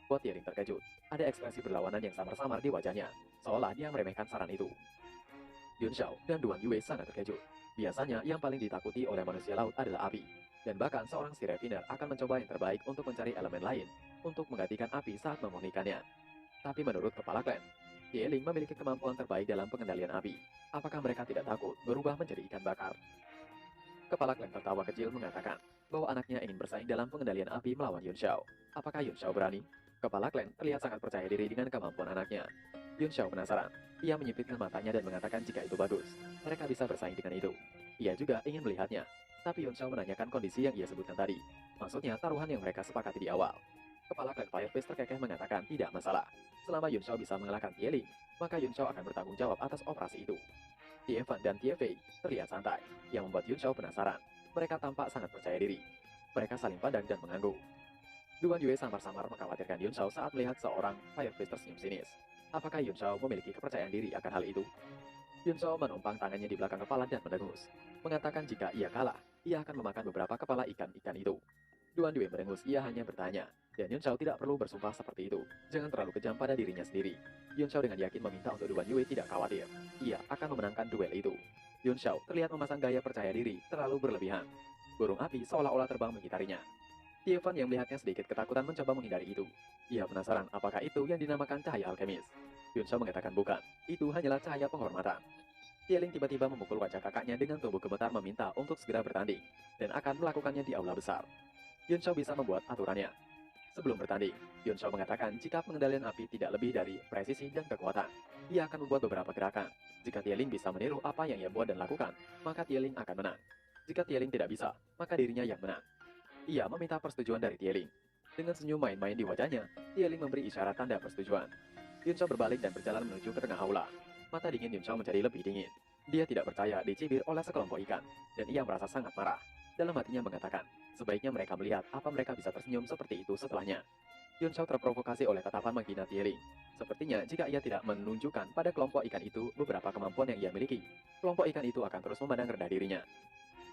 Buat Tieling terkejut, ada ekspresi berlawanan yang samar-samar di wajahnya, seolah dia meremehkan saran itu. Yun Xiao dan Duan Yue sangat terkejut. Biasanya yang paling ditakuti oleh manusia laut adalah api, dan bahkan seorang sea refiner akan mencoba yang terbaik untuk mencari elemen lain untuk menggantikan api saat memurnikannya. Tapi menurut kepala klan, Tieling memiliki kemampuan terbaik dalam pengendalian api. Apakah mereka tidak takut berubah menjadi ikan bakar? Kepala klan tertawa kecil mengatakan bahwa anaknya ingin bersaing dalam pengendalian api melawan Yun Xiao. Apakah Yun Xiao berani? Kepala klan terlihat sangat percaya diri dengan kemampuan anaknya. Yun Xiao penasaran. Ia menyipitkan matanya dan mengatakan jika itu bagus, mereka bisa bersaing dengan itu. Ia juga ingin melihatnya. Tapi Yun Xiao menanyakan kondisi yang ia sebutkan tadi. Maksudnya taruhan yang mereka sepakati di awal. Kepala klan Firefist terkekeh mengatakan tidak masalah. Selama Yun Xiao bisa mengalahkan Tieling, maka Yun Xiao akan bertanggung jawab atas operasi itu. Evan dan Fei terlihat santai, yang membuat Yun Xiao penasaran. Mereka tampak sangat percaya diri. Mereka saling pandang dan mengangguk. Duan Yue samar-samar mengkhawatirkan Yun Xiao saat melihat seorang Firefist tersenyum sinis. Apakah Yun Xiao memiliki kepercayaan diri akan hal itu? Yun Xiao menumpang tangannya di belakang kepala dan mendengus, mengatakan jika ia kalah, ia akan memakan beberapa kepala ikan-ikan itu. Duan Yue mendengus, ia hanya bertanya, dan Yun Xiao tidak perlu bersumpah seperti itu. Jangan terlalu kejam pada dirinya sendiri. Yun Xiao dengan yakin meminta untuk Duan Yue tidak khawatir. Ia akan memenangkan duel itu. Yun Xiao terlihat memasang gaya percaya diri terlalu berlebihan. Burung api seolah-olah terbang mengitarinya. Evan yang melihatnya sedikit ketakutan mencoba menghindari itu. Ia penasaran apakah itu yang dinamakan cahaya alkemis. Yun Xiao mengatakan bukan, itu hanyalah cahaya penghormatan. Tieling tiba-tiba memukul wajah kakaknya dengan tubuh gemetar meminta untuk segera bertanding, dan akan melakukannya di aula besar. Yun Xiao bisa membuat aturannya. Sebelum bertanding, Yun Xiao mengatakan jika pengendalian api tidak lebih dari presisi dan kekuatan, ia akan membuat beberapa gerakan. Jika Tieling bisa meniru apa yang ia buat dan lakukan, maka Tieling akan menang. Jika Tieling tidak bisa, maka dirinya yang menang. Ia meminta persetujuan dari Tieling. Dengan senyum main-main di wajahnya, Tieling memberi isyarat tanda persetujuan. Yun Xiao berbalik dan berjalan menuju ke tengah aula. Mata dingin Yun Xiao menjadi lebih dingin. Dia tidak percaya dicibir oleh sekelompok ikan, dan ia merasa sangat marah. Dalam hatinya mengatakan, sebaiknya mereka melihat apa mereka bisa tersenyum seperti itu setelahnya. Yun Xiao terprovokasi oleh tatapan menghina Tieling. Sepertinya jika ia tidak menunjukkan pada kelompok ikan itu beberapa kemampuan yang ia miliki, kelompok ikan itu akan terus memandang rendah dirinya.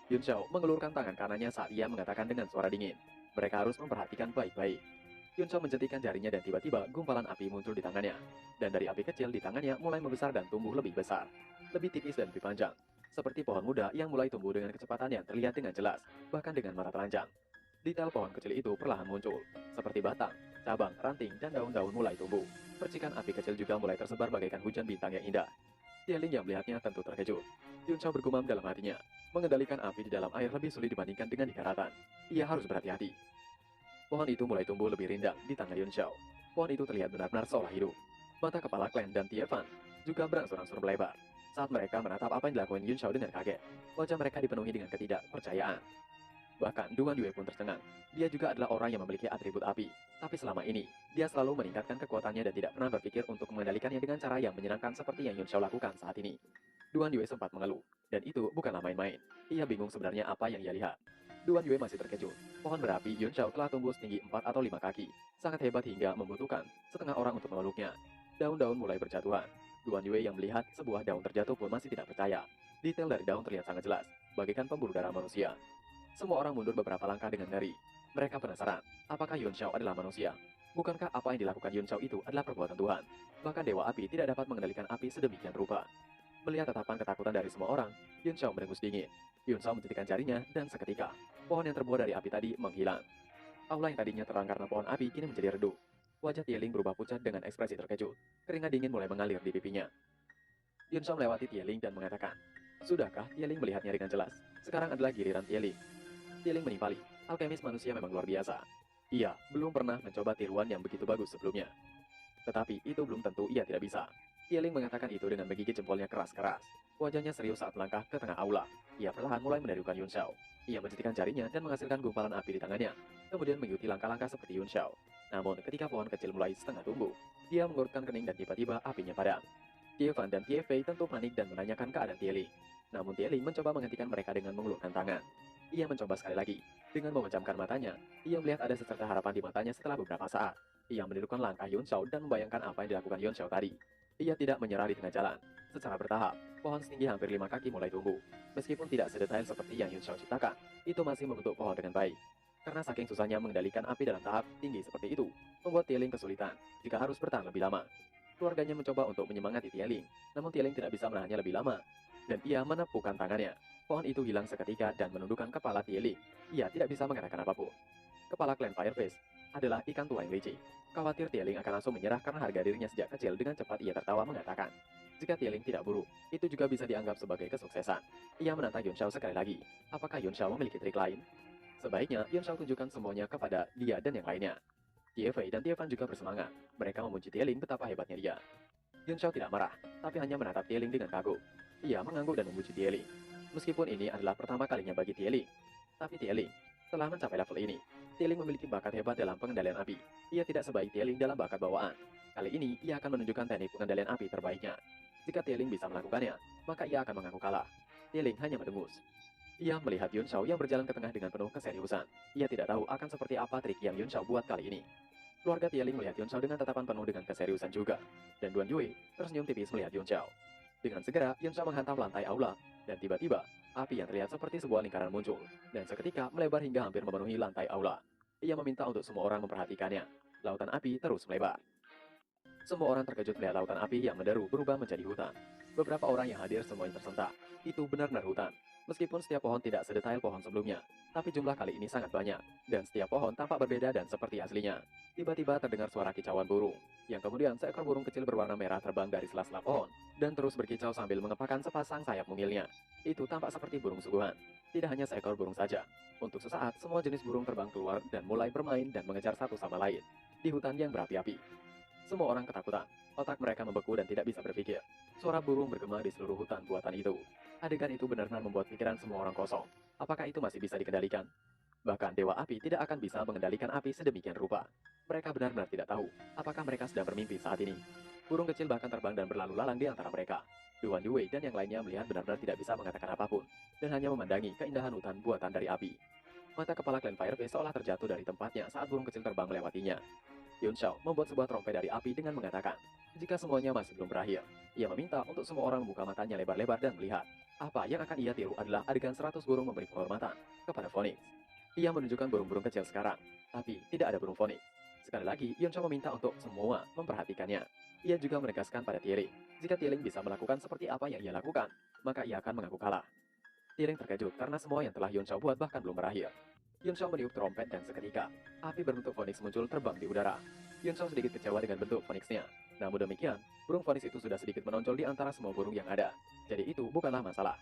Yun Xiao mengelurkan tangan kanannya saat ia mengatakan dengan suara dingin, mereka harus memperhatikan baik-baik. Yun Xiao mencetikkan jarinya dan tiba-tiba gumpalan api muncul di tangannya. Dan dari api kecil di tangannya mulai membesar dan tumbuh lebih besar, lebih tipis dan lebih panjang. Seperti pohon muda yang mulai tumbuh dengan kecepatan yang terlihat dengan jelas, bahkan dengan mata telanjang. Detail pohon kecil itu perlahan muncul, seperti batang, cabang, ranting, dan daun-daun mulai tumbuh. Percikan api kecil juga mulai tersebar bagaikan hujan bintang yang indah. Tieling yang melihatnya tentu terkejut. Yun Xiao bergumam dalam hatinya, mengendalikan api di dalam air lebih sulit dibandingkan dengan di daratan. Ia harus berhati-hati. Pohon itu mulai tumbuh lebih rindang di tangan Yun Xiao. Pohon itu terlihat benar-benar seolah hidup. Mata kepala Clan dan Tievan juga berangsur-angsur melebar. Saat mereka menatap apa yang dilakukan Yun Xiao dengan kaget, wajah mereka dipenuhi dengan ketidakpercayaan. Bahkan Duan Yue pun tercengang. Dia juga adalah orang yang memiliki atribut api. Tapi selama ini, dia selalu meningkatkan kekuatannya dan tidak pernah berpikir untuk mengendalikannya dengan cara yang menyenangkan seperti yang Yun Xiao lakukan saat ini. Duan Yue sempat mengeluh, dan itu bukanlah main-main. Ia bingung sebenarnya apa yang ia lihat. Duan Yue masih terkejut. Pohon berapi Yun Xiao telah tumbuh setinggi 4 atau 5 kaki. Sangat hebat hingga membutuhkan setengah orang untuk memeluknya. Daun-daun mulai berjatuhan. Duan Yue yang melihat sebuah daun terjatuh pun masih tidak percaya. Detail dari daun terlihat sangat jelas, bagaikan pembuluh darah manusia. Semua orang mundur beberapa langkah dengan ngeri. Mereka penasaran, apakah Yun Xiao adalah manusia? Bukankah apa yang dilakukan Yun Xiao itu adalah perbuatan Tuhan? Bahkan Dewa Api tidak dapat mengendalikan api sedemikian rupa. Melihat tatapan ketakutan dari semua orang, Yun Xiao merengus dingin. Yun Xiao mencetikkan jarinya dan seketika, pohon yang terbuat dari api tadi menghilang. Aula yang tadinya terang karena pohon api kini menjadi redup. Wajah Tieling berubah pucat dengan ekspresi terkejut. Keringat dingin mulai mengalir di pipinya. Yun Xiao melewati Tieling dan mengatakan, sudahkah Tieling melihatnya dengan jelas? Sekarang adalah giliran Tieling. Tieling menimpali, alkemis manusia memang luar biasa. Ia belum pernah mencoba tiruan yang begitu bagus sebelumnya. Tetapi itu belum tentu ia tidak bisa. Tieling mengatakan itu dengan menggigit jempolnya keras-keras. Wajahnya serius saat melangkah ke tengah aula. Ia perlahan mulai menirukan Yun Xiao. Ia mencetikkan jarinya dan menghasilkan gumpalan api di tangannya, kemudian mengikuti langkah-langkah seperti Yun Xiao. Namun ketika pohon kecil mulai setengah tumbuh, dia mengurutkan kening dan tiba-tiba apinya padam. Tievan dan Tiefei tentu panik dan menanyakan keadaan Tieling. Namun Tieling mencoba menghentikan mereka dengan mengulurkan tangan. Ia mencoba sekali lagi. Dengan memejamkan matanya, ia melihat ada secerca harapan di matanya setelah beberapa saat. Ia menirukan langkah Yun Xiao dan membayangkan apa yang dilakukan Yun Xiao tadi. Ia tidak menyerah di tengah jalan. Secara bertahap, pohon setinggi hampir 5 kaki mulai tumbuh. Meskipun tidak sedetail seperti yang Yun Xiao ciptakan, itu masih membentuk pohon dengan baik. Karena saking susahnya mengendalikan api dalam tahap tinggi seperti itu, membuat Tieling kesulitan jika harus bertahan lebih lama. Keluarganya mencoba untuk menyemangati Tieling, namun Tieling tidak bisa menahannya lebih lama, dan ia menepukkan tangannya. Pohon itu hilang seketika dan menundukkan kepala Tieling. Ia tidak bisa mengatakan apapun. Kepala klan Fireface adalah ikan tua yang licik. Khawatir Tieling akan langsung menyerah karena harga dirinya sejak kecil. Dengan cepat ia tertawa mengatakan, jika Tieling tidak buruk, itu juga bisa dianggap sebagai kesuksesan. Ia menantang Yun Shao sekali lagi. Apakah Yun Shao memiliki trik lain? Sebaiknya Yun Shao tunjukkan semuanya kepada dia dan yang lainnya. Tie Fei dan Tie Fan juga bersemangat. Mereka memuji Tieling betapa hebatnya dia. Yun Shao tidak marah, tapi hanya menatap Tieling dengan kagum. Ia mengangguk dan memuji Tieling. Meskipun ini adalah pertama kalinya bagi Tieling, tapi Tieling telah mencapai level ini. Tieling memiliki bakat hebat dalam pengendalian api. Ia tidak sebaik Tieling dalam bakat bawaan. Kali ini ia akan menunjukkan teknik pengendalian api terbaiknya. Jika Tieling bisa melakukannya, maka ia akan mengaku kalah. Tieling hanya mendengus. Ia melihat Yun Shao yang berjalan ke tengah dengan penuh keseriusan. Ia tidak tahu akan seperti apa trik yang Yun Shao buat kali ini. Keluarga Tieling melihat Yun Shao dengan tatapan penuh dengan keseriusan juga. Dan Duan Yue tersenyum tipis melihat Yun Shao. Dengan segera, Yun Shao menghantam lantai aula. Dan tiba-tiba, api yang terlihat seperti sebuah lingkaran muncul. Dan seketika melebar hingga hampir memenuhi lantai aula. Ia meminta untuk semua orang memperhatikannya. Lautan api terus melebar. Semua orang terkejut melihat lautan api yang menderu berubah menjadi hutan. Beberapa orang yang hadir semuanya tersentak. Itu benar-benar hutan. Meskipun setiap pohon tidak sedetail pohon sebelumnya, tapi jumlah kali ini sangat banyak, dan setiap pohon tampak berbeda dan seperti aslinya. Tiba-tiba terdengar suara kicauan burung, yang kemudian seekor burung kecil berwarna merah terbang dari sela-sela pohon, dan terus berkicau sambil mengepakkan sepasang sayap mungilnya. Itu tampak seperti burung suguhan. Tidak hanya seekor burung saja. Untuk sesaat, semua jenis burung terbang keluar dan mulai bermain dan mengejar satu sama lain. Di hutan yang berapi-api. Semua orang ketakutan. Otak mereka membeku dan tidak bisa berpikir. Suara burung bergema di seluruh hutan buatan itu. Adegan itu benar-benar membuat pikiran semua orang kosong. Apakah itu masih bisa dikendalikan? Bahkan Dewa Api tidak akan bisa mengendalikan api sedemikian rupa. Mereka benar-benar tidak tahu apakah mereka sedang bermimpi saat ini. Burung kecil bahkan terbang dan berlalu lalang di antara mereka. Duan Yue dan yang lainnya melihat benar-benar tidak bisa mengatakan apapun, dan hanya memandangi keindahan hutan buatan dari api. Mata kepala klan Fireface seolah terjatuh dari tempatnya saat burung kecil terbang melewatinya. Yun Shao membuat sebuah trompet dari api dengan mengatakan, jika semuanya masih belum berakhir, ia meminta untuk semua orang membuka matanya lebar-lebar dan melihat. Apa yang akan ia tiru adalah adegan 100 burung memberi penghormatan kepada Phoenix. Ia menunjukkan burung-burung kecil sekarang, tapi tidak ada burung Phoenix. Sekali lagi, Yun Shao meminta untuk semua memperhatikannya. Ia juga menegaskan pada Tieling, jika Tieling bisa melakukan seperti apa yang ia lakukan, maka ia akan mengaku kalah. Tieling terkejut karena semua yang telah Yun Shao buat bahkan belum berakhir. Yun Shao meniup trompet dan seketika, api berbentuk Phoenix muncul terbang di udara. Yun Shao sedikit kecewa dengan bentuk Phoenix-nya. Namun demikian, burung Phoenix itu sudah sedikit menonjol di antara semua burung yang ada. Jadi itu bukanlah masalah.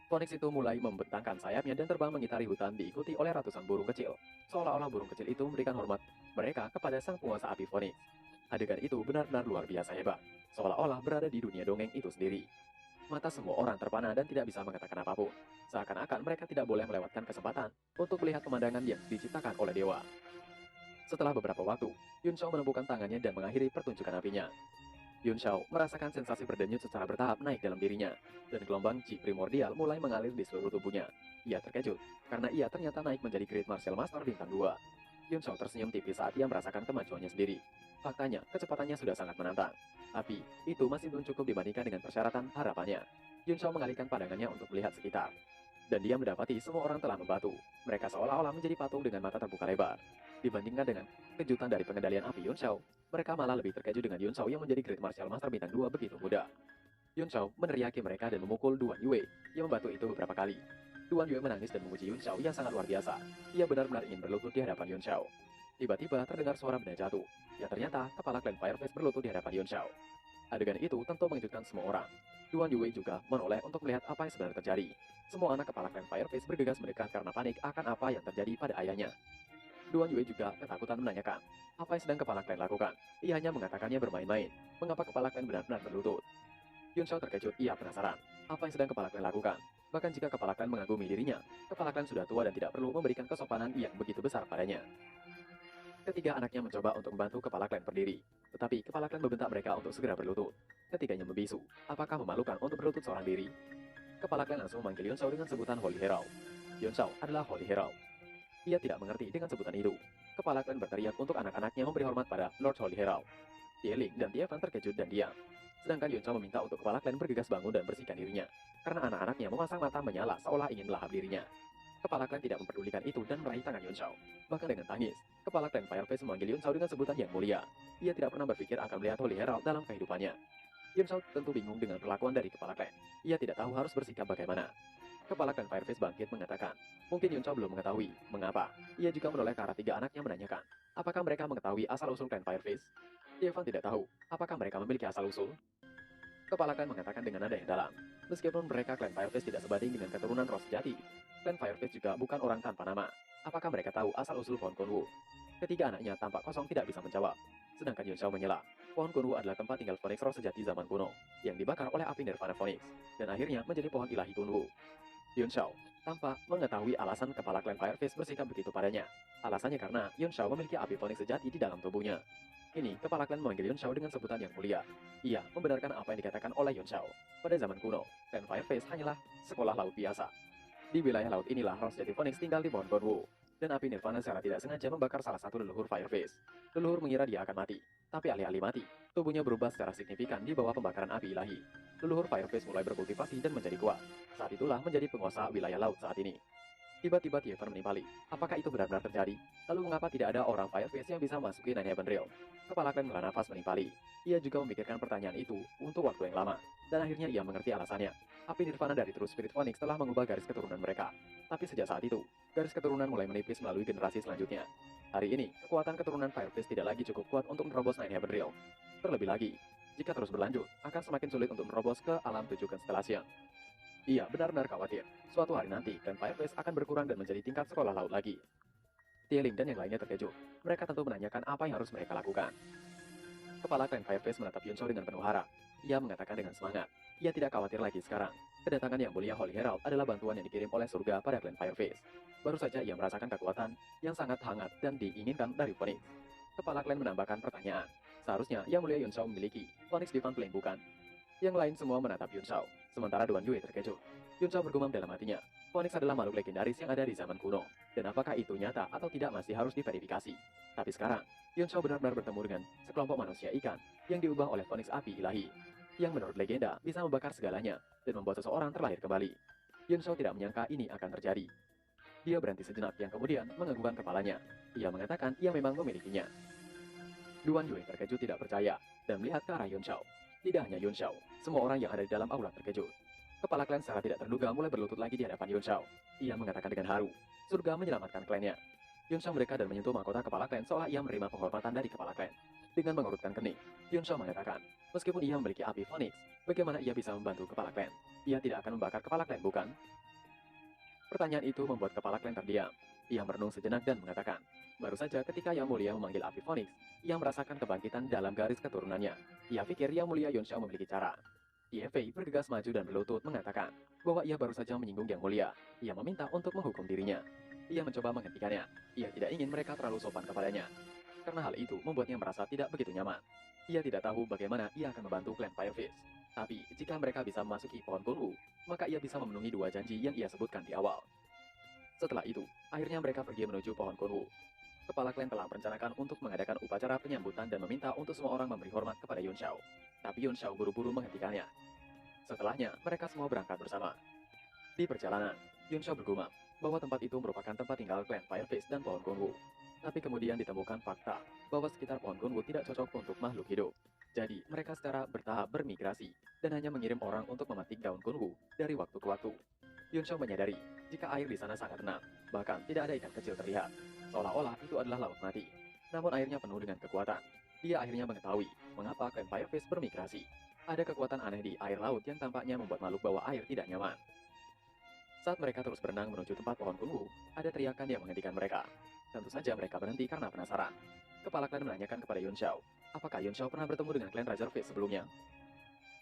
Phoenix itu mulai membentangkan sayapnya dan terbang mengitari hutan diikuti oleh ratusan burung kecil. Seolah-olah burung kecil itu memberikan hormat mereka kepada sang penguasa api Phoenix. Adegan itu benar-benar luar biasa hebat. Seolah-olah berada di dunia dongeng itu sendiri. Mata semua orang terpana dan tidak bisa mengatakan apapun. Seakan-akan mereka tidak boleh melewatkan kesempatan untuk melihat pemandangan yang diciptakan oleh dewa. Setelah beberapa waktu, Yun Shao menumbuhkan tangannya dan mengakhiri pertunjukan apinya. Yun Shao merasakan sensasi berdenyut secara bertahap naik dalam dirinya, dan gelombang Qi primordial mulai mengalir di seluruh tubuhnya. Ia terkejut, karena ia ternyata naik menjadi Great Martial Master Bintang 2. Yun Shao tersenyum tipis saat ia merasakan kemajuannya sendiri. Faktanya, kecepatannya sudah sangat menantang. Tapi, itu masih belum cukup dibandingkan dengan persyaratan harapannya. Yun Shao mengalihkan pandangannya untuk melihat sekitar. Dan dia mendapati semua orang telah membatu. Mereka seolah-olah menjadi patung dengan mata terbuka lebar. Dibandingkan dengan kejutan dari pengendalian api Yun Shao, mereka malah lebih terkejut dengan Yun Shao yang menjadi Great Martial Master Bintang 2 begitu muda. Yun Shao meneriaki mereka dan memukul Duan Yue yang membantu itu beberapa kali. Duan Yue menangis dan memuji Yun Shao yang sangat luar biasa. Ia benar-benar ingin berlutut di hadapan Yun Shao. Tiba-tiba terdengar suara benda jatuh. Ya ternyata kepala klan Fireface berlutut di hadapan Yun Shao. Adegan itu tentu mengejutkan semua orang. Duan Yue juga menoleh untuk melihat apa yang sebenarnya terjadi. Semua anak kepala klan Fireface bergegas mendekat karena panik akan apa yang terjadi pada ayahnya. Duan Yue juga ketakutan menanyakan, apa yang sedang kepala klan lakukan? Ia hanya mengatakannya bermain-main. Mengapa kepala klan benar-benar berlutut? Yun Shao terkejut, ia penasaran. Apa yang sedang kepala klan lakukan? Bahkan jika kepala klan mengagumi dirinya, kepala klan sudah tua dan tidak perlu memberikan kesopanan yang begitu besar padanya. Ketiga anaknya mencoba untuk membantu kepala klan berdiri, tetapi kepala klan membentak mereka untuk segera berlutut. Ketiganya membisu, apakah memalukan untuk berlutut seorang diri? Kepala klan langsung memanggil Yun Shao dengan sebutan Holy Hero. Yun Shao adalah Holy Hero. Ia tidak mengerti dengan sebutan itu. Kepala klan berteriak untuk anak-anaknya memberi hormat pada Lord Holy Hero. Tieling dan Tie Fan terkejut dan diam. Sedangkan Yun Shao meminta untuk kepala klan bergegas bangun dan bersihkan dirinya, karena anak-anaknya memasang mata menyala seolah ingin melahap dirinya. Kepala klan tidak memperdulikan itu dan meraih tangan Yun Shao. Bahkan dengan tangis, kepala klan Fireface memanggil Yun Shao dengan sebutan yang mulia. Ia tidak pernah berpikir akan melihat Holy Herald dalam kehidupannya. Yun Shao tentu bingung dengan perlakuan dari kepala klan. Ia tidak tahu harus bersikap bagaimana. Kepala klan Fireface bangkit mengatakan, mungkin Yun Shao belum mengetahui mengapa. Ia juga menoleh ke arah tiga anaknya menanyakan, apakah mereka mengetahui asal-usul klan Fireface? Evan tidak tahu, apakah mereka memiliki asal-usul? Kepala klan mengatakan dengan nada yang dalam, meskipun mereka klan Fireface tidak sebanding dengan keturunan roh sejati, klan Fireface juga bukan orang tanpa nama. Apakah mereka tahu asal-usul pohon Kunwu? Ketiga anaknya tampak kosong tidak bisa menjawab. Sedangkan Yun Shao menyela. Pohon Kunwu adalah tempat tinggal Phoenix roh sejati zaman kuno, yang dibakar oleh api Nirvana Phoenix, dan akhirnya menjadi pohon ilahi Kunwu. Yun Shao tanpa mengetahui alasan kepala klan Fireface bersikap begitu padanya. Alasannya karena Yun Shao memiliki api Phoenix sejati di dalam tubuhnya. Kini, kepala klan memanggil Yun Shao dengan sebutan yang mulia. Ia membenarkan apa yang dikatakan oleh Yun Shao. Pada zaman kuno, klan Fireface hanyalah sekolah laut biasa. Di wilayah laut inilah roh sejati Phoenix tinggal di pohon Kunwu. Dan api Nirvana secara tidak sengaja membakar salah satu leluhur Fireface. Leluhur mengira dia akan mati, tapi alih-alih mati, tubuhnya berubah secara signifikan di bawah pembakaran api ilahi. Leluhur Fireface mulai berkultivasi dan menjadi kuat. Saat itulah menjadi penguasa wilayah laut saat ini. Tiba-tiba Tiefer menimpali. Apakah itu benar-benar terjadi? Lalu mengapa tidak ada orang Fireface yang bisa masuki Nine Heaven Realm? Kepala klan menghela nafas menimpali. Ia juga memikirkan pertanyaan itu untuk waktu yang lama. Dan akhirnya ia mengerti alasannya. Api Nirvana dari True Spirit Phoenix telah mengubah garis keturunan mereka. Tapi sejak saat itu, garis keturunan mulai menipis melalui generasi selanjutnya. Hari ini, kekuatan keturunan Fireface tidak lagi cukup kuat untuk menerobos Nine Heaven Realm. Terlebih lagi, jika terus berlanjut, akan semakin sulit untuk menerobos ke alam 7 konstelasi. Ia benar-benar khawatir, suatu hari nanti klan Fireface akan berkurang dan menjadi tingkat sekolah laut lagi. Tieling dan yang lainnya terkejut. Mereka tentu menanyakan apa yang harus mereka lakukan. Kepala klan Fireface menatap Yun Shao dengan penuh harap. Ia mengatakan dengan semangat, ia tidak khawatir lagi sekarang. Kedatangan yang mulia Holy Herald adalah bantuan yang dikirim oleh surga pada klan Fireface. Baru saja ia merasakan kekuatan yang sangat hangat dan diinginkan dari Phoenix. Kepala klan menambahkan pertanyaan. Seharusnya yang mulia Yun Shao memiliki Phoenix Divine Flame bukan? Yang lain semua menatap Yun Shao, sementara Duan Yue terkejut. Yun Shao bergumam dalam hatinya, Phoenix adalah makhluk legendaris yang ada di zaman kuno, dan apakah itu nyata atau tidak masih harus diverifikasi. Tapi sekarang, Yun Shao benar-benar bertemu dengan sekelompok manusia ikan yang diubah oleh Phoenix api ilahi, yang menurut legenda bisa membakar segalanya dan membuat seseorang terlahir kembali. Yun Shao tidak menyangka ini akan terjadi. Dia berhenti sejenak yang kemudian menganggukkan kepalanya. Ia mengatakan ia memang memilikinya. Duan Yue terkejut tidak percaya dan melihat ke arah Yun Shao. Tidak hanya Yun Shao, semua orang yang ada di dalam aula terkejut. Kepala klan secara tidak terduga mulai berlutut lagi di hadapan Yun Shao. Ia mengatakan dengan haru, surga menyelamatkan klannya. Yun Shao mereka dan menyentuh mahkota kepala klan seolah ia menerima penghormatan dari kepala klan. Dengan mengurutkan kening, Yun Shao mengatakan, meskipun ia memiliki api Phoenix, bagaimana ia bisa membantu kepala klan? Ia tidak akan membakar kepala klan, bukan? Pertanyaan itu membuat kepala klan terdiam. Ia merenung sejenak dan mengatakan, baru saja ketika Yang Mulia memanggil api Phoenix, ia merasakan kebangkitan dalam garis keturunannya. Ia pikir Yang Mulia Yun Shao memiliki cara. Ye Fei bergegas maju dan berlutut mengatakan bahwa ia baru saja menyinggung Yang Mulia. Ia meminta untuk menghukum dirinya. Ia mencoba menghentikannya. Ia tidak ingin mereka terlalu sopan kepadanya. Karena hal itu membuatnya merasa tidak begitu nyaman. Ia tidak tahu bagaimana ia akan membantu klan Fireface. Tapi jika mereka bisa memasuki pohon Kunwu, maka ia bisa memenuhi dua janji yang ia sebutkan di awal. Setelah itu, akhirnya mereka pergi menuju pohon Kunwu. Kepala klan telah merencanakan untuk mengadakan upacara penyambutan dan meminta untuk semua orang memberi hormat kepada Yun Shao. Tapi Yun Shao buru-buru menghentikannya. Setelahnya, mereka semua berangkat bersama. Di perjalanan, Yun Shao bergumam bahwa tempat itu merupakan tempat tinggal klan Fireface dan pohon Kunwu. Tapi kemudian ditemukan fakta bahwa sekitar pohon Kunwu tidak cocok untuk makhluk hidup. Jadi, mereka secara bertahap bermigrasi dan hanya mengirim orang untuk memetik daun Kunwu dari waktu ke waktu. Yun Shao menyadari jika air di sana sangat tenang, bahkan tidak ada ikan kecil terlihat. Seolah-olah itu adalah laut mati. Namun airnya penuh dengan kekuatan. Dia akhirnya mengetahui mengapa klan Fireface bermigrasi. Ada kekuatan aneh di air laut yang tampaknya membuat makhluk bawah air tidak nyaman. Saat mereka terus berenang menuju tempat pohon Kunwu, ada teriakan yang menghentikan mereka. Tentu saja mereka berhenti karena penasaran. Kepala klan menanyakan kepada Yun Shao, apakah Yun Shao pernah bertemu dengan klan Razorface sebelumnya?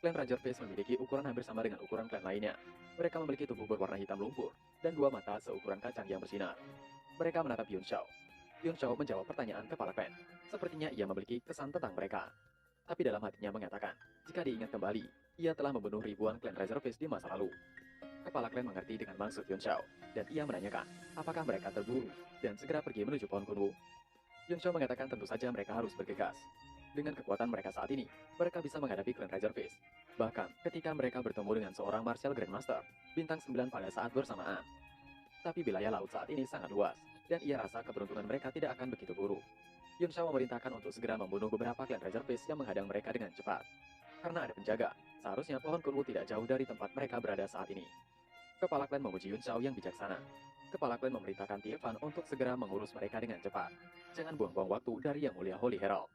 Klan Razorface memiliki ukuran hampir sama dengan ukuran klan lainnya. Mereka memiliki tubuh berwarna hitam lumpur dan dua mata seukuran kacang yang bersinar. Mereka menatap Yun Shao. Yun Shao menjawab pertanyaan kepala klan. Sepertinya ia memiliki kesan tentang mereka. Tapi dalam hatinya mengatakan, jika diingat kembali, ia telah membunuh ribuan klan Razorface di masa lalu. Kepala klan mengerti dengan maksud Yun Shao, dan ia menanyakan, apakah mereka terburu dan segera pergi menuju pohon Kunwu. Yun Shao mengatakan tentu saja mereka harus bergegas. Dengan kekuatan mereka saat ini, mereka bisa menghadapi klan Razorface. Bahkan, ketika mereka bertemu dengan seorang martial grandmaster, bintang 9 pada saat bersamaan. Tapi wilayah laut saat ini sangat luas, dan ia rasa keberuntungan mereka tidak akan begitu buruk. Yun Shao memerintahkan untuk segera membunuh beberapa clan reservis yang menghadang mereka dengan cepat. Karena ada penjaga, seharusnya pohon Kunwu tidak jauh dari tempat mereka berada saat ini. Kepala klan memuji Yun Shao yang bijaksana. Kepala klan memerintahkan Tiefan untuk segera mengurus mereka dengan cepat. Jangan buang-buang waktu dari Yang Mulia Holy Herald.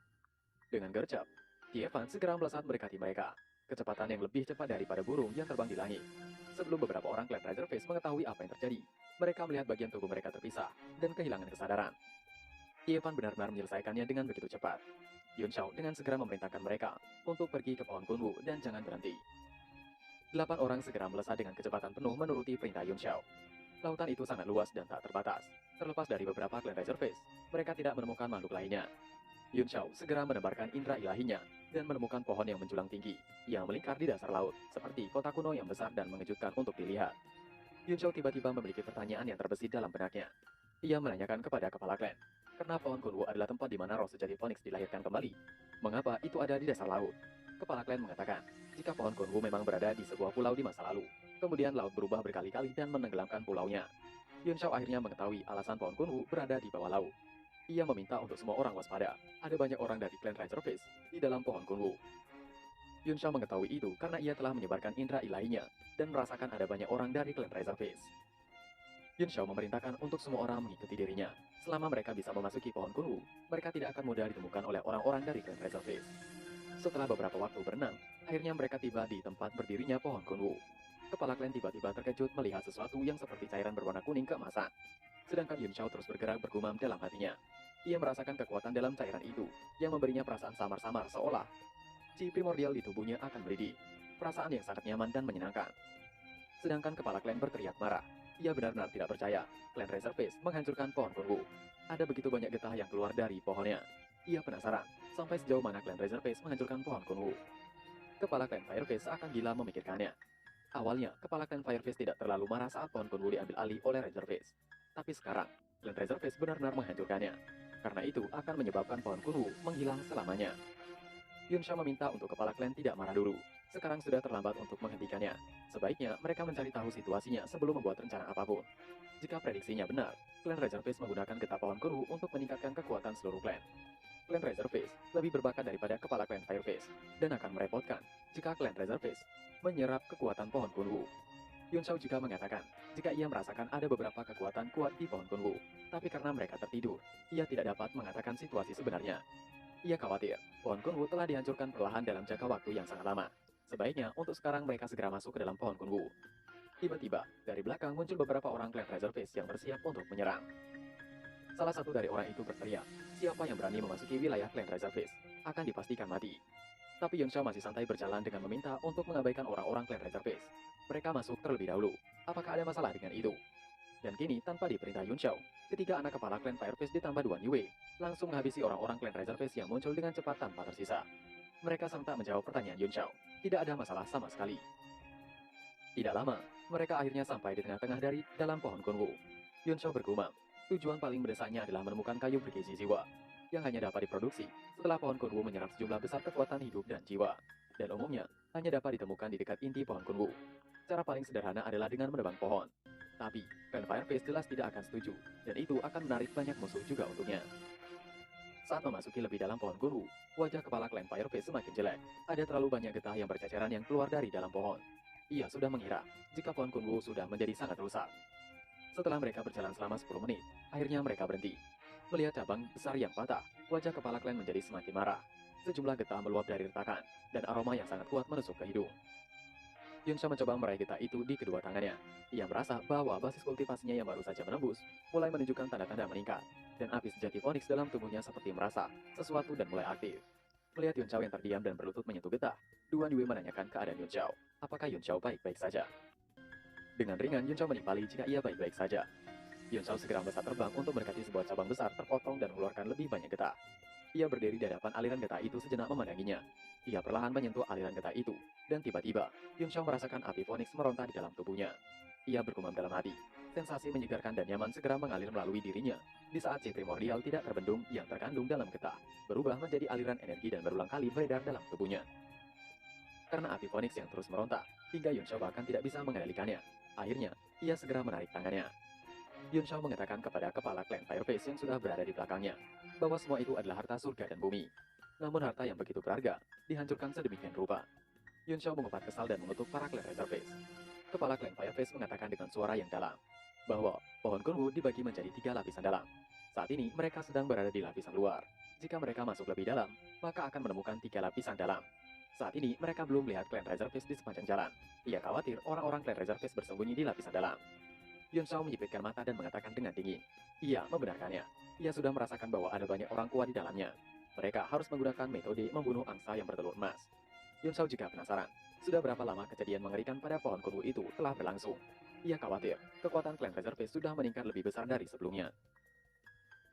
Dengan gercep, Tiefan segera melesat mendekati mereka. Kecepatan yang lebih cepat daripada burung yang terbang di langit. Sebelum beberapa orang clan reservis mengetahui apa yang terjadi, mereka melihat bagian tubuh mereka terpisah dan kehilangan kesadaran. Tiefan benar-benar menyelesaikannya dengan begitu cepat. Yun Shao dengan segera memerintahkan mereka untuk pergi ke pohon Kunwu dan jangan berhenti. 8 orang segera melesat dengan kecepatan penuh menuruti perintah Yun Shao. Lautan itu sangat luas dan tak terbatas. Terlepas dari beberapa clan reservis, mereka tidak menemukan makhluk lainnya. Yun Shao segera menebarkan indera ilahinya dan menemukan pohon yang menjulang tinggi, yang melingkar di dasar laut, seperti kota kuno yang besar dan mengejutkan untuk dilihat. Yun Shao tiba-tiba memiliki pertanyaan yang terbesit dalam benaknya. Ia menanyakan kepada kepala klan, karena pohon Kunwu adalah tempat di mana roh sejati Phoenix dilahirkan kembali. Mengapa itu ada di dasar laut? Kepala klan mengatakan, jika pohon Kunwu memang berada di sebuah pulau di masa lalu, kemudian laut berubah berkali-kali dan menenggelamkan pulaunya. Yun Shao akhirnya mengetahui alasan pohon Kunwu berada di bawah laut. Ia meminta untuk semua orang waspada. Ada banyak orang dari klan Razorface di dalam pohon Kunwu. Yun Shao mengetahui itu karena ia telah menyebarkan indera ilahinya dan merasakan ada banyak orang dari klan Razorface. Yun Shao memerintahkan untuk semua orang mengikuti dirinya. Selama mereka bisa memasuki pohon Kunwu, mereka tidak akan mudah ditemukan oleh orang-orang dari klan Razorface. Setelah beberapa waktu berenang, akhirnya mereka tiba di tempat berdirinya pohon Kunwu. Kepala klan tiba-tiba terkejut melihat sesuatu yang seperti cairan berwarna kuning keemasan. Sedangkan Yun Shao terus bergerak bergumam dalam hatinya. Ia merasakan kekuatan dalam cairan itu, yang memberinya perasaan samar-samar seolah chi primordial di tubuhnya akan mendidih. Perasaan yang sangat nyaman dan menyenangkan. Sedangkan kepala klan berteriak marah. Ia benar-benar tidak percaya, klan Razorface menghancurkan pohon Kunwu. Ada begitu banyak getah yang keluar dari pohonnya. Ia penasaran, sampai sejauh mana klan Razorface menghancurkan pohon Kunwu. Kepala klan Fireface akan gila memikirkannya. Awalnya, kepala klan Fireface tidak terlalu marah saat pohon Kunwu diambil alih oleh Razorface. Tapi sekarang, klan Razorface benar-benar menghancurkannya. Karena itu akan menyebabkan pohon Kunwu menghilang selamanya. Yun Shao meminta untuk kepala klan tidak marah dulu. Sekarang sudah terlambat untuk menghentikannya. Sebaiknya mereka mencari tahu situasinya sebelum membuat rencana apapun. Jika prediksinya benar, klan Razorface menggunakan getah pohon Kunwu untuk meningkatkan kekuatan seluruh klan. Klan Razorface lebih berbakat daripada kepala klan Fireface, dan akan merepotkan jika klan Razorface menyerap kekuatan pohon Kunwu. Yun Shao juga mengatakan, jika ia merasakan ada beberapa kekuatan kuat di pohon Kunwu, tapi karena mereka tertidur, ia tidak dapat mengatakan situasi sebenarnya. Ia khawatir, pohon Kunwu telah dihancurkan perlahan dalam jangka waktu yang sangat lama. Sebaiknya untuk sekarang mereka segera masuk ke dalam pohon Kunwu. Tiba-tiba, dari belakang muncul beberapa orang klan Razorface yang bersiap untuk menyerang. Salah satu dari orang itu berteriak, siapa yang berani memasuki wilayah klan Razorface akan dipastikan mati. Tapi Yun Shao masih santai berjalan dengan meminta untuk mengabaikan orang-orang klan Razorface. Mereka masuk terlebih dahulu. Apakah ada masalah dengan itu? Dan kini, tanpa diperintah Yun Shao, ketiga anak kepala klan Fireface ditambah Duan Yue langsung menghabisi orang-orang klan Razorface yang muncul dengan cepat tanpa tersisa. Mereka serta menjawab pertanyaan Yun Shao. Tidak ada masalah sama sekali. Tidak lama, mereka akhirnya sampai di tengah-tengah dari dalam pohon Kunwu. Yun Shao bergumam, tujuan paling mendesaknya adalah menemukan kayu bergizi jiwa yang hanya dapat diproduksi setelah pohon Kunwu menyerap sejumlah besar kekuatan hidup dan jiwa, dan umumnya hanya dapat ditemukan di dekat inti pohon Kunwu. Cara paling sederhana adalah dengan menebang pohon. Tapi, klan Fireface jelas tidak akan setuju, dan itu akan menarik banyak musuh juga untuknya. Saat memasuki lebih dalam pohon Kunwu, wajah kepala klan Fireface semakin jelek. Ada terlalu banyak getah yang berceceran yang keluar dari dalam pohon. Ia sudah mengira jika pohon Kunwu sudah menjadi sangat rusak. Setelah mereka berjalan selama 10 menit, akhirnya mereka berhenti. Melihat cabang besar yang patah, wajah kepala klan menjadi semakin marah. Sejumlah getah meluap dari retakan, dan aroma yang sangat kuat menusuk ke hidung. Yun Shao mencoba meraih getah itu di kedua tangannya. Ia merasa bahwa basis kultivasinya yang baru saja menembus, mulai menunjukkan tanda-tanda meningkat, dan api sejati Phoenix dalam tubuhnya seperti merasa sesuatu dan mulai aktif. Melihat Yun Shao yang terdiam dan berlutut menyentuh getah, Duan Yue menanyakan keadaan Yun Shao. Apakah Yun Shao baik-baik saja? Dengan ringan, Yun Shao menimpali jika ia baik-baik saja. Yun Shao segera melesat terbang untuk mendekati sebuah cabang besar terpotong dan mengeluarkan lebih banyak getah. Ia berdiri di hadapan aliran getah itu sejenak memandanginya. Ia perlahan menyentuh aliran getah itu, dan tiba-tiba, Yun Shao merasakan api Phoenix meronta di dalam tubuhnya. Ia bergumam dalam hati. Sensasi menyegarkan dan nyaman segera mengalir melalui dirinya. Di saat chi primordial tidak terbendung yang terkandung dalam getah, berubah menjadi aliran energi dan berulang kali beredar dalam tubuhnya. Karena api Phoenix yang terus meronta, hingga Yun Shao bahkan tidak bisa mengendalikannya. Akhirnya, ia segera menarik tangannya. Yun Shao mengatakan kepada kepala klan Fireface yang sudah berada di belakangnya, bahwa semua itu adalah harta surga dan bumi. Namun harta yang begitu berharga, dihancurkan sedemikian rupa. Yun Shao mengupat kesal dan mengutuk para klan Razorface. Kepala klan Fireface mengatakan dengan suara yang dalam, bahwa pohon Kunwu dibagi menjadi 3 lapisan dalam. Saat ini mereka sedang berada di lapisan luar. Jika mereka masuk lebih dalam, maka akan menemukan 3 lapisan dalam. Saat ini mereka belum melihat klan Razorface di sepanjang jalan. Ia khawatir orang-orang klan Razorface bersembunyi di lapisan dalam. Yun Shao menyipitkan mata dan mengatakan dengan dingin. Ia membenarkannya. Ia sudah merasakan bahwa ada banyak orang kuat di dalamnya. Mereka harus menggunakan metode membunuh angsa yang bertelur emas. Yun Shao juga penasaran, sudah berapa lama kejadian mengerikan pada pohon Kunwu itu telah berlangsung. Ia khawatir, kekuatan klan Razorface sudah meningkat lebih besar dari sebelumnya.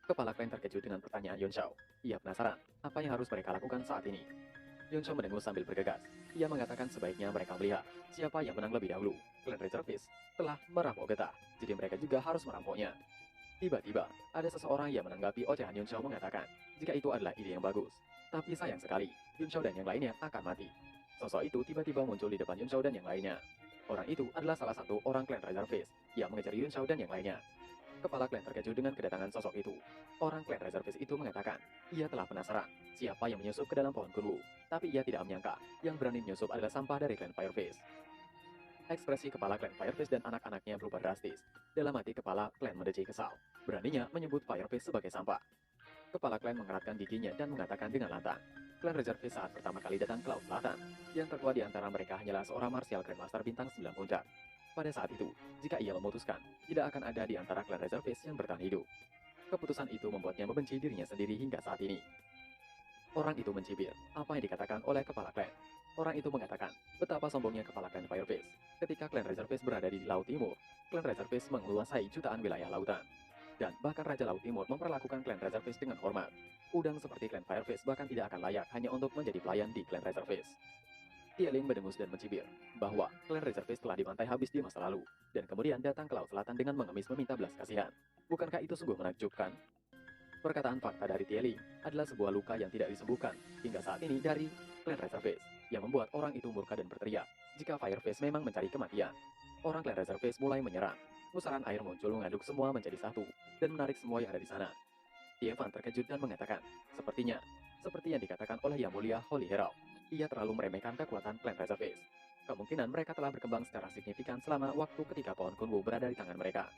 Kepala klan terkejut dengan pertanyaan Yun Shao. Ia penasaran, apa yang harus mereka lakukan saat ini. Yun Shao mendengus sambil bergegas. Ia mengatakan sebaiknya mereka melihat siapa yang menang lebih dahulu. Klan Razorface telah merampok getah, jadi mereka juga harus merampoknya. Tiba-tiba, ada seseorang yang menanggapi ocehan Yun Shao mengatakan, jika itu adalah ide yang bagus. Tapi sayang sekali, Yun Shao dan yang lainnya akan mati. Sosok itu tiba-tiba muncul di depan Yun Shao dan yang lainnya. Orang itu adalah salah satu orang klan Razorface yang mengejar Yun Shao dan yang lainnya. Kepala klan terkejut dengan kedatangan sosok itu. Orang klan Razorface itu mengatakan, ia telah penasaran siapa yang menyusup ke dalam pohon Kunwu. Tapi ia tidak menyangka, yang berani menyusup adalah sampah dari klan Fireface. Ekspresi kepala klan Fireface dan anak-anaknya berubah drastis. Dalam hati kepala klan mendeci kesal. Beraninya menyebut Fireface sebagai sampah. Kepala klan mengeratkan giginya dan mengatakan dengan lantang, klan Razorface saat pertama kali datang ke Laut Selatan. Yang terkuat di antara mereka hanyalah seorang martial Grandmaster bintang 9 puncak. Pada saat itu, jika ia memutuskan, tidak akan ada di antara klan Razorface yang bertahan hidup. Keputusan itu membuatnya membenci dirinya sendiri hingga saat ini. Orang itu mencibir apa yang dikatakan oleh kepala klan. Orang itu mengatakan betapa sombongnya kepala klan Fireface. Ketika klan Razorface berada di Laut Timur, klan Razorface menguasai jutaan wilayah lautan. Dan bahkan Raja Laut Timur memperlakukan klan Razorface dengan hormat. Udang seperti klan Fireface bahkan tidak akan layak hanya untuk menjadi pelayan di klan Razorface. Tieling mendengus dan mencibir bahwa klan Razorface telah dibantai habis di masa lalu, dan kemudian datang ke Laut Selatan dengan mengemis meminta belas kasihan. Bukankah itu sungguh menakjubkan? Perkataan fakta dari Tieling adalah sebuah luka yang tidak disembuhkan hingga saat ini dari klan Razorface, yang membuat orang itu murka dan berteriak jika Fireface memang mencari kematian. Orang klan Razorface mulai menyerang. Pusaran air muncul mengaduk semua menjadi satu dan menarik semua yang ada di sana. Tievan terkejut dan mengatakan, sepertinya, seperti yang dikatakan oleh Yang Mulia Holy Herald, ia terlalu meremehkan kekuatan klan Razorface. Kemungkinan mereka telah berkembang secara signifikan selama waktu ketika pohon Kunwu berada di tangan mereka.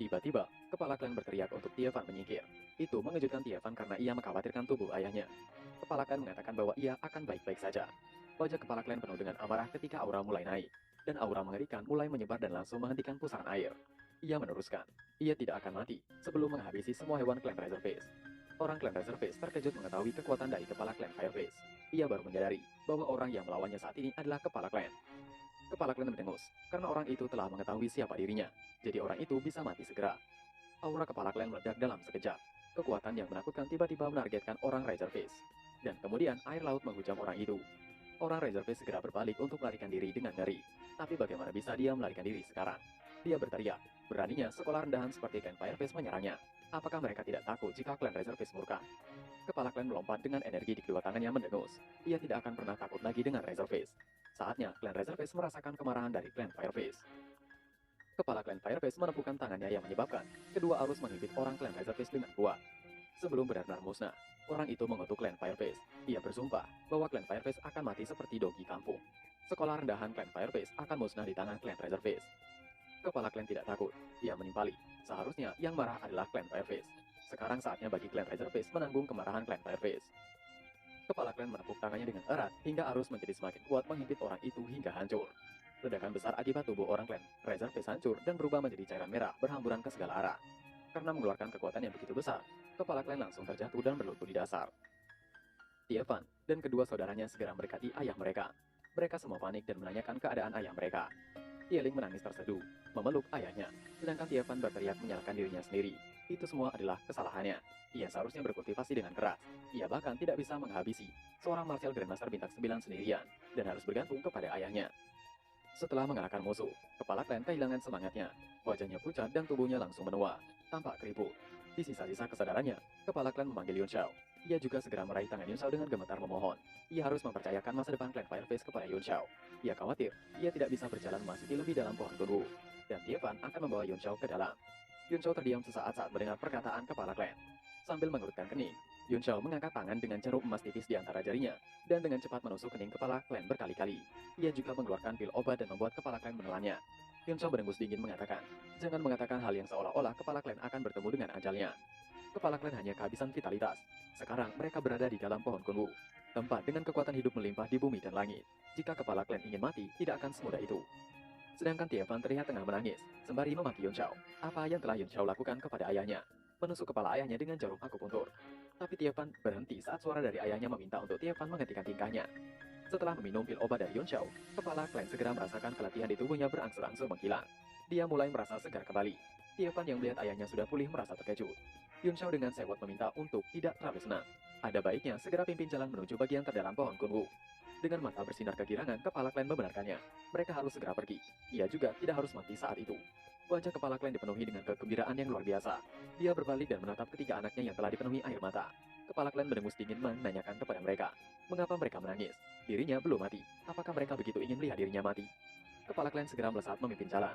Tiba-tiba, kepala klan berteriak untuk Tievan menyingkir. Itu mengejutkan Tievan karena ia mengkhawatirkan tubuh ayahnya. Kepala klan mengatakan bahwa ia akan baik-baik saja. Wajah kepala klan penuh dengan amarah ketika aura mulai naik, dan aura mengerikan mulai menyebar dan langsung menghentikan pusaran air. Ia meneruskan, ia tidak akan mati sebelum menghabisi semua hewan klan Razorface. Orang klan Razorface terkejut mengetahui kekuatan dari kepala klan Fireface. Ia baru menyadari bahwa orang yang melawannya saat ini adalah kepala klan. Kepala klan mendengus, karena orang itu telah mengetahui siapa dirinya. Jadi orang itu bisa mati segera. Aura kepala klan meledak dalam sekejap. Kekuatan yang menakutkan tiba-tiba menargetkan orang Razorface. Dan kemudian air laut menghujam orang itu. Orang Razorface segera berbalik untuk melarikan diri dengan ngeri. Tapi bagaimana bisa dia melarikan diri sekarang? Dia berteriak, beraninya sekolah rendahan seperti klan Fireface menyerangnya. Apakah mereka tidak takut jika klan Razorface murka? Kepala klan melompat dengan energi di kedua tangannya mendengus. Ia tidak akan pernah takut lagi dengan Razorface. Saatnya klan Razorface merasakan kemarahan dari klan Fireface. Kepala klan Fireface menepukkan tangannya yang menyebabkan kedua arus menghimpit orang klan Razorface dengan kuat. Sebelum benar-benar musnah, orang itu mengutuk klan Fireface. Ia bersumpah bahwa klan Fireface akan mati seperti dogi kampung. Sekolah rendahan klan Fireface akan musnah di tangan klan Razorface. Kepala klan tidak takut, ia menimpali. Seharusnya yang marah adalah klan Fireface. Sekarang saatnya bagi klan Razorface menanggung kemarahan klan Fireface. Kepala klan menepuk tangannya dengan erat hingga arus menjadi semakin kuat menghimpit orang itu hingga hancur. Ledakan besar akibat tubuh orang klan Razorface hancur dan berubah menjadi cairan merah berhamburan ke segala arah. Karena mengeluarkan kekuatan yang begitu besar, kepala klan langsung terjatuh dan berlutut di dasar. Tievan dan kedua saudaranya segera mendekati ayah mereka. Mereka semua panik dan menanyakan keadaan ayah mereka. Tieling menangis terseduh, memeluk ayahnya, sedangkan Tievan berteriak menyalahkan dirinya sendiri. Itu semua adalah kesalahannya. Ia seharusnya berkultivasi dengan keras. Ia bahkan tidak bisa menghabisi seorang martial Grandmaster bintang 9 sendirian, dan harus bergantung kepada ayahnya. Setelah mengalahkan musuh, kepala klan kehilangan semangatnya. Wajahnya pucat dan tubuhnya langsung menua, tampak keriput. Di sisa-sisa kesadarannya, kepala klan memanggil Yun Shao. Ia juga segera meraih tangan Yun Shao dengan gemetar memohon. Ia harus mempercayakan masa depan klan Fireface kepada Yun Shao. Ia khawatir ia tidak bisa berjalan memasuki lebih dalam pohon Kunwu, dan Tievan akan membawa Yun Shao ke dalam. Yun Shao terdiam sesaat saat mendengar perkataan kepala klan. Sambil mengerutkan kening, Yun Shao mengangkat tangan dengan jarum emas tipis di antara jarinya, dan dengan cepat menusuk kening kepala klan berkali-kali. Ia juga mengeluarkan pil obat dan membuat kepala klan menelannya. Yun Shao berengus dingin mengatakan, jangan mengatakan hal yang seolah-olah kepala klan akan bertemu dengan ajalnya. Kepala klan hanya kehabisan vitalitas. Sekarang mereka berada di dalam pohon kunwu, tempat dengan kekuatan hidup melimpah di bumi dan langit. Jika kepala klan ingin mati, tidak akan semudah itu. Sedangkan Tiapan terlihat tengah menangis, sembari memaki Yun Shao. Apa yang telah Yun Shao lakukan kepada ayahnya? Menusuk kepala ayahnya dengan jarum akupuntur. Tapi Tiapan berhenti saat suara dari ayahnya meminta untuk Tiapan menghentikan tingkahnya. Setelah meminum pil obat dari Yun Shao, kepala klan segera merasakan keletihan di tubuhnya berangsur-angsur menghilang. Dia mulai merasa segar kembali. Tiapan yang melihat ayahnya sudah pulih merasa terkejut. Yun Shao dengan sewot meminta untuk tidak terlalu senang. Ada baiknya segera pimpin jalan menuju bagian terdalam pohon kunwu. Dengan mata bersinar kegirangan, kepala klan membenarkannya. Mereka harus segera pergi. Ia juga tidak harus mati saat itu. Wajah kepala klan dipenuhi dengan kegembiraan yang luar biasa. Dia berbalik dan menatap ketiga anaknya yang telah dipenuhi air mata. Kepala klan berengus dingin menanyakan kepada mereka, mengapa mereka menangis? Dirinya belum mati. Apakah mereka begitu ingin melihat dirinya mati? Kepala klan segera melesat memimpin jalan,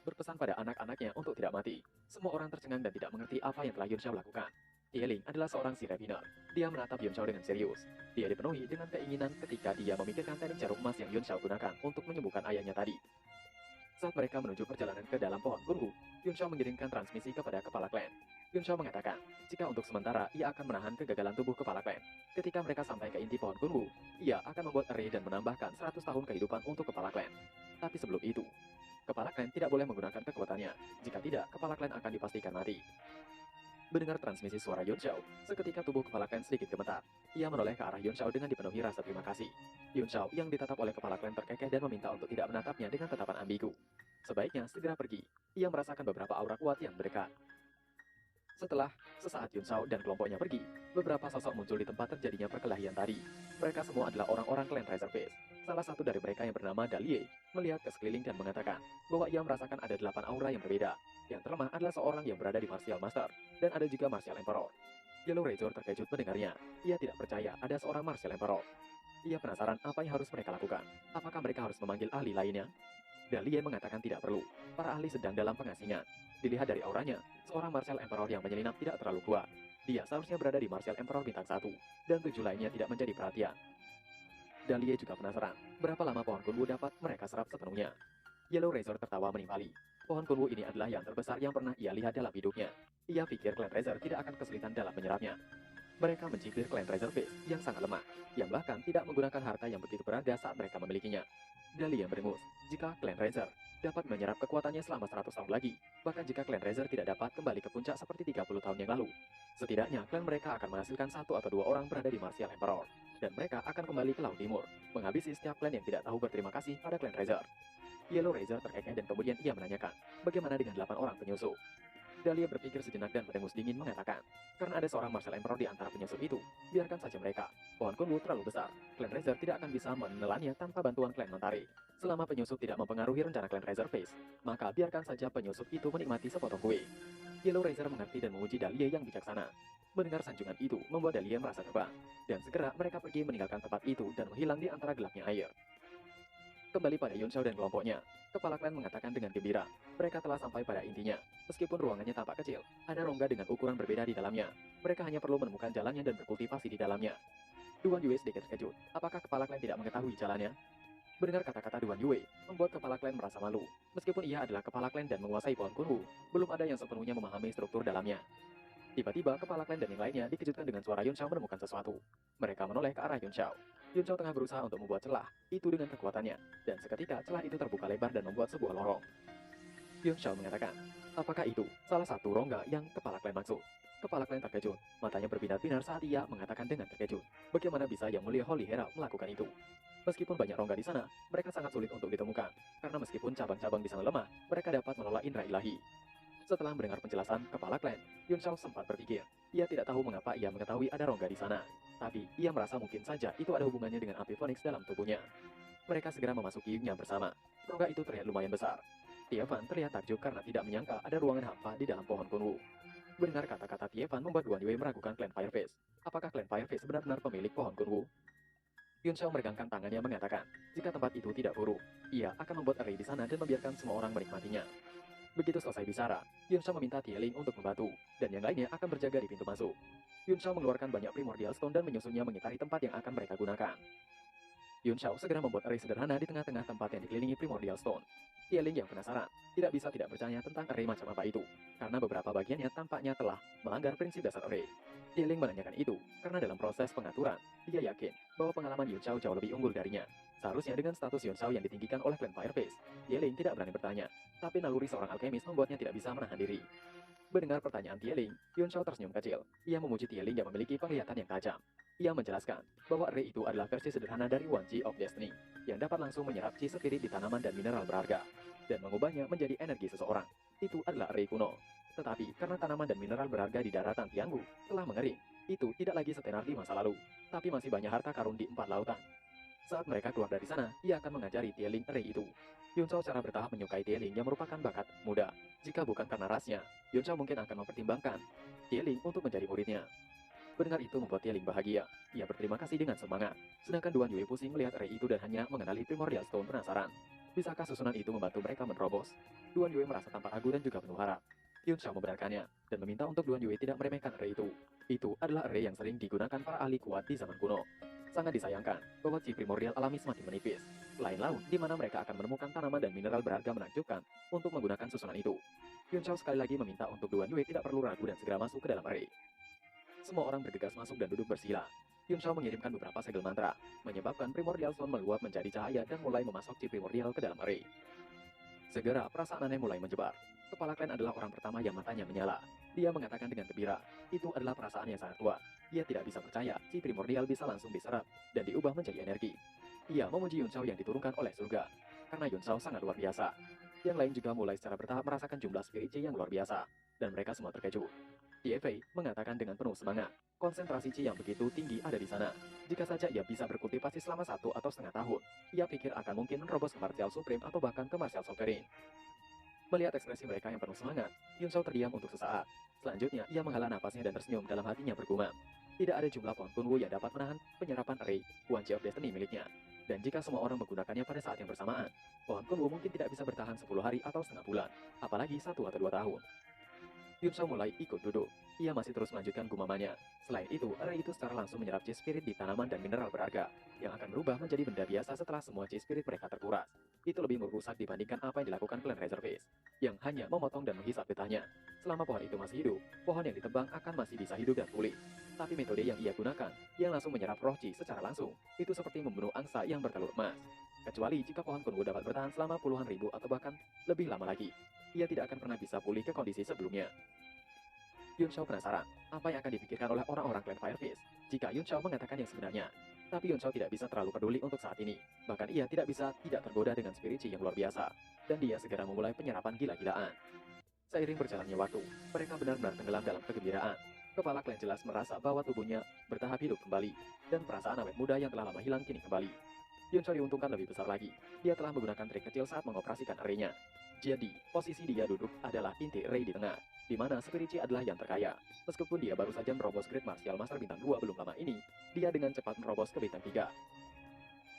berpesan pada anak-anaknya untuk tidak mati. Semua orang tercengang dan tidak mengerti apa yang telah Yun Shao lakukan. Tieling adalah seorang si refiner. Dia menatap Yun Shao dengan serius. Dia dipenuhi dengan keinginan ketika dia memikirkan teknik jarum emas yang Yun Shao gunakan untuk menyembuhkan ayahnya tadi. Saat mereka menuju perjalanan ke dalam pohon kunwu, Yun Shao mengirimkan transmisi kepada kepala klan. Yun Shao mengatakan, jika untuk sementara ia akan menahan kegagalan tubuh kepala klan. Ketika mereka sampai ke inti pohon kunwu, ia akan membuat array dan menambahkan 100 tahun kehidupan untuk kepala klan. Tapi sebelum itu, kepala klan tidak boleh menggunakan kekuatannya. Jika tidak, kepala klan akan dipastikan mati. Mendengar transmisi suara Yun Shao, seketika tubuh kepala klan sedikit gemetar. Ia menoleh ke arah Yun Shao dengan dipenuhi rasa terima kasih. Yun Shao yang ditatap oleh kepala klan terkekeh dan meminta untuk tidak menatapnya dengan tatapan ambigu. Sebaiknya segera pergi. Ia merasakan beberapa aura kuat yang mendekat. Setelah sesaat Yun Shao dan kelompoknya pergi, beberapa sosok muncul di tempat terjadinya perkelahian tadi. Mereka semua adalah orang-orang klan Razorface. Salah satu dari mereka yang bernama Daliye melihat ke sekeliling dan mengatakan bahwa ia merasakan ada 8 aura yang berbeda. Yang terlemah adalah seorang yang berada di Martial Master, dan ada juga Martial Emperor. Yellow Razor terkejut mendengarnya. Ia tidak percaya ada seorang Martial Emperor. Ia penasaran apa yang harus mereka lakukan. Apakah mereka harus memanggil ahli lainnya? Dalian mengatakan tidak perlu. Para ahli sedang dalam pengasingan. Dilihat dari auranya, seorang Martial Emperor yang menyelinap tidak terlalu kuat. Dia seharusnya berada di Martial Emperor bintang 1, dan 7 lainnya tidak menjadi perhatian. Dahlia juga penasaran, berapa lama pohon kunwu dapat mereka serap sepenuhnya. Yellow Razor tertawa menimpali. Pohon kunwu ini adalah yang terbesar yang pernah ia lihat dalam hidupnya. Ia pikir Clan Razor tidak akan kesulitan dalam menyerapnya. Mereka mencibir Clan Razorface yang sangat lemah, yang bahkan tidak menggunakan harta yang begitu berharga saat mereka memilikinya. Dahlia berengus, jika Clan Razor dapat menyerap kekuatannya selama 100 tahun lagi, bahkan jika Clan Razor tidak dapat kembali ke puncak seperti 30 tahun yang lalu, setidaknya klan mereka akan menghasilkan 1 atau 2 orang berada di Martial Emperor, dan mereka akan kembali ke Laut Timur, menghabisi setiap klan yang tidak tahu berterima kasih pada Clan Razor. Yellow Razor terkekeh dan kemudian ia menanyakan, bagaimana dengan 8 orang penyusup? Dahlia berpikir sejenak dan berengus dingin mengatakan, karena ada seorang Martial Emperor di antara penyusup itu, biarkan saja mereka. Pohon kunwu terlalu besar, Clan Razor tidak akan bisa menelannya tanpa bantuan Clan Mentari. Selama penyusup tidak mempengaruhi rencana Clan Razorface, maka biarkan saja penyusup itu menikmati sepotong kue. Yellow Razor mengerti dan memuji Dahlia yang bijaksana. Mendengar sanjungan itu membuat Dahlia merasa terbang, dan segera mereka pergi meninggalkan tempat itu dan menghilang di antara gelapnya air. Kembali pada Yun Shao dan kelompoknya, kepala klan mengatakan dengan gembira, mereka telah sampai pada intinya. Meskipun ruangannya tampak kecil, ada rongga dengan ukuran berbeda di dalamnya. Mereka hanya perlu menemukan jalannya dan berkultivasi di dalamnya. Duan Yue sedikit terkejut. Apakah kepala klan tidak mengetahui jalannya? Mendengar kata-kata Duan Yue, membuat kepala klan merasa malu. Meskipun ia adalah kepala klan dan menguasai pohon kunwu, belum ada yang sepenuhnya memahami struktur dalamnya. Tiba-tiba, kepala klan dan yang lainnya dikejutkan dengan suara Yun Shao menemukan sesuatu. Mereka menoleh ke arah Yun Shao. Yun Shao tengah berusaha untuk membuat celah itu dengan kekuatannya, dan seketika celah itu terbuka lebar dan membuat sebuah lorong. Yun Shao mengatakan, apakah itu salah satu rongga yang kepala klan maksud? Kepala klan terkejut, matanya berbinar-binar saat ia mengatakan dengan terkejut, bagaimana bisa Yang Mulia Holy Herald melakukan itu? Meskipun banyak rongga di sana, mereka sangat sulit untuk ditemukan, karena meskipun cabang-cabang di sana lemah, mereka dapat menolak indera ilahi. Setelah mendengar penjelasan kepala klan, Yun Shao sempat berpikir. Ia tidak tahu mengapa ia mengetahui ada rongga di sana. Tapi, ia merasa mungkin saja itu ada hubungannya dengan api Phoenix dalam tubuhnya. Mereka segera memasukinya bersama. Rongga itu terlihat lumayan besar. Tievan terlihat takjub karena tidak menyangka ada ruangan hampa di dalam pohon kunwu. Mendengar kata-kata Tievan membuat Duan Yue meragukan Clan Fireface. Apakah Clan Fireface benar-benar pemilik pohon kunwu? Yun Shao meregangkan tangannya mengatakan, jika tempat itu tidak buruk, ia akan membuat array di sana dan membiarkan semua orang menikmatinya. Begitu selesai bicara, Yun Shao meminta Tieling untuk membantu, dan yang lainnya akan berjaga di pintu masuk. Yun Shao mengeluarkan banyak Primordial Stone dan menyusunnya mengitari tempat yang akan mereka gunakan. Yun Shao segera membuat array sederhana di tengah-tengah tempat yang dikelilingi Primordial Stone. Tieling yang penasaran, tidak bisa tidak percaya tentang array macam apa itu, karena beberapa bagiannya tampaknya telah melanggar prinsip dasar array. Tieling menanyakan itu, karena dalam proses pengaturan, dia yakin bahwa pengalaman Yun Shao jauh lebih unggul darinya. Seharusnya dengan status Yun Shao yang ditinggikan oleh klan Fireface, Tieling tidak berani bertanya, tapi naluri seorang alkemis membuatnya tidak bisa menahan diri. Mendengar pertanyaan Tieling, Yun Shao tersenyum kecil. Ia memuji Tieling yang memiliki penglihatan yang tajam. Ia menjelaskan bahwa array itu adalah versi sederhana dari One Chi of Destiny, yang dapat langsung menyerap chi spirit di tanaman dan mineral berharga, dan mengubahnya menjadi energi seseorang. Itu adalah array kuno. Tetapi, karena tanaman dan mineral berharga di daratan Tianggu telah mengering, itu tidak lagi setenar di masa lalu, tapi masih banyak harta karun di 4 lautan. Saat mereka keluar dari sana, ia akan mengajari Tieling array itu. Yun Shao secara bertahap menyukai Tieling yang merupakan bakat muda. Jika bukan karena rasnya, Yun Shao mungkin akan mempertimbangkan Tieling untuk menjadi muridnya. Mendengar itu membuat Tieling bahagia. Ia berterima kasih dengan semangat. Sedangkan Duan Yue pusing melihat array itu dan hanya mengenali Primordial Stone penasaran. Bisakah susunan itu membantu mereka menerobos? Duan Yue merasa tanpa ragu dan juga penuh harap. Yun Shao membenarkannya dan meminta untuk Duan Yue tidak meremehkan array itu. Itu adalah array yang sering digunakan para ahli kuat di zaman kuno. Sangat disayangkan bahwa chi primordial alami semakin menipis. Selain laut, di mana mereka akan menemukan tanaman dan mineral berharga menakjubkan untuk menggunakan susunan itu. Yun Shao sekali lagi meminta untuk Duan Yue tidak perlu ragu dan segera masuk ke dalam array. Semua orang bergegas masuk dan duduk bersila. Yun Shao mengirimkan beberapa segel mantra, menyebabkan Primordial Stone meluap menjadi cahaya dan mulai memasok chi primordial ke dalam array. Segera perasaan aneh mulai menyebar. Kepala klan adalah orang pertama yang matanya menyala. Dia mengatakan dengan gembira, itu adalah perasaan yang sangat kuat. Ia tidak bisa percaya chi primordial bisa langsung diserap dan diubah menjadi energi. Ia memuji Yun Shao yang diturunkan oleh surga, karena Yun Shao sangat luar biasa. Yang lain juga mulai secara bertahap merasakan jumlah spirit chi yang luar biasa, dan mereka semua terkejut. DFA mengatakan dengan penuh semangat, konsentrasi chi yang begitu tinggi ada di sana. Jika saja ia bisa berkultivasi selama 1 atau setengah tahun, ia pikir akan mungkin menerobos ke Martial Supreme atau bahkan ke Martial Sovereign. Melihat ekspresi mereka yang penuh semangat, Yun Shao terdiam untuk sesaat. Selanjutnya, ia menghela napasnya dan tersenyum dalam hatinya bergumam. Tidak ada jumlah pohon kunwu yang dapat menahan penyerapan array One Chi of Destiny miliknya. Dan jika semua orang menggunakannya pada saat yang bersamaan, pohon kunwu mungkin tidak bisa bertahan 10 hari atau setengah bulan, apalagi 1 atau 2 tahun. Yun Shao mulai ikut duduk. Ia masih terus melanjutkan gumamannya. Selain itu, array itu secara langsung menyerap chi spirit di tanaman dan mineral berharga, yang akan berubah menjadi benda biasa setelah semua chi spirit mereka terkuras. Itu lebih merusak dibandingkan apa yang dilakukan klan Razorface, yang hanya memotong dan menghisap getahnya. Selama pohon itu masih hidup, pohon yang ditebang akan masih bisa hidup dan pulih. Tapi metode yang ia gunakan, yang langsung menyerap roh chi secara langsung, itu seperti membunuh angsa yang bertelur emas. Kecuali jika pohon kunwu dapat bertahan selama puluhan ribu atau bahkan lebih lama lagi, ia tidak akan pernah bisa pulih ke kondisi sebelumnya. Yun Shao penasaran, apa yang akan dipikirkan oleh orang-orang klan Fireface jika Yun Shao mengatakan yang sebenarnya. Tapi Yun Shao tidak bisa terlalu peduli untuk saat ini. Bahkan ia tidak bisa tidak tergoda dengan spirit chi yang luar biasa. Dan dia segera memulai penyerapan gila-gilaan. Seiring berjalannya waktu, mereka benar-benar tenggelam dalam kegembiraan. Kepala klan jelas merasa bahwa tubuhnya bertahap hidup kembali, dan perasaan awet muda yang telah lama hilang kini kembali. Yun Shao diuntungkan lebih besar lagi. Dia telah menggunakan trik kecil saat mengoperasikan array-nya. Jadi, posisi dia duduk adalah inti array di tengah, di mana spirit chi adalah yang terkaya. Meskipun dia baru saja merobos Great Martial Master bintang 2 belum lama ini, dia dengan cepat merobos ke bintang 3.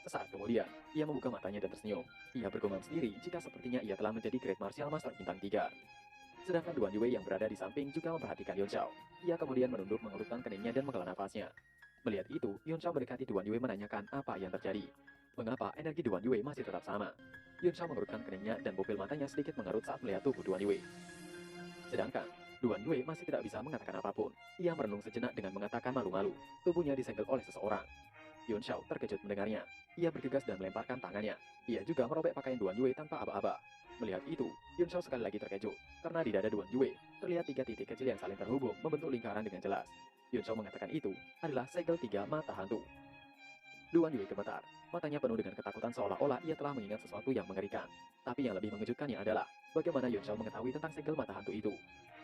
Sesaat kemudian, ia membuka matanya dan tersenyum. Ia bergumam sendiri jika sepertinya ia telah menjadi Great Martial Master bintang 3. Sedangkan Duan Yue yang berada di samping juga memperhatikan Yun Shao. Ia kemudian menunduk mengerutkan keningnya dan menghela nafasnya. Melihat itu, Yun Shao mendekati Duan Yue menanyakan apa yang terjadi. Mengapa energi Duan Yue masih tetap sama? Yun Shao mengerutkan keningnya dan pupil matanya sedikit mengerut saat melihat tubuh Duan Yue. Sedangkan, Duan Yue masih tidak bisa mengatakan apapun. Ia merenung sejenak dengan mengatakan malu-malu. Tubuhnya disegel oleh seseorang. Yun Shao terkejut mendengarnya. Ia bergegas dan melemparkan tangannya. Ia juga merobek pakaian Duan Yue tanpa aba-aba. Melihat itu, Yun Shao sekali lagi terkejut. Karena di dada Duan Yue, terlihat 3 titik kecil yang saling terhubung membentuk lingkaran dengan jelas. Yun Shao mengatakan itu adalah segel 3 mata hantu. Duan Yue gemetar. Matanya penuh dengan ketakutan seolah-olah ia telah mengingat sesuatu yang mengerikan. Tapi yang lebih mengejutkannya adalah bagaimana Yun Shao mengetahui tentang segel mata hantu itu.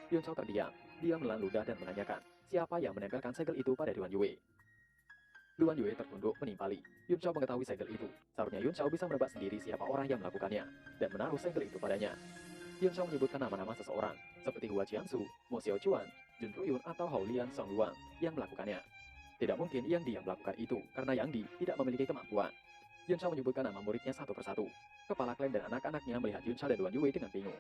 Yun Shao terdiam. Dia menelan ludah dan menanyakan, siapa yang menempelkan segel itu pada Duan Yue. Duan Yue tertunduk menimpali. Yun Shao mengetahui segel itu. Seharusnya Yun Shao bisa menebak sendiri siapa orang yang melakukannya dan menaruh segel itu padanya. Yun Shao menyebutkan nama-nama seseorang, seperti Hua Qiansu, Mo Xiao Chuan, Jun Ruyun atau Hou Lian Song Luang yang melakukannya. Tidak mungkin Yang Di yang melakukan itu, karena Yang Di tidak memiliki kemampuan. Yun Shao menyebutkan nama muridnya satu persatu. Kepala klan dan anak-anaknya melihat Yun Shao dan Duan Yue dengan bingung.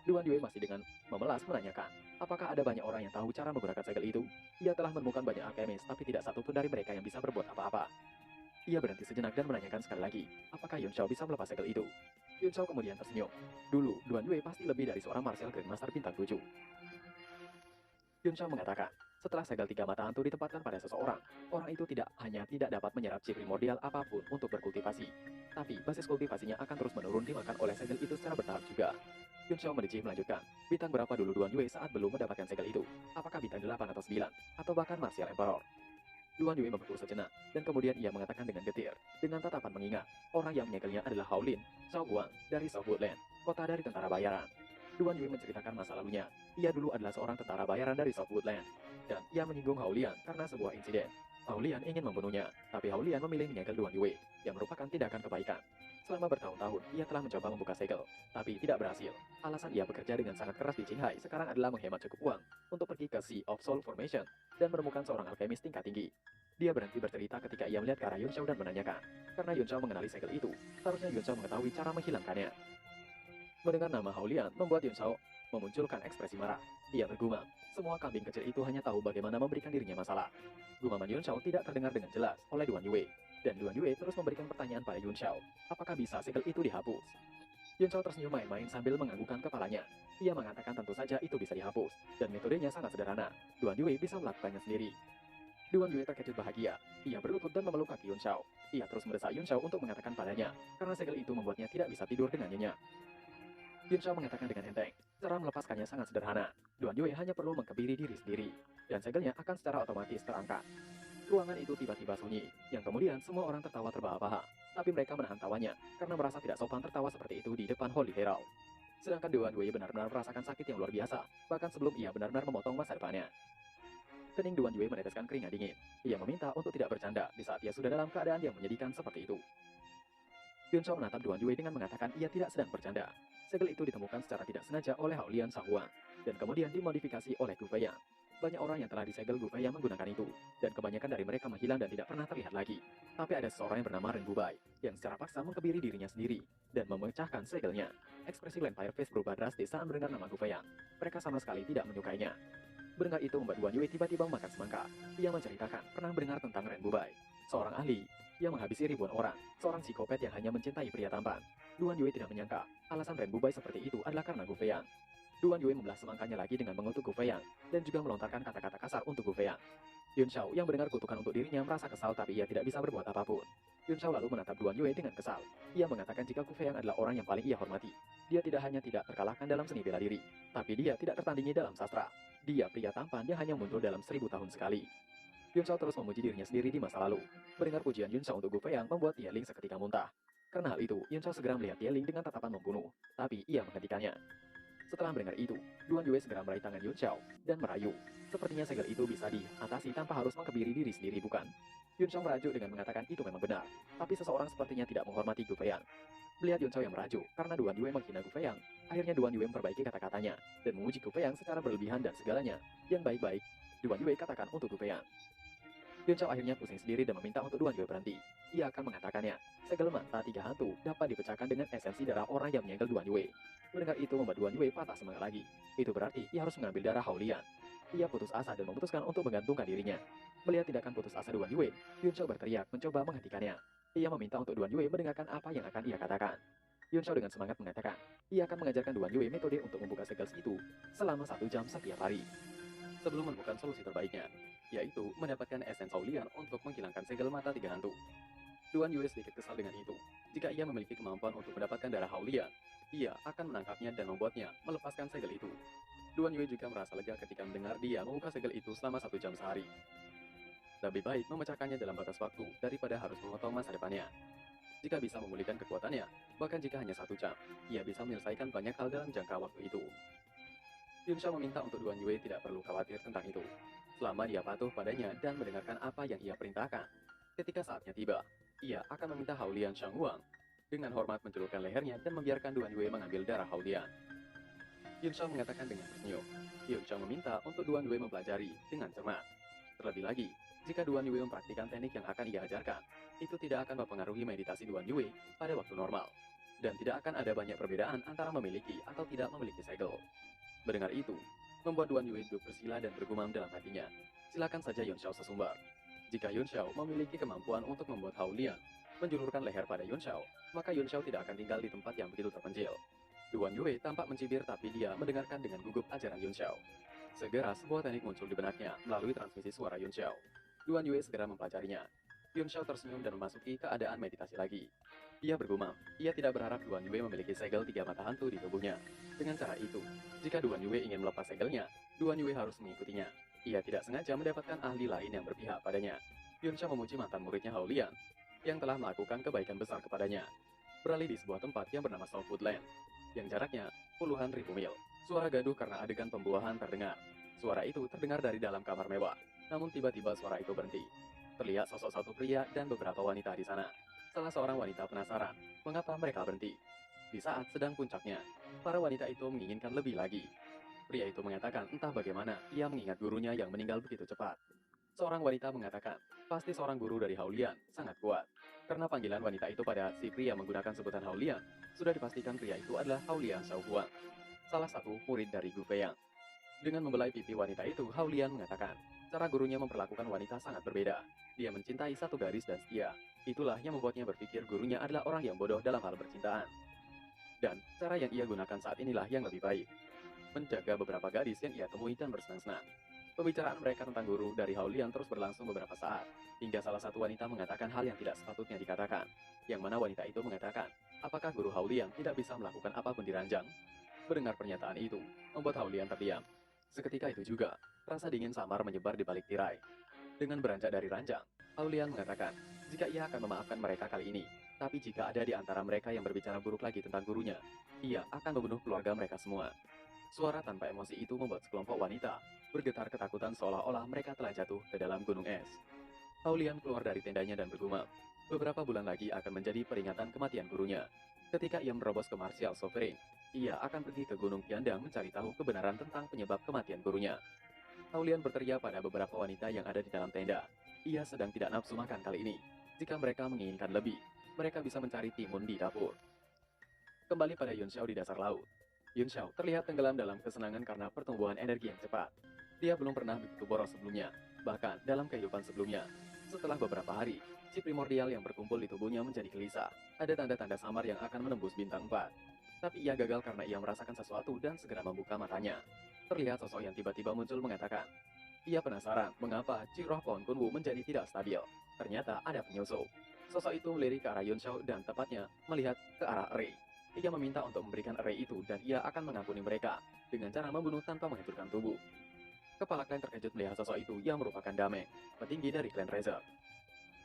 Duan Yue masih dengan memelas menanyakan, apakah ada banyak orang yang tahu cara menggunakan segel itu? Ia telah menemukan banyak alkemis, tapi tidak satu pun dari mereka yang bisa berbuat apa-apa. Ia berhenti sejenak dan menanyakan sekali lagi, apakah Yun Shao bisa melepas segel itu? Yun Shao kemudian tersenyum. Dulu, Duan Yue pasti lebih dari seorang martial grandmaster bintang 7. Yun Shao mengatakan, setelah segel tiga mata hantu ditempatkan pada seseorang, orang itu tidak hanya tidak dapat menyerap chi primordial apapun untuk berkultivasi, tapi basis kultivasinya akan terus menurun dimakan oleh segel itu secara bertahap juga. Yun Shao mendeji melanjutkan, bintang berapa dulu Duan Yue saat belum mendapatkan segel itu? Apakah bintang 8 atau 9? Atau bahkan Martial Emperor? Duan Yue membeku sejenak, dan kemudian ia mengatakan dengan getir, dengan tatapan mengingat, orang yang menyegelnya adalah Hao Lin, Shao Guang, dari South Woodland, kota dari tentara bayaran. Duan Yue menceritakan masa lalunya. Ia dulu adalah seorang tentara bayaran dari South Woodland, dan ia menyinggung Hao Lian karena sebuah insiden. Hao Lian ingin membunuhnya, tapi Hao Lian memilih menyegel Duan Yue, yang merupakan tindakan kebaikan. Selama bertahun-tahun, ia telah mencoba membuka segel, tapi tidak berhasil. Alasan ia bekerja dengan sangat keras di Qinghai sekarang adalah menghemat cukup uang untuk pergi ke Sea of Soul Formation dan menemukan seorang alkemis tingkat tinggi. Dia berhenti bercerita ketika ia melihat ke arah Yun Shao dan menanyakan, karena Yun Shao mengenali segel itu, seharusnya Yun Shao mengetahui cara menghilangkannya. Mendengar nama Hao Lian membuat Yun Shao memunculkan ekspresi marah. Ia bergumam, semua kambing kecil itu hanya tahu bagaimana memberikan dirinya masalah. Gumaman Yun Shao tidak terdengar dengan jelas oleh Duan Yue, dan Duan Yue terus memberikan pertanyaan pada Yun Shao, apakah bisa segel itu dihapus? Yun Shao tersenyum main-main sambil menganggukkan kepalanya. Ia mengatakan tentu saja itu bisa dihapus, dan metodenya sangat sederhana. Duan Yue bisa melakukannya sendiri. Duan Yue terkejut bahagia. Ia berlutut dan memeluk kaki Yun Shao. Ia terus mendesak Yun Shao untuk mengatakan padanya, karena segel itu membuatnya tidak bisa tidur dengan nyenyak. Yun Shao mengatakan dengan enteng, cara melepaskannya sangat sederhana. Duan Yue hanya perlu mengkebiri diri sendiri, dan segelnya akan secara otomatis terangkat. Ruangan itu tiba-tiba sunyi, yang kemudian semua orang tertawa terbahak-bahak. Tapi mereka menahan tawanya, karena merasa tidak sopan tertawa seperti itu di depan Holy Herald. Sedangkan Duan Yue benar-benar merasakan sakit yang luar biasa, bahkan sebelum ia benar-benar memotong masa depannya. Kening Duan Yue meneteskan keringat dingin. Ia meminta untuk tidak bercanda di saat ia sudah dalam keadaan yang menyedihkan seperti itu. Yun Shao menatap Duan Yue dengan mengatakan ia tidak sedang bercanda. Segel itu ditemukan secara tidak sengaja oleh Hao Lian Shaohuang, dan kemudian dimodifikasi oleh Gu Feiyang. Banyak orang yang telah disegel Gu Feiyang menggunakan itu, dan kebanyakan dari mereka menghilang dan tidak pernah terlihat lagi. Tapi ada seseorang yang bernama Ren Bubai, yang secara paksa mengkebiri dirinya sendiri, dan memecahkan segelnya. Ekspresi Vampire Face berubah drastis saat mendengar nama Gu Feiyang. Mereka sama sekali tidak menyukainya. Mendengar itu membuat Duan Yue tiba-tiba makan semangka. Ia menceritakan pernah mendengar tentang Ren Bubai, seorang ahli yang menghabisi ribuan orang, seorang psikopat yang hanya mencintai pria tampan. Duan Yue tidak menyangka alasan Ren Bubai seperti itu adalah karena Gu Feiyang. Duan Yue membelah semangkanya lagi dengan mengutuk Gu Feiyang, dan juga melontarkan kata-kata kasar untuk Gu Feiyang. Yun Shao yang mendengar kutukan untuk dirinya merasa kesal tapi ia tidak bisa berbuat apapun. Yun Shao lalu menatap Duan Yue dengan kesal. Ia mengatakan jika Gu Feiyang adalah orang yang paling ia hormati. Dia tidak hanya tidak terkalahkan dalam seni bela diri, tapi dia tidak tertandingi dalam sastra. Dia pria tampan yang hanya muncul dalam 1000 tahun sekali. Yun Shao terus memuji dirinya sendiri di masa lalu. Mendengar pujian Yun Shao untuk Gu Feiyang membuat Ye Ling seketika muntah. Karena hal itu, Yun Shao segera melihat Ye Ling dengan tatapan membunuh, tapi ia menghentikannya. Setelah mendengar itu, Duan Yue segera meraih tangan Yun Shao dan merayu. Sepertinya segel itu bisa diatasi tanpa harus mengkebiri diri sendiri, bukan? Yun Shao merajuk dengan mengatakan itu memang benar, tapi seseorang sepertinya tidak menghormati Gu Feiyang. Melihat Yun Shao yang merajuk karena Duan Yue menghina Gu Feiyang, akhirnya Duan Yue memperbaiki kata-katanya dan memuji Gu Feiyang secara berlebihan dan segalanya yang baik-baik Duan Yue katakan untuk Gu Feiyang. Yun Shao akhirnya pusing sendiri dan meminta untuk Duan Yue berhenti. Ia akan mengatakannya, segel mata tiga hantu dapat dipecahkan dengan esensi darah orang yang menyegel Duan Yue. Mendengar itu membuat Duan Yue patah semangat lagi. Itu berarti ia harus mengambil darah Hao Lian. Ia putus asa dan memutuskan untuk menggantungkan dirinya. Melihat tindakan putus asa Duan Yue, Yun Shao berteriak mencoba menghentikannya. Ia meminta untuk Duan Yue mendengarkan apa yang akan ia katakan. Yun Shao dengan semangat mengatakan, ia akan mengajarkan Duan Yue metode untuk membuka segel itu selama 1 jam setiap hari. Sebelum menemukan solusi terbaiknya, yaitu mendapatkan esensi Hao Lian untuk menghilangkan segel mata tiga hantu. Duan Yue sedikit kesal dengan itu. Jika ia memiliki kemampuan untuk mendapatkan darah Hao Lian, ia akan menangkapnya dan membuatnya melepaskan segel itu. Duan Yue juga merasa lega ketika mendengar dia membuka segel itu selama 1 jam sehari. Lebih baik memecahkannya dalam batas waktu daripada harus memotong masa depannya. Jika bisa memulihkan kekuatannya, bahkan jika hanya 1 jam, ia bisa menyelesaikan banyak hal dalam jangka waktu itu. Yun Shao meminta untuk Duan Yue tidak perlu khawatir tentang itu, selama dia patuh padanya dan mendengarkan apa yang ia perintahkan. Ketika saatnya tiba, ia akan meminta Hao Lian Shanghuang dengan hormat mencelupkan lehernya dan membiarkan Duan Yue mengambil darah Hao Lian. Yun Shao mengatakan dengan tersenyum. Yun Shao meminta untuk Duan Yue mempelajari dengan cermat. Terlebih lagi, jika Duan Yue mempraktikkan teknik yang akan ia ajarkan, itu tidak akan mempengaruhi meditasi Duan Yue pada waktu normal. dan tidak akan ada banyak perbedaan antara memiliki atau tidak memiliki segel. Mendengar itu, membuat Duan Yue duduk bersila dan bergumam dalam hatinya. Silakan saja Yun Xiao sesumbar. Jika Yun Xiao memiliki kemampuan untuk membuat Hao Lian menjulurkan leher pada Yun Xiao, maka Yun Xiao tidak akan tinggal di tempat yang begitu terpencil. Duan Yue tampak mencibir tapi dia mendengarkan dengan gugup ajaran Yun Xiao. Segera sebuah teknik muncul di benaknya melalui transmisi suara Yun Xiao. Duan Yue segera mempelajarinya. Yun Xiao tersenyum dan memasuki keadaan meditasi lagi. Ia bergumam, ia tidak berharap Duan Yue memiliki segel 3 mata hantu di tubuhnya. Dengan cara itu, jika Duan Yue ingin melepas segelnya, Duan Yue harus mengikutinya. Ia tidak sengaja mendapatkan ahli lain yang berpihak padanya. Yun Xiao memuji mantan muridnya Hao Lian, yang telah melakukan kebaikan besar kepadanya. Beralih di sebuah tempat yang bernama Soulfood Land, yang jaraknya puluhan ribu mil. Suara gaduh karena adegan pembuahan terdengar. Suara itu terdengar dari dalam kamar mewah, namun tiba-tiba suara itu berhenti. Terlihat sosok satu pria dan beberapa wanita di sana. Salah seorang wanita penasaran, mengapa mereka berhenti. Di saat sedang puncaknya, para wanita itu menginginkan lebih lagi. Pria itu mengatakan entah bagaimana ia mengingat gurunya yang meninggal begitu cepat. Seorang wanita mengatakan, pasti seorang guru dari Hao Lian sangat kuat. Karena panggilan wanita itu pada si pria menggunakan sebutan Hao Lian, sudah dipastikan pria itu adalah Hao Lian Xiaohuang, salah satu murid dari Gu Feiang. Dengan membelai pipi wanita itu, Hao Lian mengatakan, cara gurunya memperlakukan wanita sangat berbeda. Dia mencintai satu garis dan setia. Itulah yang membuatnya berpikir gurunya adalah orang yang bodoh dalam hal percintaan. Dan cara yang ia gunakan saat inilah yang lebih baik. Menjaga beberapa gadis yang ia temui dan bersenang-senang. Pembicaraan mereka tentang guru dari Hao Lian terus berlangsung beberapa saat, hingga salah satu wanita mengatakan hal yang tidak sepatutnya dikatakan. Yang mana wanita itu mengatakan, apakah guru Hao Lian tidak bisa melakukan apapun di ranjang? Mendengar pernyataan itu, membuat Hao Lian terdiam. Seketika itu juga, rasa dingin samar menyebar di balik tirai. Dengan beranjak dari ranjang, Hao Lian mengatakan, jika ia akan memaafkan mereka kali ini, tapi jika ada di antara mereka yang berbicara buruk lagi tentang gurunya, ia akan membunuh keluarga mereka semua. Suara tanpa emosi itu membuat sekelompok wanita bergetar ketakutan seolah-olah mereka telah jatuh ke dalam gunung es. Hao Lian keluar dari tendanya dan bergumam, beberapa bulan lagi akan menjadi peringatan kematian gurunya. Ketika ia menerobos ke Martial Sovereign, ia akan pergi ke Gunung Tiandang mencari tahu kebenaran tentang penyebab kematian gurunya. Hao Lian berteriak pada beberapa wanita yang ada di dalam tenda. Ia sedang tidak nafsu makan kali ini. Jika mereka menginginkan lebih, mereka bisa mencari timun di dapur. Kembali pada Yun Xiao di dasar laut. Yun Xiao terlihat tenggelam dalam kesenangan karena pertumbuhan energi yang cepat. Dia belum pernah begitu boros sebelumnya, bahkan dalam kehidupan sebelumnya. Setelah beberapa hari, si primordial yang berkumpul di tubuhnya menjadi gelisah. Ada tanda-tanda samar yang akan menembus bintang 4. Tapi ia gagal karena ia merasakan sesuatu dan segera membuka matanya. Terlihat sosok yang tiba-tiba muncul mengatakan, ia penasaran mengapa Ciroh pohon kunwu menjadi tidak stabil. Ternyata ada penyusup. Sosok itu melirik ke arah Yun Xiao dan tepatnya melihat ke arah Rei. Ia meminta untuk memberikan array itu dan ia akan mengampuni mereka dengan cara membunuh tanpa menghancurkan tubuh. Kepala klan terkejut melihat sosok itu yang merupakan Dameng, petinggi dari klan Razer.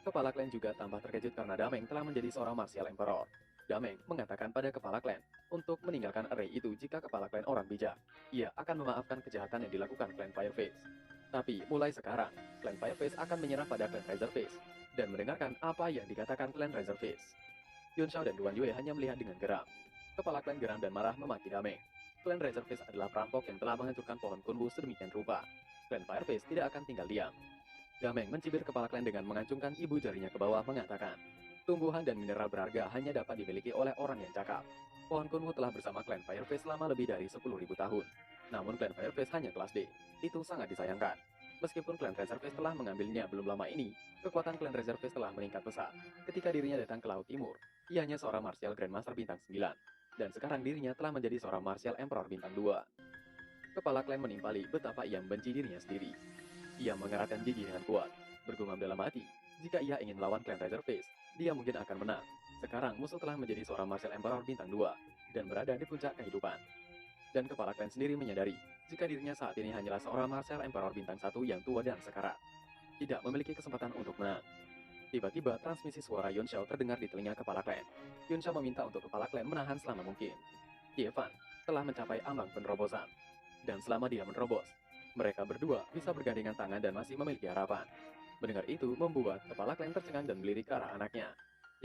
Kepala klan juga tambah terkejut karena Dameng telah menjadi seorang martial emperor. Dameng mengatakan pada kepala klan untuk meninggalkan array itu jika kepala klan orang bijak. Ia akan memaafkan kejahatan yang dilakukan klan Fireface. Tapi mulai sekarang, klan Fireface akan menyerah pada klan Razorface dan mendengarkan apa yang dikatakan klan Razorface. Yun Xiao dan Duan Yue hanya melihat dengan geram. Kepala klan geram dan marah memaki Dameng. Klan Razorface adalah perampok yang telah menghancurkan pohon kunwu sedemikian rupa. Klan Fireface tidak akan tinggal diam. Dameng mencibir kepala klan dengan mengacungkan ibu jarinya ke bawah mengatakan, tumbuhan dan mineral berharga hanya dapat dimiliki oleh orang yang cakap. Pohon kunwu telah bersama klan Fireface selama lebih dari 10.000 tahun. Namun klan Fireface hanya kelas D. Itu sangat disayangkan. Meskipun klan Razorface telah mengambilnya belum lama ini, kekuatan klan Razorface telah meningkat pesat. Ketika dirinya datang ke Laut Timur, ia hanya seorang martial Grandmaster bintang 9. Dan sekarang dirinya telah menjadi seorang martial emperor bintang 2. Kepala klan menimpali betapa ia membenci dirinya sendiri. Ia mengeratkan gigi dengan kuat, bergumam dalam hati, jika ia ingin melawan klan Razorface, dia mungkin akan menang. Sekarang musuh telah menjadi seorang martial emperor bintang 2 dan berada di puncak kehidupan. Dan kepala klan sendiri menyadari, jika dirinya saat ini hanyalah seorang martial emperor bintang 1 yang tua dan sekarat, tidak memiliki kesempatan untuk menang. Tiba-tiba transmisi suara Yun Xiao terdengar di telinga kepala klan. Yun Xiao meminta untuk kepala klan menahan selama mungkin. Ye-Fan telah mencapai ambang penerobosan. Dan selama dia menerobos, mereka berdua bisa bergandengan tangan dan masih memiliki harapan. Mendengar itu membuat kepala klan tercengang dan melirik ke arah anaknya.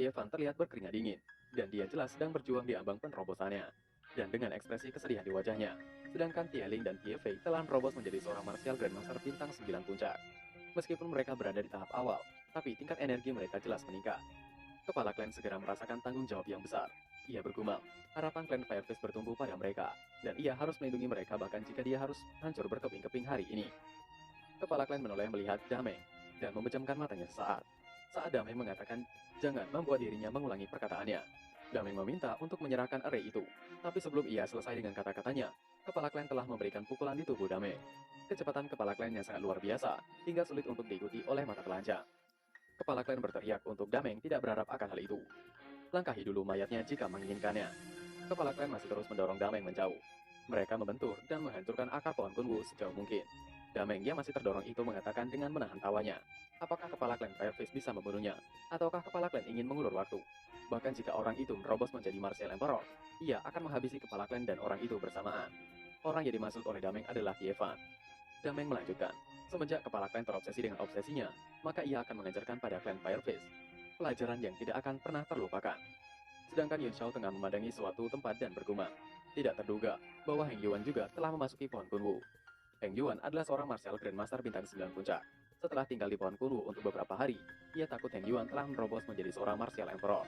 Ye-Fan terlihat berkeringat dingin, dan dia jelas sedang berjuang di ambang penerobosannya. Dan dengan ekspresi kesedihan di wajahnya, sedangkan Tie Ling dan Tie Fei telah menerobos menjadi seorang martial Grandmaster bintang 9 puncak. Meskipun mereka berada di tahap awal, tapi tingkat energi mereka jelas meningkat. Kepala klan segera merasakan tanggung jawab yang besar. Ia bergumam, harapan klan Fireface bertumbuh pada mereka, dan ia harus melindungi mereka bahkan jika dia harus hancur berkeping-keping hari ini. Kepala klan menoleh melihat Dameng, dan memejamkan matanya sesaat. Saat Dameng mengatakan, jangan membuat dirinya mengulangi perkataannya. Dameng meminta untuk menyerahkan array itu, tapi sebelum ia selesai dengan kata-katanya, kepala klan telah memberikan pukulan di tubuh Dameng. Kecepatan kepala klan yang sangat luar biasa, hingga sulit untuk diikuti oleh mata telanjang. Kepala klan berteriak untuk Dameng tidak berharap akan hal itu. Langkahi dulu mayatnya jika menginginkannya. Kepala klan masih terus mendorong Dameng menjauh. Mereka membentur dan menghancurkan akar pohon kunwu sejauh mungkin. Dameng yang masih terdorong itu mengatakan dengan menahan tawanya. Apakah kepala klan Fireface bisa membunuhnya? Ataukah kepala klan ingin mengulur waktu? Bahkan jika orang itu merobos menjadi Martial Emperor, ia akan menghabisi kepala klan dan orang itu bersamaan. Orang yang dimaksud oleh Dameng adalah Tievan. Dameng melanjutkan, semenjak kepala klan terobsesi dengan obsesinya, maka ia akan mengajarkan pada klan Fireface pelajaran yang tidak akan pernah terlupakan. Sedangkan Yun Shao tengah memandangi suatu tempat dan bergumam. Tidak terduga bahwa Heng Yuan juga telah memasuki pohon kunwu. Heng Yuan adalah seorang martial grandmaster bintang 9 puncak. Setelah tinggal di pohon kunwu untuk beberapa hari, ia takut Heng Yuan telah menerobos menjadi seorang martial emperor.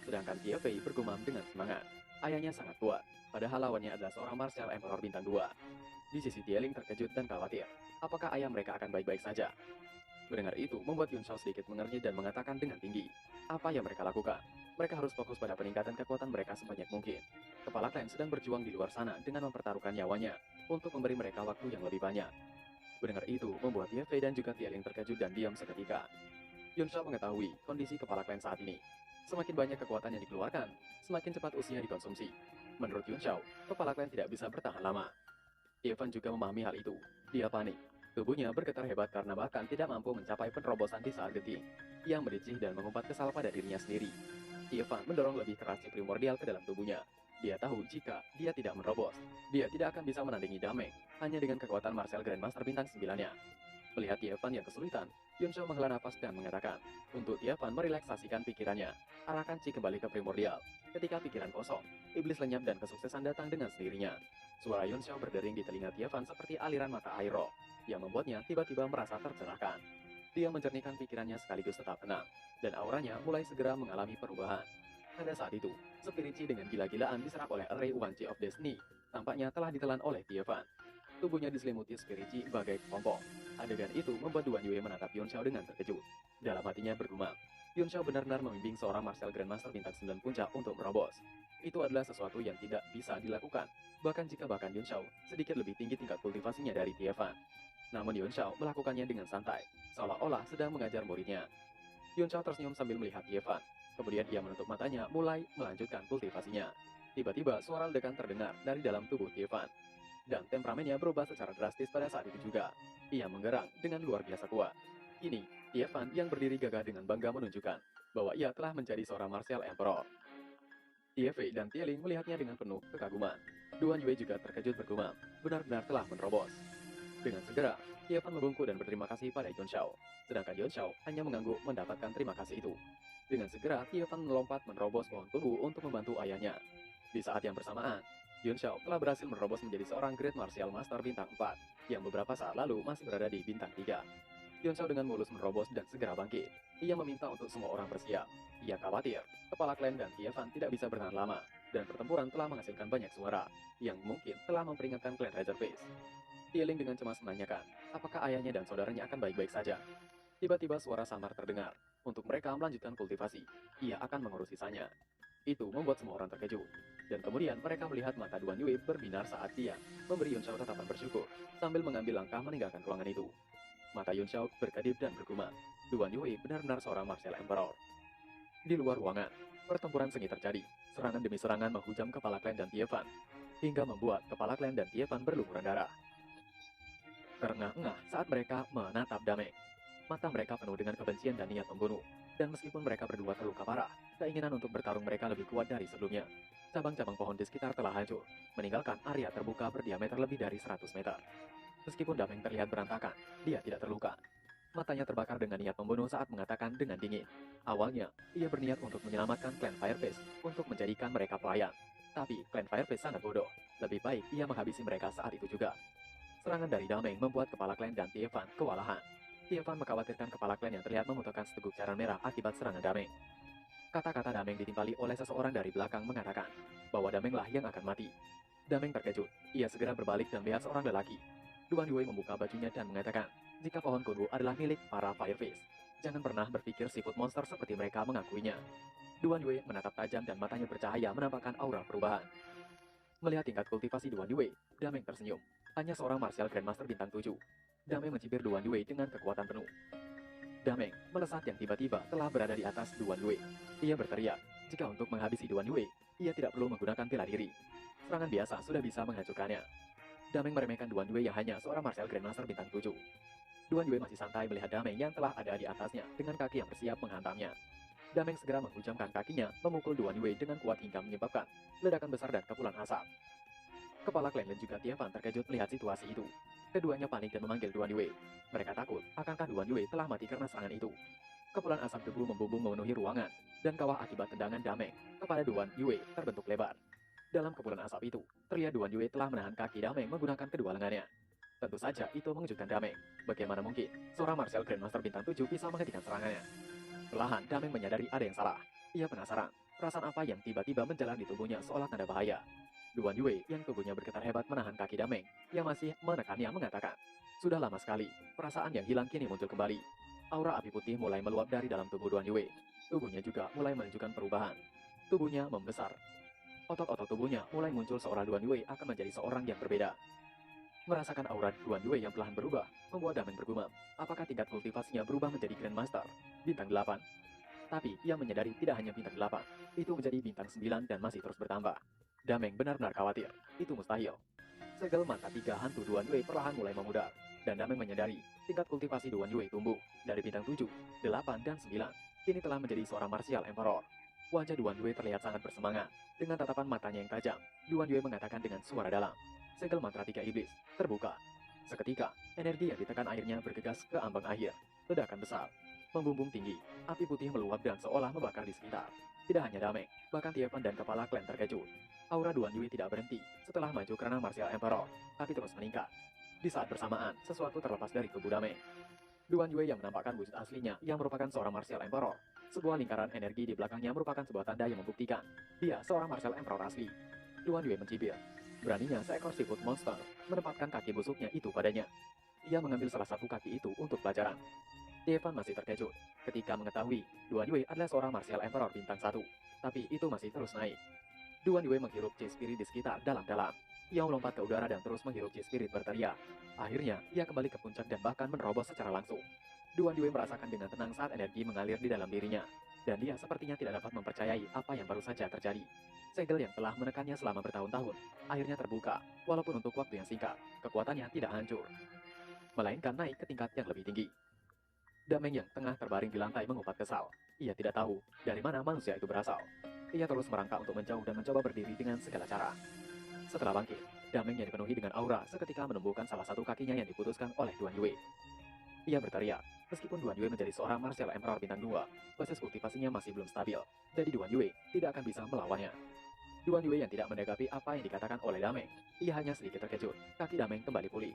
Sedangkan Tie Fei bergumam dengan semangat. Ayahnya sangat kuat, padahal lawannya adalah seorang martial emperor bintang 2. Di sisi Tieling terkejut dan khawatir. Apakah ayah mereka akan baik-baik saja? Mendengar itu membuat Yun Shao sedikit mengernyit dan mengatakan dengan tinggi, apa yang mereka lakukan? Mereka harus fokus pada peningkatan kekuatan mereka sebanyak mungkin. Kepala klan sedang berjuang di luar sana dengan mempertaruhkan nyawanya untuk memberi mereka waktu yang lebih banyak. Mendengar itu membuat Ye Fei dan juga Tieling terkejut dan diam seketika. Yun Shao mengetahui kondisi kepala klan saat ini. Semakin banyak kekuatan yang dikeluarkan, semakin cepat usia dikonsumsi. Menurut Yun Shao, kepala klan tidak bisa bertahan lama. Evan juga memahami hal itu. Dia panik. Tubuhnya bergetar hebat karena bahkan tidak mampu mencapai penerobosan di saat genting. Ia mericih dan mengumpat kesal pada dirinya sendiri. Evan mendorong lebih keras si primordial ke dalam tubuhnya. Dia tahu jika dia tidak menerobos, dia tidak akan bisa menandingi Dameng hanya dengan kekuatan Martial Grandmaster bintang 9-nya. Melihat Evan yang kesulitan, Yun Shao menghela nafas dan mengatakan, untuk Evan merelaksasikan pikirannya, arahkan Chi kembali ke primordial. Ketika pikiran kosong, iblis lenyap dan kesuksesan datang dengan sendirinya. Suara Yun Shao berdering di telinga Tievan seperti aliran mata air roh, yang membuatnya tiba-tiba merasa tercerahkan. Dia menjernihkan pikirannya sekaligus tetap tenang, dan auranya mulai segera mengalami perubahan. Pada saat itu, Spirici dengan gila-gilaan diserap oleh Array Uwanci of Destiny, tampaknya telah ditelan oleh Tievan. Tubuhnya diselimuti Spirici bagai kepompong. Adegan itu membuat Duan Yue menatap Yun Shao dengan terkejut. Dalam hatinya bergumam, Yun Shao benar-benar membimbing seorang Martial Grandmaster bintang 9 puncak untuk merobos. Itu adalah sesuatu yang tidak bisa dilakukan, bahkan jika Yun Shao sedikit lebih tinggi tingkat kultivasinya dari Tievan. Namun Yun Shao melakukannya dengan santai, seolah-olah sedang mengajar muridnya. Yun Shao tersenyum sambil melihat Tievan. Kemudian ia menutup matanya mulai melanjutkan kultivasinya. Tiba-tiba suara ledakan terdengar dari dalam tubuh Tievan. Dan temperamennya berubah secara drastis pada saat itu juga. Ia menggerang dengan luar biasa kuat. Kini, Tievan yang berdiri gagah dengan bangga menunjukkan bahwa ia telah menjadi seorang Martial Emperor. Tie Fei dan Tieling melihatnya dengan penuh kekaguman. Duan Yue juga terkejut bergumam, benar-benar telah menerobos. Dengan segera, Tievan membungkuk dan berterima kasih pada Yun Shao. Sedangkan Yun Shao hanya mengangguk mendapatkan terima kasih itu. Dengan segera, Tievan melompat menerobos pohon kunwu untuk membantu ayahnya. Di saat yang bersamaan, Yun Shao telah berhasil menerobos menjadi seorang Great Martial Master bintang 4, yang beberapa saat lalu masih berada di bintang 3. Yun Shao dengan mulus menerobos dan segera bangkit. Ia meminta untuk semua orang bersiap. Ia khawatir, kepala klan dan Tievan tidak bisa bertahan lama, dan pertempuran telah menghasilkan banyak suara, yang mungkin telah memperingatkan klan Razorface. Tieling dengan cemas menanyakan, apakah ayahnya dan saudaranya akan baik-baik saja. Tiba-tiba suara samar terdengar. Untuk mereka melanjutkan kultivasi, ia akan mengurus sisanya. Itu membuat semua orang terkejut. Dan kemudian mereka melihat mata Duan Yue berbinar saat dia memberi Yun Shao tatapan bersyukur, sambil mengambil langkah meninggalkan ruangan itu. Mata Yun Shao berkedip dan bergumam, Duan Yue benar-benar seorang Martial Emperor. Di luar ruangan, pertempuran sengit terjadi. Serangan demi serangan menghujam kepala klan dan Tievan, hingga membuat kepala klan dan Tievan berlumuran darah. Terengah-engah saat mereka menatap Dameng. Mata mereka penuh dengan kebencian dan niat membunuh. Dan meskipun mereka berdua terluka parah, keinginan untuk bertarung mereka lebih kuat dari sebelumnya. Cabang-cabang pohon di sekitar telah hancur, meninggalkan area terbuka berdiameter lebih dari 100 meter. Meskipun Dameng terlihat berantakan, dia tidak terluka. Matanya terbakar dengan niat membunuh saat mengatakan dengan dingin. Awalnya, ia berniat untuk menyelamatkan klan Fireface untuk menjadikan mereka pelayan. Tapi klan Fireface sangat bodoh. Lebih baik ia menghabisi mereka saat itu juga. Serangan dari Dameng membuat kepala klan dan Tievan kewalahan. Tievan mengkhawatirkan kepala klan yang terlihat membutuhkan seteguk cairan merah akibat serangan Dameng. Kata-kata Dameng ditimpali oleh seseorang dari belakang mengatakan bahwa Damenglah yang akan mati. Dameng terkejut. Ia segera berbalik dan melihat seorang lelaki. Duan Yue membuka bajunya dan mengatakan, jika pohon kunwu adalah milik para Firefish, jangan pernah berpikir seafood monster seperti mereka mengakuinya. Duan Yue menatap tajam dan matanya bercahaya menampakkan aura perubahan. Melihat tingkat kultivasi Duan Yue, Dameng tersenyum. Hanya seorang martial Grandmaster bintang 7. Dameng mencibir Duan Yue dengan kekuatan penuh. Dameng, melesat yang tiba-tiba telah berada di atas Duan Yue. Ia berteriak, jika untuk menghabisi Duan Yue, ia tidak perlu menggunakan bela diri. Serangan biasa sudah bisa menghancurkannya. Dameng meremehkan Duan Yue yang hanya seorang martial Grandmaster bintang 7. Duan Yue masih santai melihat Dameng yang telah ada di atasnya dengan kaki yang bersiap menghantamnya. Dameng segera menghujamkan kakinya, memukul Duan Yue dengan kuat hingga menyebabkan ledakan besar dan kepulan asap. Kepala Klan Lin juga Tiefan terkejut melihat situasi itu. Keduanya panik dan memanggil Duan Yue. Mereka takut, akankah Duan Yue telah mati karena serangan itu. Kepulan asap debu membumbung memenuhi ruangan, dan kawah akibat tendangan Dameng kepada Duan Yue terbentuk lebar. Dalam kepulan asap itu, terlihat Duan Yue telah menahan kaki Dameng menggunakan kedua lengannya. Tentu saja itu mengejutkan Dameng. Bagaimana mungkin seorang martial Grandmaster bintang 7 bisa menghentikan serangannya? Perlahan Dameng menyadari ada yang salah. Ia penasaran, perasaan apa yang tiba-tiba menjalar di tubuhnya seolah tanda bahaya. Duan Yue yang tubuhnya bergetar hebat menahan kaki Dameng yang masih menekannya mengatakan, sudah lama sekali, perasaan yang hilang kini muncul kembali. Aura api putih mulai meluap dari dalam tubuh Duan Yue. Tubuhnya juga mulai menunjukkan perubahan. Tubuhnya membesar. Otot-otot tubuhnya mulai muncul seolah Duan Yue akan menjadi seorang yang berbeda. Merasakan aura Duan Yue yang perlahan berubah, membuat Dameng bergumam, apakah tingkat kultivasinya berubah menjadi Grandmaster bintang 8. Tapi ia menyadari tidak hanya bintang 8, itu menjadi bintang 9 dan masih terus bertambah. Dameng benar-benar khawatir, itu mustahil. Segel mata tiga hantu Duan Yue perlahan mulai memudar, dan Dameng menyadari tingkat kultivasi Duan Yue tumbuh dari bintang 7, 8, dan 9. Kini telah menjadi seorang martial emperor. Wajah Duan Yue terlihat sangat bersemangat. Dengan tatapan matanya yang tajam, Duan Yue mengatakan dengan suara dalam, segel mantra tiga iblis terbuka. Seketika, energi yang ditekan airnya bergegas ke ambang akhir. Ledakan besar, membumbung tinggi, api putih meluap dan seolah membakar di sekitar. Tidak hanya Dameng, bahkan Tiefan dan kepala klan terkejut. Aura Duan Yue tidak berhenti setelah maju karena martial emperor, tapi terus meningkat. Di saat bersamaan, sesuatu terlepas dari tubuh Dameng. Duan Yue yang menampakkan wujud aslinya yang merupakan seorang martial emperor. Sebuah lingkaran energi di belakangnya merupakan sebuah tanda yang membuktikan dia seorang martial emperor asli. Duan Yue mencibir. Beraninya seekor seafood monster menempatkan kaki busuknya itu padanya. Ia mengambil salah satu kaki itu untuk pelajaran. Tiefan masih terkejut ketika mengetahui Duan Yue adalah seorang martial emperor bintang 1. Tapi itu masih terus naik. Duan Yue menghirup Chi Spirit di sekitar dalam-dalam. Ia melompat ke udara dan terus menghirup Chi Spirit berteriak. Akhirnya, ia kembali ke puncak dan bahkan menerobos secara langsung. Duan Yue merasakan dengan tenang saat energi mengalir di dalam dirinya. Dan dia sepertinya tidak dapat mempercayai apa yang baru saja terjadi. Segel yang telah menekannya selama bertahun-tahun, akhirnya terbuka, walaupun untuk waktu yang singkat, kekuatannya tidak hancur, melainkan naik ke tingkat yang lebih tinggi. Dameng yang tengah terbaring di lantai mengupat kesal. Ia tidak tahu dari mana manusia itu berasal. Ia terus merangkak untuk menjauh dan mencoba berdiri dengan segala cara. Setelah bangkit, Dameng yang dipenuhi dengan aura seketika menumbuhkan salah satu kakinya yang diputuskan oleh Duan Yue. Ia berteriak, meskipun Duan Yue menjadi seorang martial emperor bintang 2, basis kultivasinya masih belum stabil, jadi Duan Yue tidak akan bisa melawannya. Duan Yue yang tidak menanggapi apa yang dikatakan oleh Dameng, ia hanya sedikit terkejut. Kaki Dameng kembali pulih.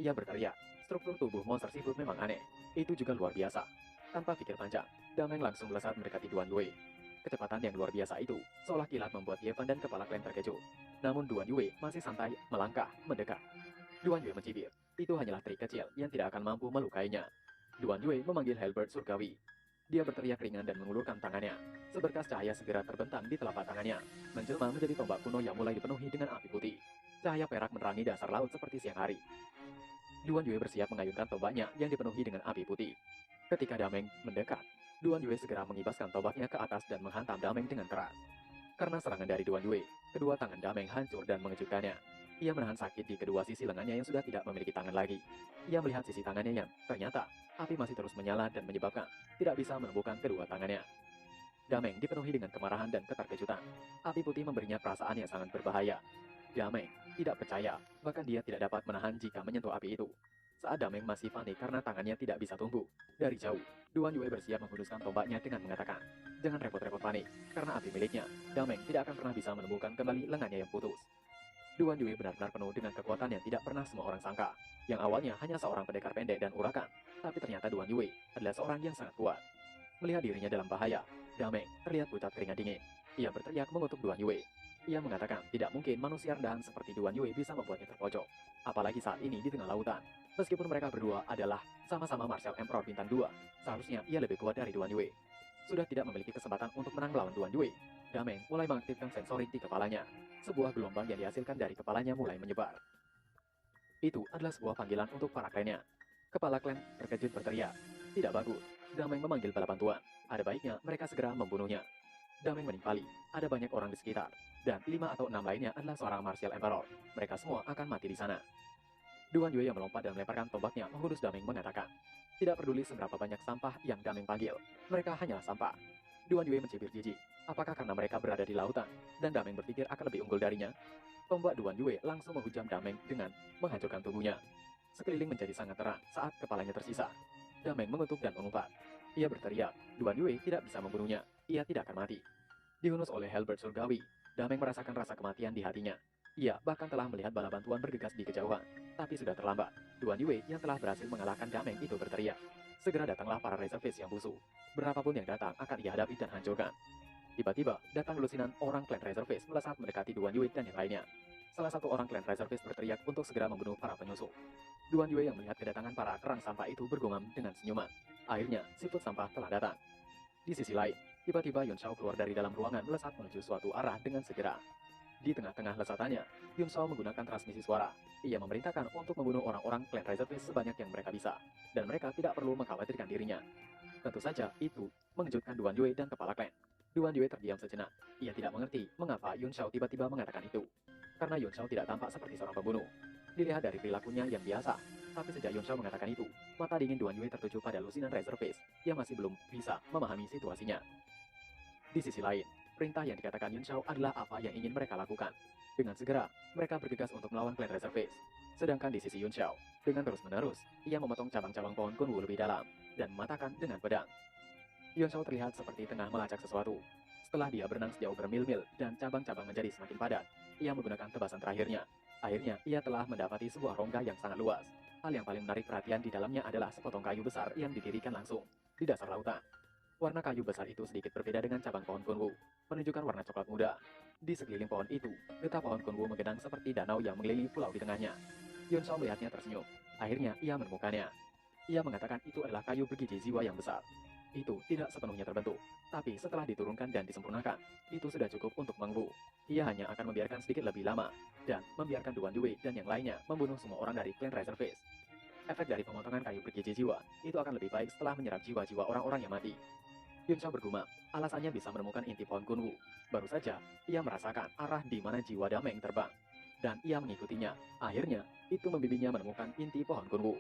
Ia berteriak, struktur tubuh monster seafood memang aneh. Itu juga luar biasa. Tanpa pikir panjang, Dameng langsung melesat mendekati Duan Yue. Kecepatan yang luar biasa itu seolah kilat membuat Tiefan dan kepala klan terkejut. Namun Duan Yue masih santai melangkah mendekat. Duan Yue mencibir, itu hanyalah trik kecil yang tidak akan mampu melukainya. Duan Yue memanggil Halberd Surgawi. Dia berteriak ringan dan mengulurkan tangannya. Seberkas cahaya segera terbentang di telapak tangannya, menjelma menjadi tombak kuno yang mulai dipenuhi dengan api putih. Cahaya perak menerangi dasar laut seperti siang hari. Duan Yue bersiap mengayunkan tombaknya yang dipenuhi dengan api putih. Ketika Dameng mendekat, Duan Yue segera mengibaskan tombaknya ke atas dan menghantam Dameng dengan keras. Karena serangan dari Duan Yue, kedua tangan Dameng hancur dan mengejutkannya. Ia menahan sakit di kedua sisi lengannya yang sudah tidak memiliki tangan lagi. Ia melihat sisi tangannya yang ternyata api masih terus menyala dan menyebabkan tidak bisa menemukan kedua tangannya. Dameng dipenuhi dengan kemarahan dan keterkejutan. Api putih memberinya perasaan yang sangat berbahaya. Dameng tidak percaya, bahkan dia tidak dapat menahan jika menyentuh api itu. Saat Dameng masih panik karena tangannya tidak bisa tumbuh, dari jauh, Duan Yue bersiap menghunuskan tombaknya dengan mengatakan, jangan repot-repot panik, karena api miliknya, Dameng tidak akan pernah bisa menemukan kembali lengannya yang putus. Duan Yue benar-benar penuh dengan kekuatan yang tidak pernah semua orang sangka. Yang awalnya hanya seorang pendekar pendek dan urakan, tapi ternyata Duan Yue adalah seorang yang sangat kuat. Melihat dirinya dalam bahaya, Dameng terlihat pucat keringat dingin. Ia berteriak mengutuk Duan Yue. Ia mengatakan tidak mungkin manusia rendahan seperti Duan Yue bisa membuatnya terpojok. Apalagi saat ini di tengah lautan. Meskipun mereka berdua adalah sama-sama Martial Emperor Bintang 2, seharusnya ia lebih kuat dari Duan Yue. Sudah tidak memiliki kesempatan untuk menang melawan Duan Yue, Dameng mulai mengaktifkan sensorik di kepalanya. Sebuah gelombang yang dihasilkan dari kepalanya mulai menyebar. Itu adalah sebuah panggilan untuk para klannya. Kepala klan terkejut berteriak, "Tidak bagus, Dameng memanggil bala bantuan. Ada baiknya mereka segera membunuhnya." Dameng menimpali, ada banyak orang di sekitar, dan 5 atau 6 lainnya adalah seorang Martial Emperor. Mereka semua akan mati di sana. Duan Yue yang melompat dan melemparkan tombaknya menghunus Dameng mengatakan, "Tidak peduli seberapa banyak sampah yang Dameng panggil, mereka hanyalah sampah." Duan Yue mencibir jijik. Apakah karena mereka berada di lautan, dan Dameng berpikir akan lebih unggul darinya? Tombak Duan Yue langsung menghujam Dameng dengan menghancurkan tubuhnya. Sekeliling menjadi sangat terang saat kepalanya tersisa. Dameng mengutuk dan mengumpat. Ia berteriak, Duan Yue tidak bisa membunuhnya. Ia tidak akan mati. Dihunus oleh Halberd Surgawi, Dameng merasakan rasa kematian di hatinya. Ia bahkan telah melihat bala bantuan bergegas di kejauhan. Tapi sudah terlambat. Duan Yue yang telah berhasil mengalahkan Dameng itu berteriak. Segera datanglah para reservis yang busuk. Berapapun yang datang akan ia hadapi dan hancurkan. Tiba-tiba, datang lusinan orang klan reservis melesat mendekati Duan Yue dan yang lainnya. Salah satu orang klan reservis berteriak untuk segera membunuh para penyusup. Duan Yue yang melihat kedatangan para kerang sampah itu bergumam dengan senyuman. Akhirnya, siput sampah telah datang. Di sisi lain, tiba-tiba Yun Shao keluar dari dalam ruangan melesat menuju suatu arah dengan segera. Di tengah-tengah lesatannya, Yun Shao menggunakan transmisi suara. Ia memerintahkan untuk membunuh orang-orang klan reservis sebanyak yang mereka bisa, dan mereka tidak perlu mengkhawatirkan dirinya. Tentu saja, itu mengejutkan Duan Yue dan kepala klan. Duan Yue terdiam sejenak. Ia tidak mengerti mengapa Yun Shao tiba-tiba mengatakan itu. Karena Yun Shao tidak tampak seperti seorang pembunuh. Dilihat dari perilakunya yang biasa. Tapi sejak Yun Shao mengatakan itu, mata dingin Duan Yue tertuju pada lusinan reservis yang masih belum bisa memahami situasinya. Di sisi lain, perintah yang dikatakan Yun Shao adalah apa yang ingin mereka lakukan. Dengan segera, mereka bergegas untuk melawan klan reservis. Sedangkan di sisi Yun Shao, dengan terus-menerus, ia memotong cabang-cabang pohon kunwu lebih dalam dan mematahkan dengan pedang. Yun Shao terlihat seperti tengah melacak sesuatu. Setelah dia berenang sejauh bermil-mil dan cabang-cabang menjadi semakin padat, ia menggunakan tebasan terakhirnya. Akhirnya, ia telah mendapati sebuah rongga yang sangat luas. Hal yang paling menarik perhatian di dalamnya adalah sepotong kayu besar yang didirikan langsung di dasar lautan. Warna kayu besar itu sedikit berbeda dengan cabang pohon kunwu, menunjukkan warna coklat muda. Di sekeliling pohon itu, getah pohon kunwu menggenang seperti danau yang mengelilingi pulau di tengahnya. Yun Shao melihatnya tersenyum. Akhirnya, ia menemukannya. Ia mengatakan itu adalah kayu bergigi jiwa yang besar. Itu tidak sepenuhnya terbentuk, tapi setelah diturunkan dan disempurnakan, itu sudah cukup untuk mengwu. Ia hanya akan membiarkan sedikit lebih lama, dan membiarkan Duan Yue dan yang lainnya membunuh semua orang dari klan reservis. Efek dari pemotongan kayu bergigi jiwa, itu akan lebih baik setelah menyerap jiwa-jiwa orang-orang yang mati. Yun Shao bergumam, alasannya bisa menemukan inti pohon kunwu. Baru saja, ia merasakan arah di mana jiwa Dameng terbang. Dan ia mengikutinya. Akhirnya, itu membimbingnya menemukan inti pohon kunwu.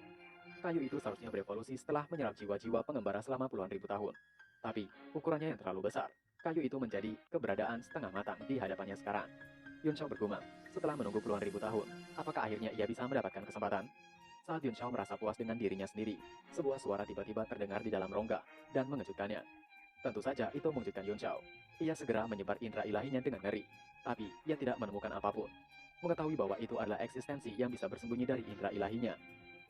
Kayu itu seharusnya berevolusi setelah menyerap jiwa-jiwa pengembara selama puluhan ribu tahun. Tapi, ukurannya yang terlalu besar. Kayu itu menjadi keberadaan setengah matang di hadapannya sekarang. Yun Shao bergumam, setelah menunggu puluhan ribu tahun, apakah akhirnya ia bisa mendapatkan kesempatan? Saat Yun Shao merasa puas dengan dirinya sendiri, sebuah suara tiba-tiba terdengar di dalam rongga dan mengejutkannya. Tentu saja itu mengejutkan Yun Shao. Ia segera menyebar indera ilahinya dengan ngeri, tapi ia tidak menemukan apapun. Mengetahui bahwa itu adalah eksistensi yang bisa bersembunyi dari indera ilahinya,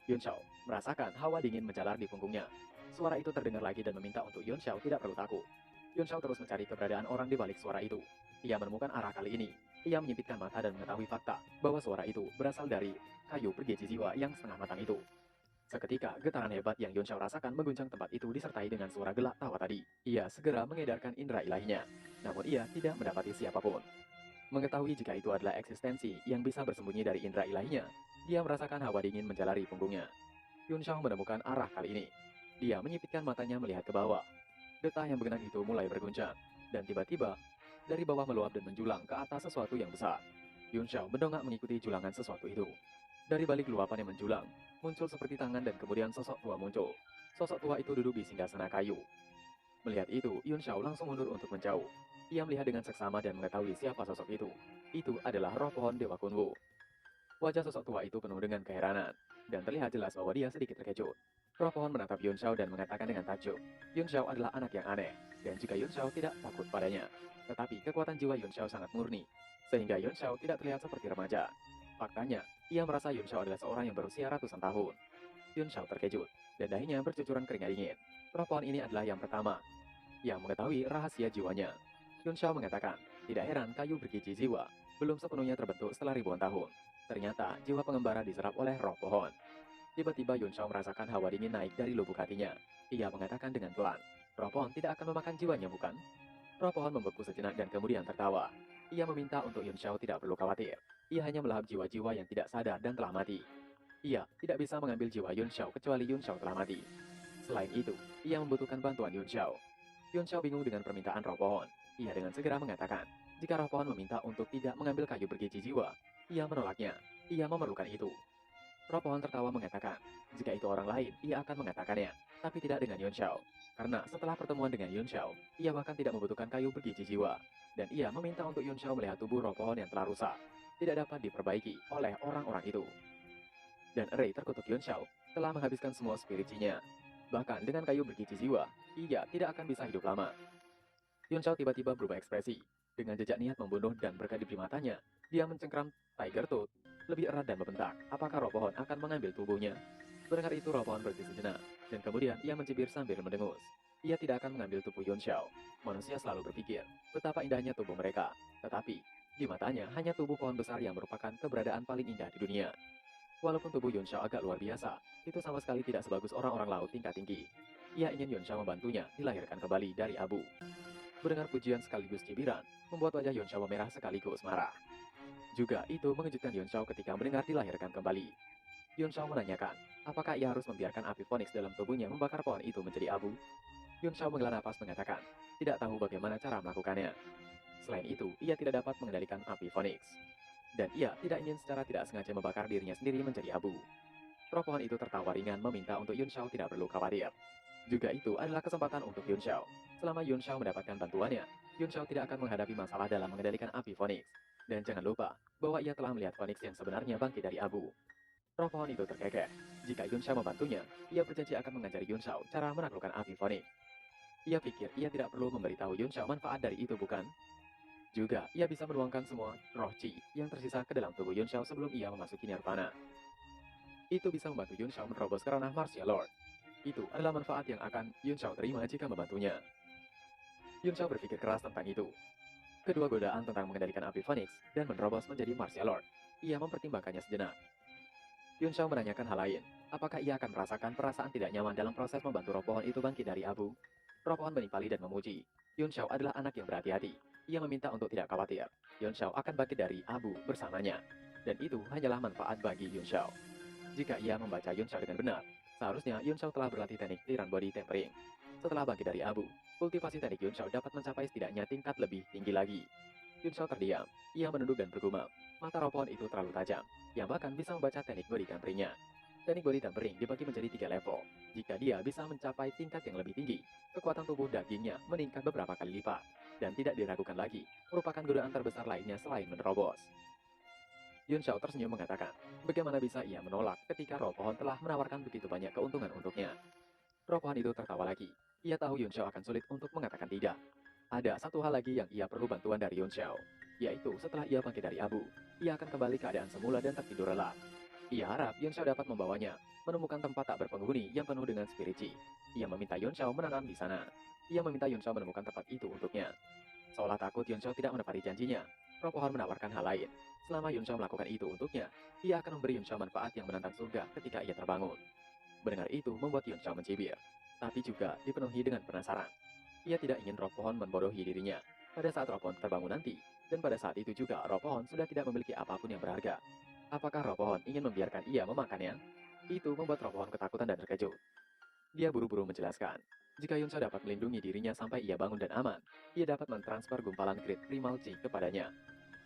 Yun Shao merasakan hawa dingin menjalar di punggungnya. Suara itu terdengar lagi dan meminta untuk Yun Shao tidak perlu takut. Yun Shao terus mencari keberadaan orang di balik suara itu. Ia menemukan arah kali ini. Ia menyipitkan mata dan mengetahui fakta bahwa suara itu berasal dari kayu bergigi jiwa yang setengah matang itu. Seketika, getaran hebat yang Yun Shao rasakan mengguncang tempat itu disertai dengan suara gelak tawa tadi. Ia segera mengedarkan indera ilahinya, namun ia tidak mendapati siapapun. Mengetahui jika itu adalah eksistensi yang bisa bersembunyi dari indera ilahinya, dia merasakan hawa dingin menjalari punggungnya. Yun Shao menemukan arah kali ini. Dia menyipitkan matanya melihat ke bawah. Getah yang bergenang itu mulai berguncang, dan tiba-tiba, dari bawah meluap dan menjulang ke atas sesuatu yang besar. Yun Shao mendongak mengikuti julangan sesuatu itu. Dari balik luapan yang menjulang, muncul seperti tangan dan kemudian sosok tua muncul. Sosok tua itu duduk di singgasana kayu. Melihat itu, Yun Shao langsung mundur untuk menjauh. Ia melihat dengan seksama dan mengetahui siapa sosok itu. Itu adalah roh pohon Dewa Kunwu. Wajah sosok tua itu penuh dengan keheranan, dan terlihat jelas bahwa dia sedikit terkejut. Roh pohon menatap Yun Shao dan mengatakan dengan takjub, Yun Shao adalah anak yang aneh, dan juga Yun Shao tidak takut padanya. Tetapi kekuatan jiwa Yun Shao sangat murni, sehingga Yun Shao tidak terlihat seperti remaja. Faktanya, ia merasa Yun Shao adalah seorang yang berusia ratusan tahun. Yun Shao terkejut, dan dahinya bercucuran keringat dingin. Roh pohon ini adalah yang pertama. yang mengetahui rahasia jiwanya. Yun Shao mengatakan, tidak heran kayu bergigi jiwa belum sepenuhnya terbentuk setelah ribuan tahun. Ternyata jiwa pengembara diserap oleh roh pohon. Tiba-tiba Yun Shao merasakan hawa dingin naik dari lubuk hatinya. Ia mengatakan dengan pelan, roh pohon tidak akan memakan jiwanya bukan? Roh pohon membeku sejenak dan kemudian tertawa. Ia meminta untuk Yun Shao tidak perlu khawatir. Ia hanya melahap jiwa-jiwa yang tidak sadar dan telah mati. Ia tidak bisa mengambil jiwa Yun Shao kecuali Yun Shao telah mati. Selain itu, ia membutuhkan bantuan Yun Shao. Yun Shao bingung dengan permintaan roh pohon. Ia dengan segera mengatakan, jika roh pohon meminta untuk tidak mengambil kayu bergigi jiwa, ia menolaknya. Ia memerlukan itu. Roh pohon tertawa mengatakan, jika itu orang lain, ia akan mengatakannya, tapi tidak dengan Yun Shao. Karena setelah pertemuan dengan Yun Shao, ia bahkan tidak membutuhkan kayu bergigi jiwa. Dan ia meminta untuk Yun Shao melihat tubuh roh pohon yang telah rusak. Tidak dapat diperbaiki oleh orang-orang itu. Dan Rei terkutuk Yun Shao telah menghabiskan semua spiritinya. Bahkan dengan kayu bergigi jiwa, ia tidak akan bisa hidup lama. Yun Shao tiba-tiba berubah ekspresi. Dengan jejak niat membunuh dan berkedip di matanya, dia mencengkram Tiger Tooth lebih erat dan membentak, apakah roh pohon akan mengambil tubuhnya. Mendengar itu roh pohon berhenti sejenak, dan kemudian ia mencibir sambil mendengus. Ia tidak akan mengambil tubuh Yun Shao. Manusia selalu berpikir, betapa indahnya tubuh mereka. Tetapi, di matanya hanya tubuh pohon besar yang merupakan keberadaan paling indah di dunia. Walaupun tubuh Yun Shao agak luar biasa, itu sama sekali tidak sebagus orang-orang laut tingkat tinggi. Ia ingin Yun Shao membantunya dilahirkan kembali dari abu. Mendengar pujian sekaligus cibiran, membuat wajah Yun Shao merah sekaligus marah. Juga itu mengejutkan Yun Shao ketika mendengar dilahirkan kembali. Yun Shao menanyakan, apakah ia harus membiarkan api Phoenix dalam tubuhnya membakar pohon itu menjadi abu? Yun Shao menghela napas mengatakan, tidak tahu bagaimana cara melakukannya. Selain itu, ia tidak dapat mengendalikan api Phoenix. Dan ia tidak ingin secara tidak sengaja membakar dirinya sendiri menjadi abu. Roh pohon itu tertawa ringan meminta untuk Yun Shao tidak perlu khawatir. Juga itu adalah kesempatan untuk Yun Shao. Selama Yun Shao mendapatkan bantuannya, Yun Shao tidak akan menghadapi masalah dalam mengendalikan api Phoenix. Dan jangan lupa bahwa ia telah melihat Phoenix yang sebenarnya bangkit dari abu. Roh pohon itu terkekeh. Jika Yun Shao membantunya, ia berjanji akan mengajari Yun Shao cara menaklukkan api Phoenix. Ia pikir ia tidak perlu memberitahu Yun Shao manfaat dari itu bukan? Juga, ia bisa menuangkan semua roh Qi yang tersisa ke dalam tubuh Yun Shao sebelum ia memasuki nirvana. Itu bisa membantu Yun Shao menerobos ke ranah Martial Lord. Itu adalah manfaat yang akan Yun Shao terima jika membantunya. Yun Shao berpikir keras tentang itu. Kedua godaan tentang mengendalikan api Phoenix dan menerobos menjadi Martial Lord. Ia mempertimbangkannya sejenak. Yun Shao menanyakan hal lain. Apakah ia akan merasakan perasaan tidak nyaman dalam proses membantu roh pohon itu bangkit dari abu? Roh pohon menimpali dan memuji. Yun Shao adalah anak yang berhati-hati. Ia meminta untuk tidak khawatir. Yun Shao akan bangkit dari abu bersamanya. Dan itu hanyalah manfaat bagi Yun Shao. Jika ia membaca Yun Shao dengan benar, seharusnya Yun Shao telah berlatih teknik Tiran Body Tempering. Setelah bangkit dari abu, kultivasi teknik Yun Shao dapat mencapai setidaknya tingkat lebih tinggi lagi. Yun Shao terdiam. Ia menunduk dan bergumam. Mata roh pohon itu terlalu tajam, yang bahkan bisa membaca teknik body temperingnya. Teknik body tempering dibagi menjadi 3 level. Jika dia bisa mencapai tingkat yang lebih tinggi, kekuatan tubuh dagingnya meningkat beberapa kali lipat. Dan tidak diragukan lagi, merupakan godaan terbesar lainnya selain menerobos. Yun Shao tersenyum mengatakan, bagaimana bisa ia menolak ketika roh pohon telah menawarkan begitu banyak keuntungan untuknya. Roh pohon itu tertawa lagi. Ia tahu Yun Shao akan sulit untuk mengatakan tidak. Ada satu hal lagi yang ia perlu bantuan dari Yun Shao, yaitu setelah ia bangkit dari abu, ia akan kembali keadaan semula dan tertidur lelap. Ia harap Yun Shao dapat membawanya, menemukan tempat tak berpenghuni yang penuh dengan spirit Qi. Ia meminta Yun Shao menanam di sana. Ia meminta Yun Shao menemukan tempat itu untuknya. Seolah takut Yun Shao tidak menepati janjinya, roh pohon menawarkan hal lain. Selama Yun Shao melakukan itu untuknya, ia akan memberi Yun Shao manfaat yang menantang surga ketika ia terbangun. Mendengar itu membuat Yun Shao mencibir, tapi juga dipenuhi dengan penasaran. Ia tidak ingin roh pohon membodohi dirinya. Pada saat roh pohon terbangun nanti, dan pada saat itu juga roh pohon sudah tidak memiliki apapun yang berharga. Apakah roh pohon ingin membiarkan ia memakannya? Itu membuat roh pohon ketakutan dan terkejut. Dia buru-buru menjelaskan, jika Yun Shao dapat melindungi dirinya sampai ia bangun dan aman, ia dapat mentransfer gumpalan Great Primal Qi kepadanya.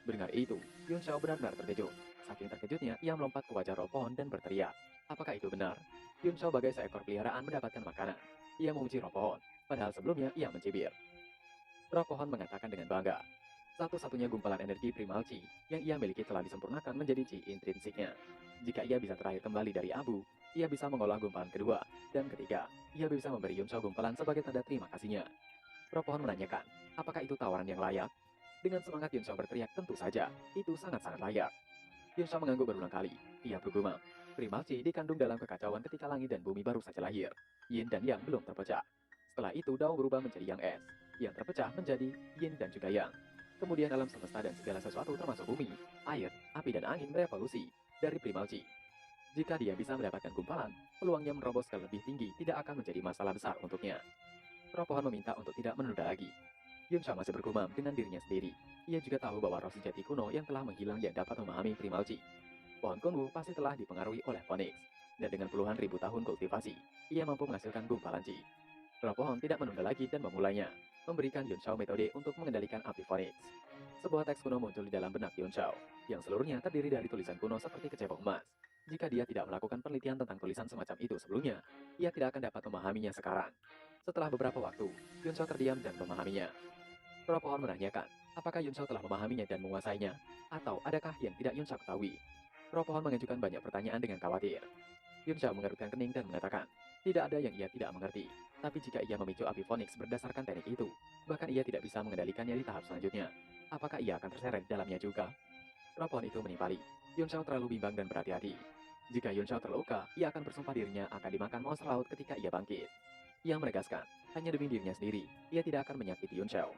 Mendengar itu, Yun Shao benar-benar terkejut. Saking terkejutnya, ia melompat ke wajah roh pohon dan berteriak. Apakah itu benar? Yun Shao bagai seekor peliharaan mendapatkan makanan. Ia memuji roh pohon, padahal sebelumnya ia mencibir. Roh pohon mengatakan dengan bangga, satu-satunya gumpalan energi primal Qi yang ia miliki telah disempurnakan menjadi Qi intrinsiknya. Jika ia bisa terakhir kembali dari abu, ia bisa mengolah gumpalan kedua dan ketiga. Ia bisa memberi Yun Shao gumpalan sebagai tanda terima kasihnya. Roh pohon menanyakan, apakah itu tawaran yang layak? Dengan semangat Yun Shao berteriak, tentu saja, itu sangat-sangat layak. Yun Shao mengangguk berulang kali. Ia bergumam, primal Qi dikandung dalam kekacauan ketika langit dan bumi baru saja lahir. Yin dan Yang belum terpecah. Setelah itu Dao berubah menjadi Yang Es, yang terpecah menjadi Yin dan juga Yang. Kemudian alam semesta dan segala sesuatu termasuk bumi, air, api dan angin berevolusi dari Primal Chi. Jika dia bisa mendapatkan gumpalan, peluangnya menerobos ke lebih tinggi tidak akan menjadi masalah besar untuknya. Roh pohon meminta untuk tidak menunda lagi. Yun Shao masih bergumam dengan dirinya sendiri. Ia juga tahu bahwa roh sejati kuno yang telah menghilang yang dapat memahami Primal Chi. Pohon Kunwu pasti telah dipengaruhi oleh Phoenix, dan dengan puluhan ribu tahun kultivasi, ia mampu menghasilkan gumpalan Chi. Roh pohon tidak menunda lagi dan memulainya, memberikan Yun Shao metode untuk mengendalikan api Phoenix. Sebuah teks kuno muncul di dalam benak Yun Shao, yang seluruhnya terdiri dari tulisan kuno seperti kecepong emas. Jika dia tidak melakukan penelitian tentang tulisan semacam itu sebelumnya, ia tidak akan dapat memahaminya sekarang. Setelah beberapa waktu, Yun Shao terdiam dan memahaminya. Roh pohon menanyakan, apakah Yun Shao telah memahaminya dan menguasainya, atau adakah yang tidak Yun Shao ketahui? Roh pohon mengajukan banyak pertanyaan dengan khawatir. Yun Shao mengerutkan kening dan mengatakan, tidak ada yang ia tidak mengerti. Tapi jika ia memicu api Phoenix berdasarkan teknik itu, bahkan ia tidak bisa mengendalikannya di tahap selanjutnya. Apakah ia akan terseret dalamnya juga? Roh pohon itu menimpali. Yun Shao terlalu bimbang dan berhati-hati. Jika Yun Shao terluka, ia akan bersumpah dirinya akan dimakan monster laut ketika ia bangkit. Ia menegaskan, hanya demi dirinya sendiri, ia tidak akan menyakiti Yun Shao.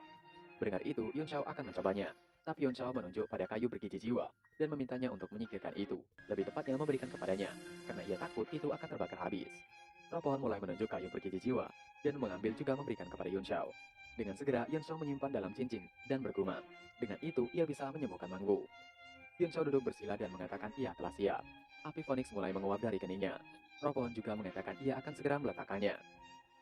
Mendengar itu, Yun Shao akan mencobanya. Tapi Yun Shao menunjuk pada kayu bergigi jiwa dan memintanya untuk menyingkirkan itu, lebih tepatnya memberikan kepadanya, karena ia takut itu akan terbakar habis. Roh pohon mulai menunjuk kayu bergigi jiwa dan mengambil juga memberikan kepada Yun Shao. Dengan segera, Yun Shao menyimpan dalam cincin dan bergumam. Dengan itu, ia bisa menyembuhkan Mangwu. Yun Shao duduk bersila dan mengatakan ia telah siap. Api Phoenix mulai menguap dari keningnya. Roh pohon juga mengatakan ia akan segera meletakkannya.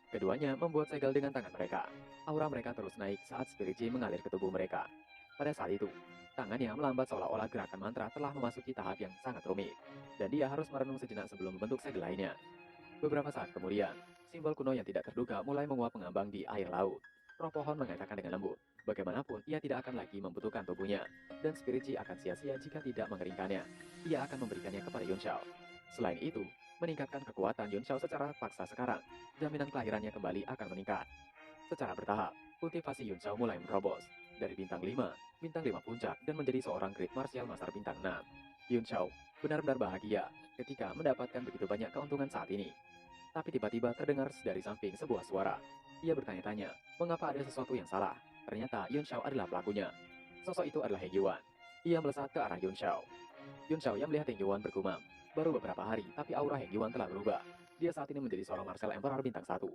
Keduanya membuat segel dengan tangan mereka. Aura mereka terus naik saat spirit chi mengalir ke tubuh mereka. Pada saat itu, tangannya melambat seolah-olah gerakan mantra telah memasuki tahap yang sangat rumit, dan dia harus merenung sejenak sebelum membentuk segel lainnya. Beberapa saat kemudian, simbol kuno yang tidak terduga mulai menguap mengambang di air laut. Roh pohon mengatakan dengan lembut, bagaimanapun ia tidak akan lagi membutuhkan tubuhnya, dan spirit chi akan sia-sia jika tidak mengeringkannya. Ia akan memberikannya kepada Yun Shao. Selain itu, meningkatkan kekuatan Yun Shao secara paksa sekarang, jaminan kelahirannya kembali akan meningkat. Secara bertahap, kultivasi Yun Shao mulai menerobos, dari bintang 5, bintang 5 puncak, dan menjadi seorang Great Martial Master bintang 6. Yun Shao benar-benar bahagia ketika mendapatkan begitu banyak keuntungan saat ini. Tapi tiba-tiba terdengar dari samping sebuah suara. Ia bertanya-tanya, mengapa ada sesuatu yang salah? Ternyata Yun Shao adalah pelakunya. Sosok itu adalah Heng Yuan. Ia melesat ke arah Yun Shao. Yun Shao yang melihat Heng Yuan bergumam. Baru beberapa hari, tapi aura Heng Yuan telah berubah. Dia saat ini menjadi seorang Martial Emperor bintang 1.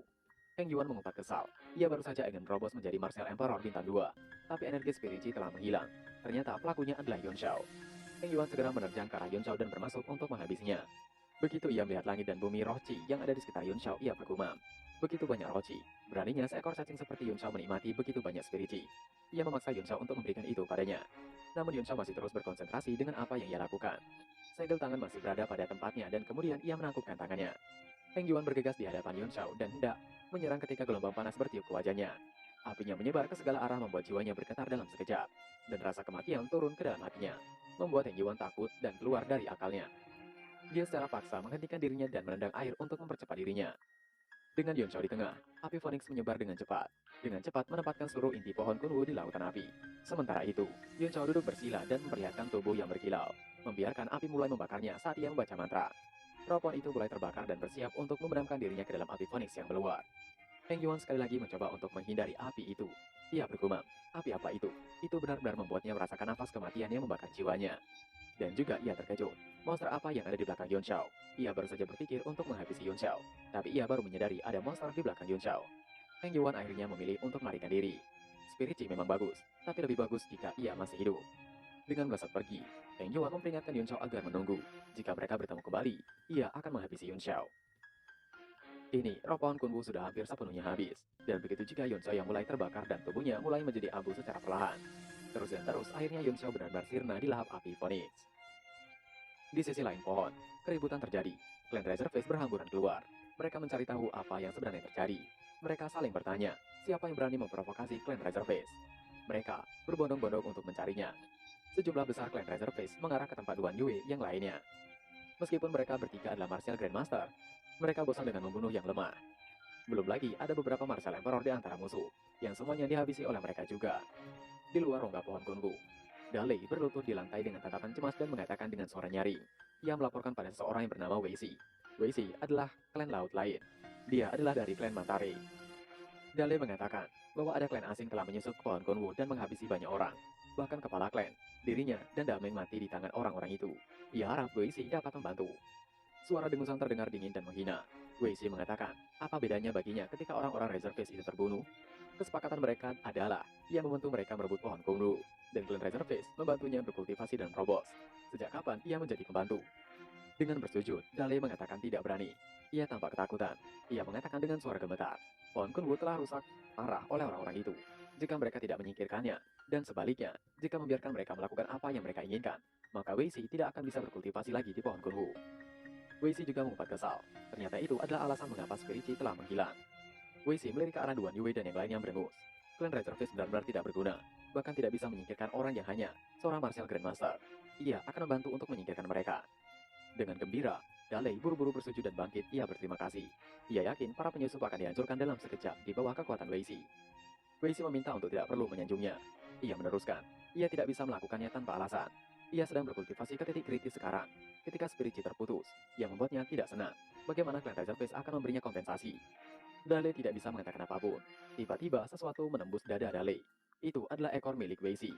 Heng Yuan mengumpat kesal. Ia baru saja ingin merobos menjadi Martial Emperor bintang 2. Tapi energi spirit chi telah menghilang. Ternyata pelakunya adalah Yun Shao. Heng Yuan segera menerjang ke arah Yun Shao dan bermasuk untuk menghabisinya. Begitu ia melihat langit dan bumi roh chi yang ada di sekitar Yun Shao, ia bergumam. Begitu banyak roh chi. Beraninya seekor cacing seperti Yun Shao menikmati begitu banyak spirit chi. Ia memaksa Yun Shao untuk memberikan itu padanya. Namun Yun Shao masih terus berkonsentrasi dengan apa yang ia lakukan. Segel tangan masih berada pada tempatnya dan kemudian ia menangkupkan tangannya. Heng Yuan bergegas di hadapan Yun Shao dan hendak menyerang ketika gelombang panas bertiup ke wajahnya. Apinya menyebar ke segala arah membuat jiwanya bergetar dalam sekejap. Dan rasa kematian turun ke dalam hatinya. Membuat Heng Yuan takut dan keluar dari akalnya. Dia secara paksa menghentikan dirinya dan menendang air untuk mempercepat dirinya. Dengan Yun Shao di tengah, api Phoenix menyebar dengan cepat. Dengan cepat menempatkan seluruh inti pohon Kunwu di lautan api. Sementara itu, Yun Shao duduk bersila dan memperlihatkan tubuh yang berkilau. Membiarkan api mulai membakarnya saat ia membaca mantra. Roh pohon itu mulai terbakar dan bersiap untuk membenamkan dirinya ke dalam api Phoenix yang meluar. Heng Yuan sekali lagi mencoba untuk menghindari api itu. Ia bergumam, api apa itu? Itu benar-benar membuatnya merasakan nafas kematian yang membakar jiwanya. Dan juga ia terkejut. Monster apa yang ada di belakang Yun Shao? Ia baru saja berpikir untuk menghabisi Yun Shao. Tapi ia baru menyadari ada monster di belakang Yun Shao. Heng Yuan akhirnya memilih untuk melarikan diri. Spirit Chi memang bagus, tapi lebih bagus jika ia masih hidup. Dengan melesat pergi, Heng Yuan memperingatkan Yun Shao agar menunggu. Jika mereka bertemu kembali, ia akan menghabisi Yun Shao. Kini, roh pohon Kunwu sudah hampir sepenuhnya habis. Dan begitu juga Yun Shao yang mulai terbakar dan tubuhnya mulai menjadi abu secara perlahan. Terus dan terus, akhirnya Yun Shao benar-benar sirna di lahap api Phoenix. Di sisi lain pohon, keributan terjadi. Clan Razorface berhamburan keluar. Mereka mencari tahu apa yang sebenarnya terjadi. Mereka saling bertanya, siapa yang berani memprovokasi Clan Razorface? Mereka berbondong-bondong untuk mencarinya. Sejumlah besar Clan Razorface mengarah ke tempat Duan Yue yang lainnya. Meskipun mereka bertiga adalah Martial Grandmaster, mereka bosan dengan membunuh yang lemah. Belum lagi ada beberapa Martial Emperor di antara musuh, yang semuanya dihabisi oleh mereka juga. Di luar rongga pohon Kunwu, Dalei berlutut di lantai dengan tatapan cemas dan mengatakan dengan suara nyaring. Ia melaporkan pada seseorang yang bernama Wei Xi. Wei Xi adalah klan laut lain. Dia adalah dari klan Mantare. Dale mengatakan bahwa ada klan asing telah menyusup ke pohon Kunwu dan menghabisi banyak orang. Bahkan kepala klan, dirinya, dan Dameng mati di tangan orang-orang itu. Ia harap Weixi dapat membantu. Suara dengusan terdengar dingin dan menghina. Weixi mengatakan, apa bedanya baginya ketika orang-orang Razorface itu terbunuh? Kesepakatan mereka adalah ia membantu mereka merebut pohon Kunwu, dan klan Razorface membantunya berkultivasi dan merobos. Sejak kapan ia menjadi pembantu? Dengan bersujud, Dale mengatakan tidak berani. Ia tampak ketakutan. Ia mengatakan dengan suara gemetar, pohon Kunwu telah rusak parah oleh orang-orang itu. Jika mereka tidak menyingkirkannya, dan sebaliknya, jika membiarkan mereka melakukan apa yang mereka inginkan, maka Weixi tidak akan bisa berkultivasi lagi di pohon Kunwu. Weixi juga mengumpat kesal. Ternyata itu adalah alasan mengapa Spirici telah menghilang. Weixi melirik ke arah Duan Yue dan yang lainnya merengus. Klan Razorface benar-benar tidak berguna, bahkan tidak bisa menyingkirkan orang yang hanya seorang martial grandmaster. Ia akan membantu untuk menyingkirkan mereka. Dengan gembira, Dale buru-buru bersujud dan bangkit. Ia berterima kasih. Ia yakin para penyusup akan dihancurkan dalam sekejap di bawah kekuatan Weixi. Weixi meminta untuk tidak perlu menyanjungnya. Ia meneruskan, ia tidak bisa melakukannya tanpa alasan. Ia sedang berkultivasi ke titik kritis sekarang. Ketika Spirici terputus, yang membuatnya tidak senang. Bagaimana klan Razorface akan memberinya kompensasi? Dale tidak bisa mengatakan apapun. Tiba-tiba sesuatu menembus dada Dale. Itu adalah ekor milik Weixi.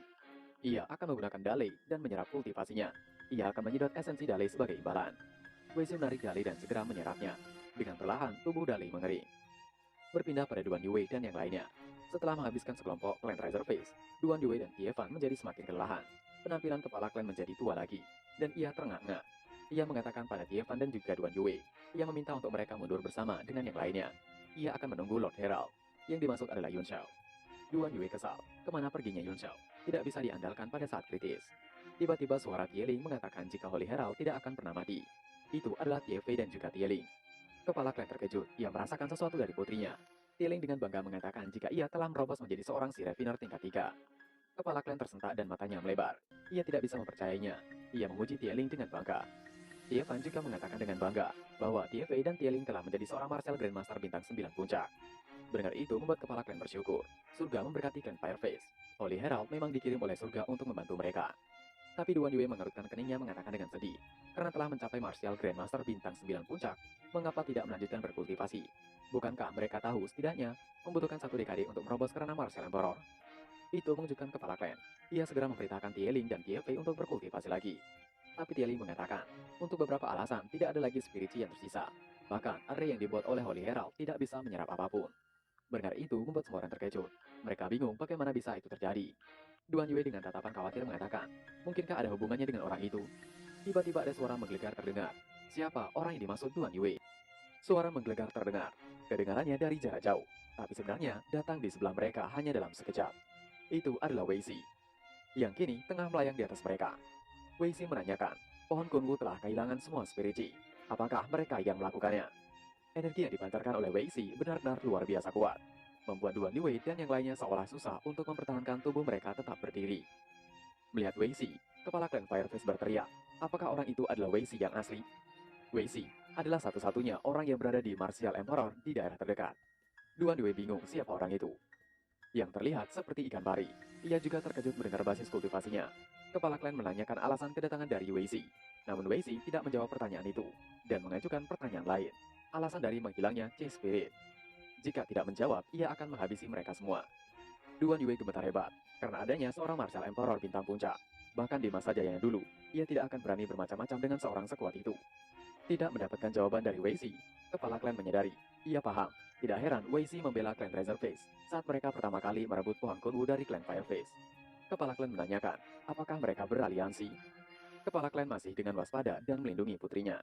Ia akan menggunakan Dale dan menyerap kultivasinya. Ia akan menyedot esensi Dale sebagai imbalan. Weixi menarik Dale dan segera menyerapnya. Dengan perlahan, tubuh Dale mengering. Berpindah pada Duan Yue dan yang lainnya. Setelah menghabiskan sekelompok klan Razorface, Duan Yue dan Tiefan menjadi semakin kelelahan. Penampilan kepala klan menjadi tua lagi, dan ia terengah-engah. Ia mengatakan pada Tiefan dan juga Duan Yue, ia meminta untuk mereka mundur bersama dengan yang lainnya. Ia akan menunggu Lord Herald. Yang dimaksud adalah Yun Shao. Duan Yue kesal. Kemana perginya Yun Shao? Tidak bisa diandalkan pada saat kritis. Tiba-tiba suara Tieling mengatakan jika Holy Herald tidak akan pernah mati. Itu adalah Tiefei dan juga Tieling. Kepala klan terkejut. Ia merasakan sesuatu dari putrinya. Tieling dengan bangga mengatakan jika ia telah merobos menjadi seorang si refiner tingkat 3. Kepala klan tersentak dan matanya melebar. Ia tidak bisa mempercayainya. Ia memuji Tieling dengan bangga. Tiefan juga mengatakan dengan bangga bahwa Tiefei dan Tieling telah menjadi seorang martial grandmaster bintang 9 puncak. Mendengar itu membuat kepala klan bersyukur. Surga memberkati klan Fireface. Holy Herald memang dikirim oleh surga untuk membantu mereka. Tapi Duan Yue mengerutkan keningnya mengatakan dengan sedih. Karena telah mencapai martial grandmaster bintang 9 puncak, mengapa tidak melanjutkan berkultivasi? Bukankah mereka tahu setidaknya membutuhkan 1 dekade untuk merobos karena martial emperor? Itu mengejutkan kepala klan. Ia segera memberitakan Tieling dan Tiefei untuk berkultivasi lagi. Tapi Tieling mengatakan, untuk beberapa alasan tidak ada lagi Spirici yang tersisa. Bahkan array yang dibuat oleh Holy Herald tidak bisa menyerap apapun. Mendengar itu membuat semua orang terkejut. Mereka bingung bagaimana bisa itu terjadi. Duan Yue dengan tatapan khawatir mengatakan, mungkinkah ada hubungannya dengan orang itu? Tiba-tiba ada suara menggelegar terdengar. Siapa orang yang dimaksud Duan Yue? Suara menggelegar terdengar. Kedengarannya dari jarak jauh. Tapi sebenarnya datang di sebelah mereka hanya dalam sekejap. Itu adalah Weixi, yang kini tengah melayang di atas mereka. Weixi menanyakan, pohon Kunwu telah kehilangan semua Spirici. Apakah mereka yang melakukannya? Energi yang dipancarkan oleh Weixi benar-benar luar biasa kuat, membuat Duan Yue dan yang lainnya seolah susah untuk mempertahankan tubuh mereka tetap berdiri. Melihat Weixi, kepala klan Fireface berteriak, apakah orang itu adalah Weixi yang asli? Weixi adalah satu-satunya orang yang berada di Martial Emperor di daerah terdekat. Duan Yue bingung siapa orang itu. Yang terlihat seperti ikan pari. Ia juga terkejut mendengar basis kultivasinya. Kepala klan menanyakan alasan kedatangan dari Weixi. Namun Weixi tidak menjawab pertanyaan itu, dan mengajukan pertanyaan lain. Alasan dari menghilangnya Chi Spirit. Jika tidak menjawab, ia akan menghabisi mereka semua. Duan Yue gemetar hebat, karena adanya seorang Martial Emperor bintang puncak. Bahkan di masa jayanya dulu, ia tidak akan berani bermacam-macam dengan seorang sekuat itu. Tidak mendapatkan jawaban dari Weixi, kepala klan menyadari. Ia paham, tidak heran Weixi membela klan Razorface saat mereka pertama kali merebut pohon Kunwu dari klan Fireface. Kepala klan menanyakan, apakah mereka beraliansi? Kepala klan masih dengan waspada dan melindungi putrinya.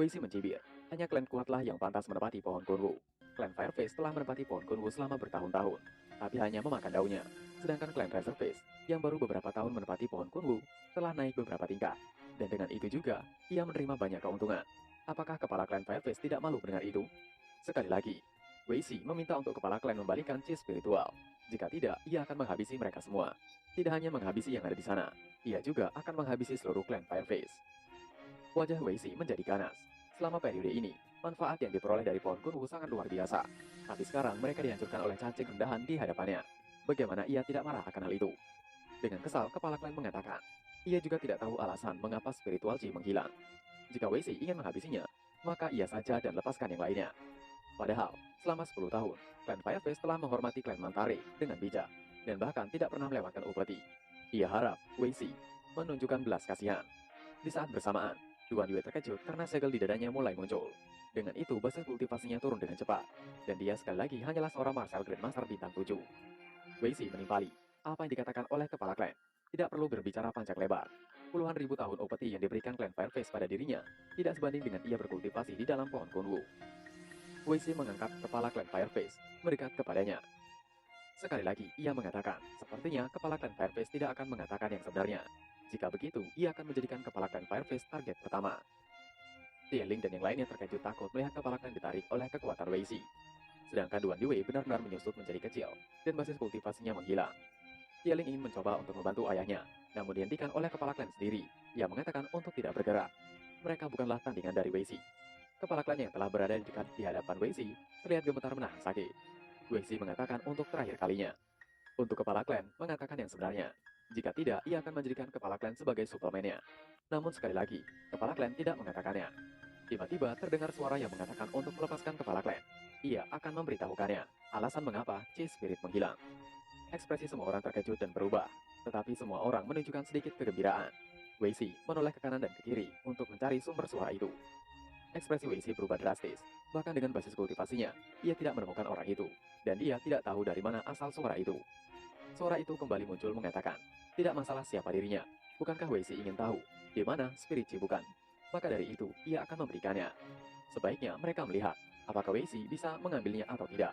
Weixi mencibir, hanya klan kuatlah yang pantas menepati pohon Kunwu. Klan Fireface telah menepati pohon Kunwu selama bertahun-tahun, tapi hanya memakan daunnya. Sedangkan klan Razorface, yang baru beberapa tahun menepati pohon Kunwu, telah naik beberapa tingkat. Dan dengan itu juga, ia menerima banyak keuntungan. Apakah kepala klan Fireface tidak malu mendengar itu? Sekali lagi, Weixi meminta untuk kepala klan membalikan Chi spiritual. Jika tidak, ia akan menghabisi mereka semua. Tidak hanya menghabisi yang ada di sana, ia juga akan menghabisi seluruh klan Fireface. Wajah Weixi menjadi ganas. Selama periode ini, manfaat yang diperoleh dari pohon Kunwu sangat luar biasa. Tapi sekarang mereka dihancurkan oleh cacing rendahan di hadapannya. Bagaimana ia tidak marah akan hal itu? Dengan kesal, kepala klan mengatakan, ia juga tidak tahu alasan mengapa spiritual Chi menghilang. Jika Weixi ingin menghabisinya, maka ia saja dan lepaskan yang lainnya. Padahal, selama 10 tahun, klan Fireface telah menghormati klan Mantare dengan bijak, dan bahkan tidak pernah melewatkan upeti. Ia harap Wei Si menunjukkan belas kasihan. Di saat bersamaan, Duan Yue terkejut karena segel di dadanya mulai muncul. Dengan itu, basis kultivasinya turun dengan cepat, dan dia sekali lagi hanyalah seorang martial grandmaster bintang 7. Wei Si menimpali apa yang dikatakan oleh kepala klan. Tidak perlu berbicara panjang lebar. Puluhan ribu tahun upeti yang diberikan klan Fireface pada dirinya tidak sebanding dengan ia berkultivasi di dalam pohon Kunwu. Wei Si mengangkat kepala klan Fireface, mendekat kepadanya. Sekali lagi, ia mengatakan, sepertinya kepala klan Fireface tidak akan mengatakan yang sebenarnya. Jika begitu, ia akan menjadikan kepala klan Fireface target pertama. Tieling dan yang lainnya terkejut takut melihat kepala klan ditarik oleh kekuatan Wei Si. Sedangkan Duan Yue benar-benar menyusut menjadi kecil, dan basis kultivasinya menghilang. Tieling ingin mencoba untuk membantu ayahnya, namun dihentikan oleh kepala klan sendiri. Ia mengatakan untuk tidak bergerak. Mereka bukanlah tandingan dari Wei Si. Kepala klan yang telah berada di dekat di hadapan Wei Si terlihat gemetar menahan sakit. Wei Si mengatakan untuk terakhir kalinya. Untuk kepala klan mengatakan yang sebenarnya. Jika tidak, ia akan menjadikan kepala klan sebagai suplemennya. Namun sekali lagi, kepala klan tidak mengatakannya. Tiba-tiba terdengar suara yang mengatakan untuk melepaskan kepala klan. Ia akan memberitahukannya alasan mengapa Chi Spirit menghilang. Ekspresi semua orang terkejut dan berubah, tetapi semua orang menunjukkan sedikit kegembiraan. Wei Si menoleh ke kanan dan ke kiri untuk mencari sumber suara itu. Ekspresi Wei Si berubah drastis, bahkan dengan basis kultivasinya, ia tidak menemukan orang itu, dan dia tidak tahu dari mana asal suara itu. Suara itu kembali muncul mengatakan, tidak masalah siapa dirinya, bukankah Wei Si ingin tahu di mana Spirit Chi bukan? Maka dari itu, ia akan memberikannya. Sebaiknya mereka melihat, apakah Wei Si bisa mengambilnya atau tidak.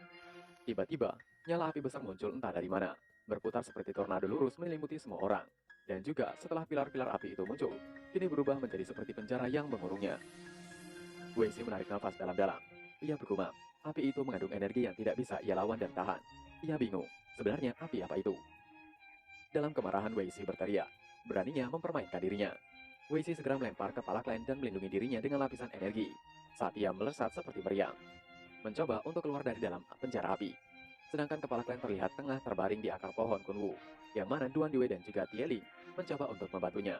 Tiba-tiba, nyala api besar muncul entah dari mana, berputar seperti tornado lurus menyelimuti semua orang. Dan juga setelah pilar-pilar api itu muncul, kini berubah menjadi seperti penjara yang mengurungnya. Wei Si menarik nafas dalam-dalam. Ia bergumam, api itu mengandung energi yang tidak bisa ia lawan dan tahan. Ia bingung, sebenarnya api apa itu? Dalam kemarahan Wei Si berteriak, beraninya mempermainkan dirinya. Wei Si segera melempar kepala klan dan melindungi dirinya dengan lapisan energi. Saat ia melesat seperti meriam, mencoba untuk keluar dari dalam penjara api. Sedangkan kepala klan terlihat tengah terbaring di akar pohon Kunwu, yang mana Duan Yue dan juga Tieling mencoba untuk membantunya.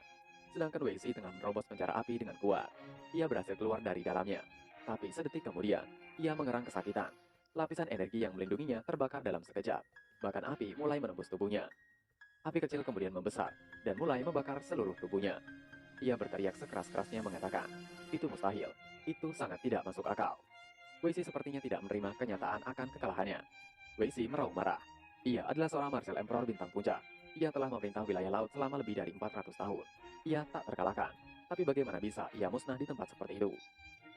Sedangkan Wei Si tengah menerobos penjara api dengan kuat. Ia berhasil keluar dari dalamnya. Tapi sedetik kemudian, ia mengerang kesakitan. Lapisan energi yang melindunginya terbakar dalam sekejap. Bahkan api mulai menembus tubuhnya. Api kecil kemudian membesar dan mulai membakar seluruh tubuhnya. Ia berteriak sekeras-kerasnya mengatakan, itu mustahil, itu sangat tidak masuk akal. Wei Si sepertinya tidak menerima kenyataan akan kekalahannya. Wei Si meraung marah. Ia adalah seorang martial emperor bintang puncak. Ia telah memerintah wilayah laut selama lebih dari 400 tahun. Ia tak terkalahkan. Tapi bagaimana bisa ia musnah di tempat seperti itu?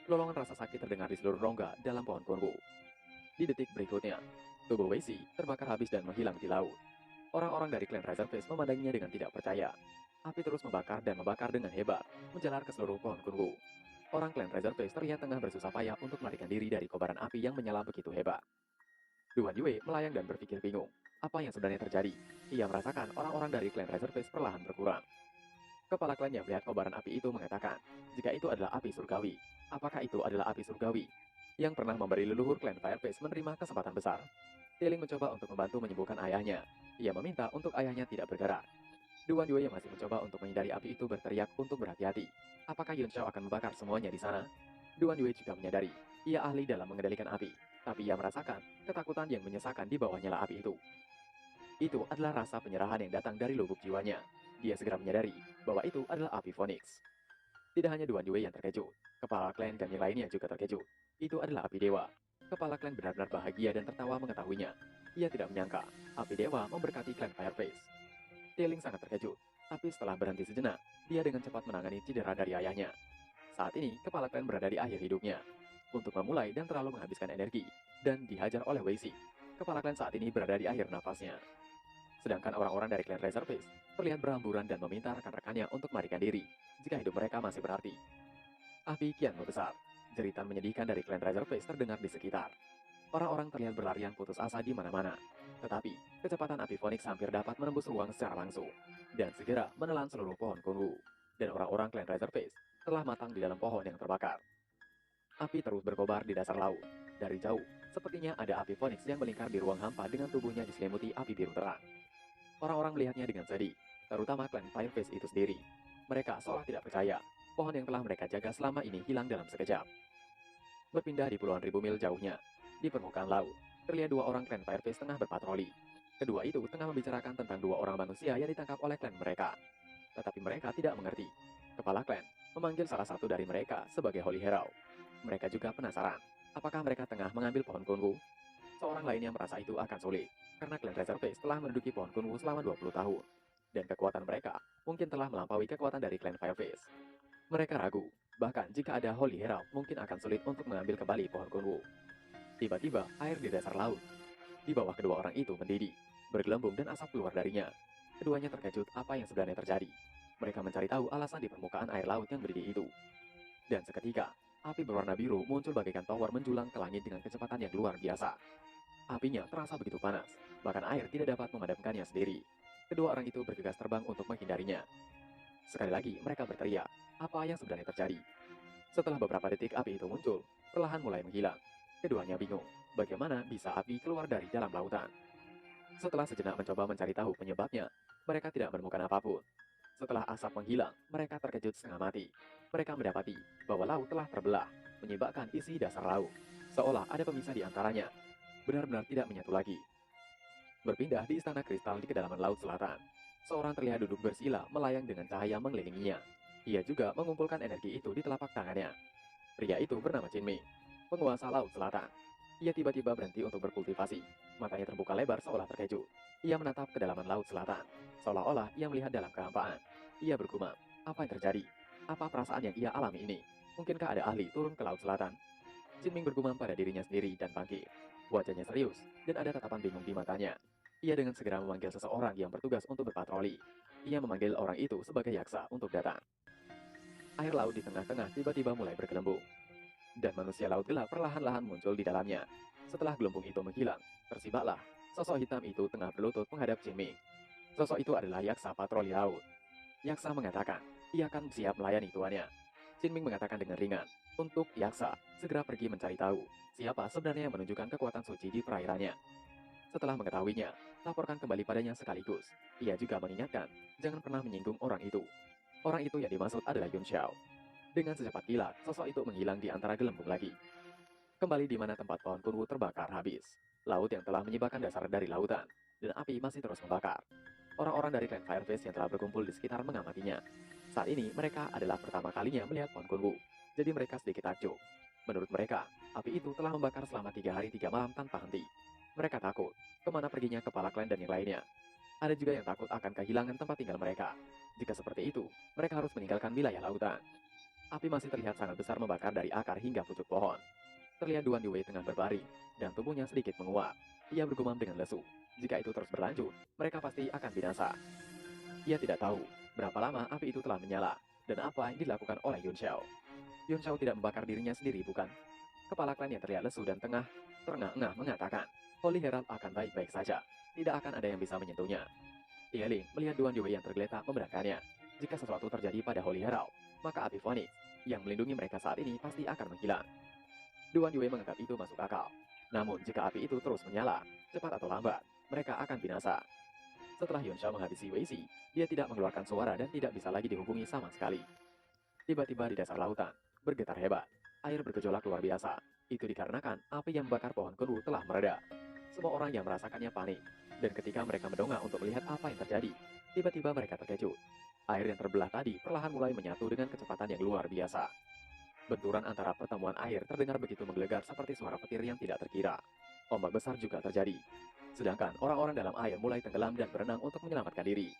Lolongan rasa sakit terdengar di seluruh rongga dalam pohon Kunwu. Di detik berikutnya, tubuh Wei Si terbakar habis dan menghilang di laut. Orang-orang dari klan Razorface memandanginya dengan tidak percaya. Api terus membakar dan membakar dengan hebat, menjalar ke seluruh pohon Kunwu. Orang klan Razorface terlihat tengah bersusah payah untuk melarikan diri dari kobaran api yang menyala begitu hebat. Duan Yue melayang dan berpikir bingung. Apa yang sebenarnya terjadi? Ia merasakan orang-orang dari klan Razorface perlahan berkurang. Kepala klan yang melihat kobaran api itu mengatakan, jika itu adalah api surgawi, apakah itu adalah api surgawi yang pernah memberi leluhur klan Fireface menerima kesempatan besar? Tieling mencoba untuk membantu menyembuhkan ayahnya. Ia meminta untuk ayahnya tidak bergerak. Duan Yue yang masih mencoba untuk menghindari api itu berteriak untuk berhati-hati. Apakah Yun Xiao akan membakar semuanya di sana? Duan Yue juga menyadari, ia ahli dalam mengendalikan api, tapi ia merasakan ketakutan yang menyesakan di bawah nyala api itu. Itu adalah rasa penyerahan yang datang dari lubuk jiwanya. Dia segera menyadari bahwa itu adalah api Phoenix. Tidak hanya Duan Yue yang terkejut, kepala klan dan yang lainnya juga terkejut. Itu adalah api dewa. Kepala klan benar-benar bahagia dan tertawa mengetahuinya. Ia tidak menyangka api dewa memberkati klan Fireface. Tieling sangat terkejut, tapi setelah berhenti sejenak, dia dengan cepat menangani cedera dari ayahnya. Saat ini, kepala klan berada di akhir hidupnya. Untuk memulai dan terlalu menghabiskan energi, dan dihajar oleh Wei Si. Kepala klan saat ini berada di akhir nafasnya. Sedangkan orang-orang dari klan Razorface terlihat berhamburan dan meminta rekan-rekannya untuk melarikan diri jika hidup mereka masih berarti. Api kian membesar. Jeritan menyedihkan dari klan Razorface terdengar di sekitar. Orang-orang terlihat berlarian putus asa di mana-mana. Tetapi, kecepatan api Phoenix hampir dapat menembus ruang secara langsung dan segera menelan seluruh pohon Kunwu. Dan orang-orang klan Razorface telah matang di dalam pohon yang terbakar. Api terus berkobar di dasar laut. Dari jauh, sepertinya ada api Phoenix yang melingkar di ruang hampa dengan tubuhnya diselimuti api biru terang. Orang-orang melihatnya dengan sedih, terutama klan Fireface itu sendiri. Mereka seolah tidak percaya, pohon yang telah mereka jaga selama ini hilang dalam sekejap. Berpindah di puluhan ribu mil jauhnya, Di permukaan laut, terlihat dua orang klan Fireface tengah berpatroli. Kedua itu tengah membicarakan tentang dua orang manusia yang ditangkap oleh klan mereka. Tetapi mereka tidak mengerti. Kepala klan memanggil salah satu dari mereka sebagai Holy Hero. Mereka juga penasaran, apakah mereka tengah mengambil pohon kunwu? Seorang lainnya merasa itu akan sulit, karena klan Razorface telah menduduki pohon kunwu selama 20 tahun. Dan kekuatan mereka mungkin telah melampaui kekuatan dari klan Fireface. Mereka ragu, bahkan jika ada Holy Hero mungkin akan sulit untuk mengambil kembali pohon kunwu. Tiba-tiba, air di dasar laut. Di bawah kedua orang itu mendidih, bergelembung dan asap keluar darinya. Keduanya terkejut apa yang sebenarnya terjadi. Mereka mencari tahu alasan di permukaan air laut yang mendidih itu. Dan seketika, api berwarna biru muncul bagaikan tower menjulang ke langit dengan kecepatan yang luar biasa. Apinya terasa begitu panas, bahkan air tidak dapat memadamkannya sendiri. Kedua orang itu bergegas terbang untuk menghindarinya. Sekali lagi mereka berteriak, apa yang sebenarnya terjadi? Setelah beberapa detik api itu muncul, perlahan mulai menghilang. Keduanya bingung, bagaimana bisa api keluar dari dalam lautan. Setelah sejenak mencoba mencari tahu penyebabnya, mereka tidak menemukan apapun. Setelah asap menghilang, mereka terkejut setengah mati. Mereka mendapati bahwa laut telah terbelah, menyebabkan isi dasar laut. Seolah ada pemisah di antaranya. Benar-benar tidak menyatu lagi. Berpindah di istana kristal di kedalaman laut selatan. Seorang terlihat duduk bersila melayang dengan cahaya mengelilinginya. Ia juga mengumpulkan energi itu di telapak tangannya. Pria itu bernama Chin Ming, penguasa laut selatan. Ia tiba-tiba berhenti untuk berkultivasi. Matanya terbuka lebar seolah terkejut. Ia menatap kedalaman laut selatan, seolah-olah ia melihat dalam kehampaan. Ia bergumam, apa yang terjadi? Apa perasaan yang ia alami ini? Mungkinkah ada ahli turun ke laut selatan? Chin Ming bergumam pada dirinya sendiri dan bangkit. Wajahnya serius, dan ada tatapan bingung di matanya. Ia dengan segera memanggil seseorang yang bertugas untuk berpatroli. Ia memanggil orang itu sebagai yaksa untuk datang. Air laut di tengah-tengah tiba-tiba mulai bergelembung, dan manusia laut gelap perlahan-lahan muncul di dalamnya. Setelah gelembung itu menghilang, tersibaklah sosok hitam itu tengah berlutut menghadap Chin Ming. Sosok itu adalah yaksa patroli laut. Yaksa mengatakan, ia akan siap melayani tuannya. Chin Ming mengatakan dengan ringan, untuk yaksa segera pergi mencari tahu siapa sebenarnya yang menunjukkan kekuatan suci di perairannya. Setelah mengetahuinya, laporkan kembali padanya sekaligus. Ia juga mengingatkan, jangan pernah menyinggung orang itu. Orang itu yang dimaksud adalah Yun Xiao. Dengan secepat kilat, sosok itu menghilang di antara gelembung lagi. Kembali di mana tempat pohon kunwu terbakar habis. Laut yang telah menyibakkan dasar dari lautan, dan api masih terus membakar. Orang-orang dari klan Fireface yang telah berkumpul di sekitar mengamatinya. Saat ini mereka adalah pertama kalinya melihat pohon kunwu, jadi mereka sedikit takjub. Menurut mereka, api itu telah membakar selama 3 hari 3 malam tanpa henti. Mereka takut, kemana perginya kepala klan dan yang lainnya. Ada juga yang takut akan kehilangan tempat tinggal mereka. Jika seperti itu, mereka harus meninggalkan wilayah lautan. Api masih terlihat sangat besar membakar dari akar hingga pucuk pohon. Terlihat Duan Yue tengah berbaring, dan tubuhnya sedikit menguap. Ia bergumam dengan lesu. Jika itu terus berlanjut, mereka pasti akan binasa. Ia tidak tahu berapa lama api itu telah menyala, dan apa yang dilakukan oleh Yun Xiao. Yun Xiao tidak membakar dirinya sendiri, bukan? Kepala klan yang terlihat lesu dan tengah terengah-engah mengatakan, Holy Herald akan baik-baik saja. Tidak akan ada yang bisa menyentuhnya. Tie Ling melihat Duan Yue yang tergeletak membenarkannya. Jika sesuatu terjadi pada Holy Herald, maka api Phoenix yang melindungi mereka saat ini pasti akan menghilang. Duan Yue menganggap itu masuk akal. Namun jika api itu terus menyala, cepat atau lambat, mereka akan binasa. Setelah Yun Xiao menghabisi Wei Xi, dia tidak mengeluarkan suara dan tidak bisa lagi dihubungi sama sekali. Tiba-tiba di dasar lautan, bergetar hebat. Air bergejolak luar biasa. Itu dikarenakan api yang membakar pohon kunwu telah mereda. Semua orang yang merasakannya panik. Dan ketika mereka mendongak untuk melihat apa yang terjadi, tiba-tiba mereka terkejut. Air yang terbelah tadi perlahan mulai menyatu dengan kecepatan yang luar biasa. Benturan antara pertemuan air terdengar begitu menggelegar seperti suara petir yang tidak terkira. Ombak besar juga terjadi. Sedangkan orang-orang dalam air mulai tenggelam dan berenang untuk menyelamatkan diri.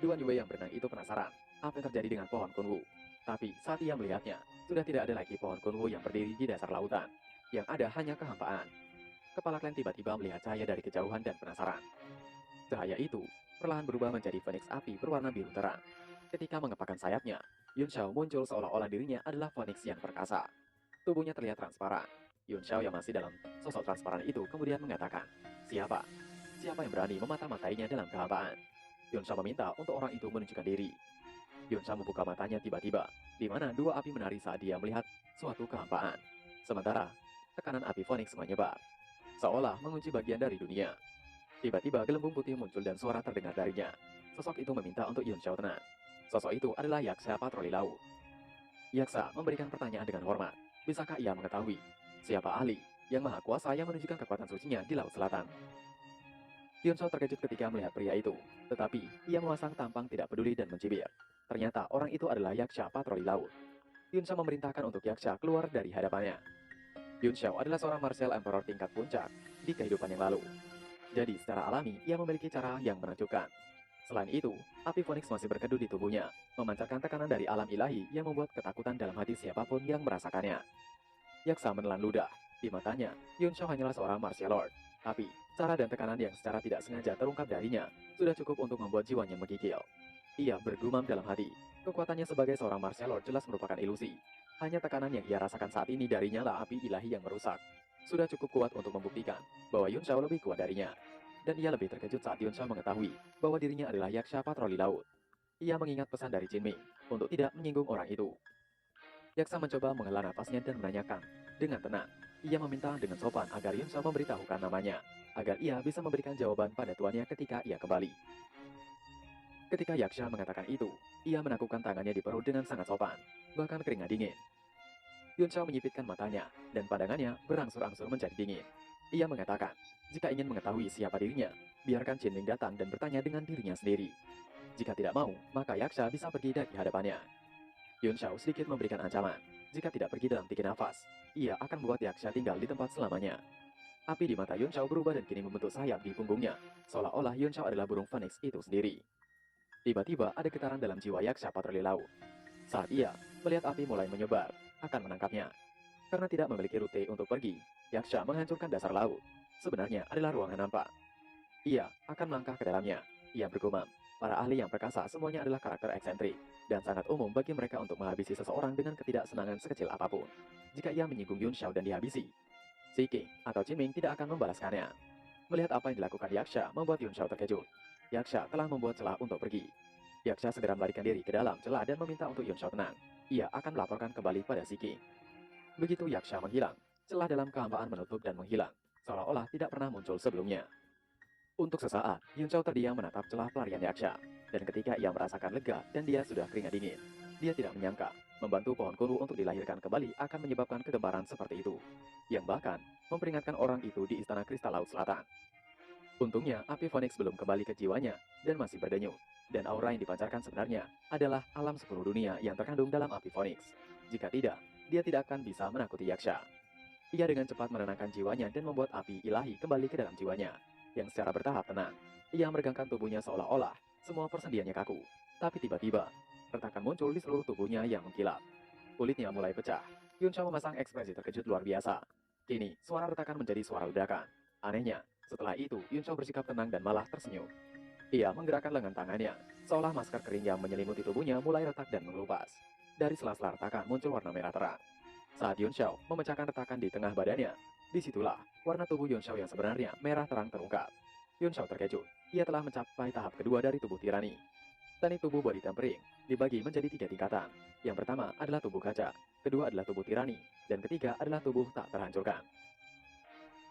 Duan Yue yang berenang itu penasaran apa yang terjadi dengan pohon kunwu. Tapi saat ia melihatnya, sudah tidak ada lagi pohon kunwu yang berdiri di dasar lautan. Yang ada hanya kehampaan. Kepala klan tiba-tiba melihat cahaya dari kejauhan dan penasaran. Cahaya itu perlahan berubah menjadi Phoenix api berwarna biru terang. Ketika mengepakkan sayapnya, Yun Xiao muncul seolah-olah dirinya adalah Phoenix yang perkasa. Tubuhnya terlihat transparan. Yun Xiao yang masih dalam sosok transparan itu kemudian mengatakan, siapa? Siapa yang berani memata-matainya dalam kehampaan? Yun Xiao meminta untuk orang itu menunjukkan diri. Yun Xiao membuka matanya tiba-tiba, di mana dua api menari saat dia melihat suatu kehampaan. Sementara, tekanan api Phoenix menyebar, seolah mengunci bagian dari dunia. Tiba-tiba gelembung putih muncul dan suara terdengar darinya. Sosok itu meminta untuk Yun Xiao tenang. Sosok itu adalah yaksa patroli laut. Yaksa memberikan pertanyaan dengan hormat. Bisakah ia mengetahui siapa ahli yang maha kuasa yang menunjukkan kekuatan sucinya di Laut Selatan. Yun Shao terkejut ketika melihat pria itu, tetapi ia memasang tampang tidak peduli dan mencibir. Ternyata orang itu adalah Yaksha patroli laut. Yun Shao memerintahkan untuk Yaksha keluar dari hadapannya. Yun Shao adalah seorang martial emperor tingkat puncak di kehidupan yang lalu. Jadi secara alami ia memiliki cara yang menakjubkan. Selain itu, api Phoenix masih berkedut di tubuhnya, memancarkan tekanan dari alam ilahi yang membuat ketakutan dalam hati siapapun yang merasakannya. Yaksa menelan ludah. Di matanya, Yun Shao hanyalah seorang martial lord. Tapi, cara dan tekanan yang secara tidak sengaja terungkap darinya sudah cukup untuk membuat jiwanya menggigil. Ia bergumam dalam hati. Kekuatannya sebagai seorang martial lord jelas merupakan ilusi. Hanya tekanan yang ia rasakan saat ini darinya lah api ilahi yang merusak. Sudah cukup kuat untuk membuktikan bahwa Yun Shao lebih kuat darinya. Dan ia lebih terkejut saat Yun Shao mengetahui bahwa dirinya adalah Yaksha patroli laut. Ia mengingat pesan dari Jin Ming untuk tidak menyinggung orang itu. Yaksa mencoba menghela napasnya dan menanyakan dengan tenang. Ia meminta dengan sopan agar Yun Shao memberitahukan namanya, agar ia bisa memberikan jawaban pada tuannya ketika ia kembali. Ketika Yaksha mengatakan itu, ia menakupkan tangannya di perut dengan sangat sopan, bahkan keringat dingin. Yun Shao menyipitkan matanya, dan pandangannya berangsur-angsur menjadi dingin. Ia mengatakan, jika ingin mengetahui siapa dirinya, biarkan Jin Ming datang dan bertanya dengan dirinya sendiri. Jika tidak mau, maka Yaksha bisa pergi dari hadapannya. Yun Shao sedikit memberikan ancaman. Jika tidak pergi dalam 3 nafas, ia akan membuat Yaksha tinggal di tempat selamanya. Api di mata Yun Shao berubah dan kini membentuk sayap di punggungnya, seolah-olah Yun Shao adalah burung Phoenix itu sendiri. Tiba-tiba ada getaran dalam jiwa Yaksha patroli laut. Saat ia melihat api mulai menyebar, akan menangkapnya. Karena tidak memiliki rute untuk pergi, Yaksha menghancurkan dasar laut. Sebenarnya adalah ruangan nampak. Ia akan melangkah ke dalamnya. Ia bergumam, para ahli yang perkasa semuanya adalah karakter eksentrik, dan sangat umum bagi mereka untuk menghabisi seseorang dengan ketidaksenangan sekecil apapun. Jika ia menyinggung Yun Shao dan dihabisi, Si King atau Jin Ming tidak akan membalaskannya. Melihat apa yang dilakukan Yaksha membuat Yun Shao terkejut. Yaksha telah membuat celah untuk pergi. Yaksha segera melarikan diri ke dalam celah dan meminta untuk Yun Shao tenang. Ia akan melaporkan kembali pada Si King. Begitu Yaksha menghilang, celah dalam kehampaan menutup dan menghilang, seolah-olah tidak pernah muncul sebelumnya. Untuk sesaat, Yun Shao terdiam menatap celah pelarian Yaksha. Dan ketika ia merasakan lega dan dia sudah keringat dingin, dia tidak menyangka membantu pohon kunru untuk dilahirkan kembali akan menyebabkan kegemparan seperti itu. Yang bahkan memperingatkan orang itu di Istana Kristal Laut Selatan. Untungnya, api Phoenix belum kembali ke jiwanya dan masih berdenyut. Dan aura yang dipancarkan sebenarnya adalah alam 10 dunia yang terkandung dalam api Phoenix. Jika tidak, dia tidak akan bisa menakuti Yaksha. Ia dengan cepat menenangkan jiwanya dan membuat api ilahi kembali ke dalam jiwanya, yang secara bertahap tenang. Ia meregangkan tubuhnya seolah-olah semua persendiannya kaku. Tapi tiba-tiba, retakan muncul di seluruh tubuhnya yang mengkilap. Kulitnya mulai pecah. Yun Shao memasang ekspresi terkejut luar biasa. Kini, suara retakan menjadi suara ledakan. Anehnya, setelah itu, Yun Shao bersikap tenang dan malah tersenyum. Ia menggerakkan lengan tangannya, seolah masker kering yang menyelimuti tubuhnya mulai retak dan mengelupas. Dari sela-sela retakan muncul warna merah terang. Saat Yun Shao memecahkan retakan di tengah badannya, disitulah warna tubuh Yun Shao yang sebenarnya merah terang terungkap. Yun Shao terkejut. Ia telah mencapai tahap kedua dari tubuh tirani. Teknik tubuh body tempering dibagi menjadi 3 tingkatan. Yang pertama adalah tubuh kaca, kedua adalah tubuh tirani, dan ketiga adalah tubuh tak terhancurkan.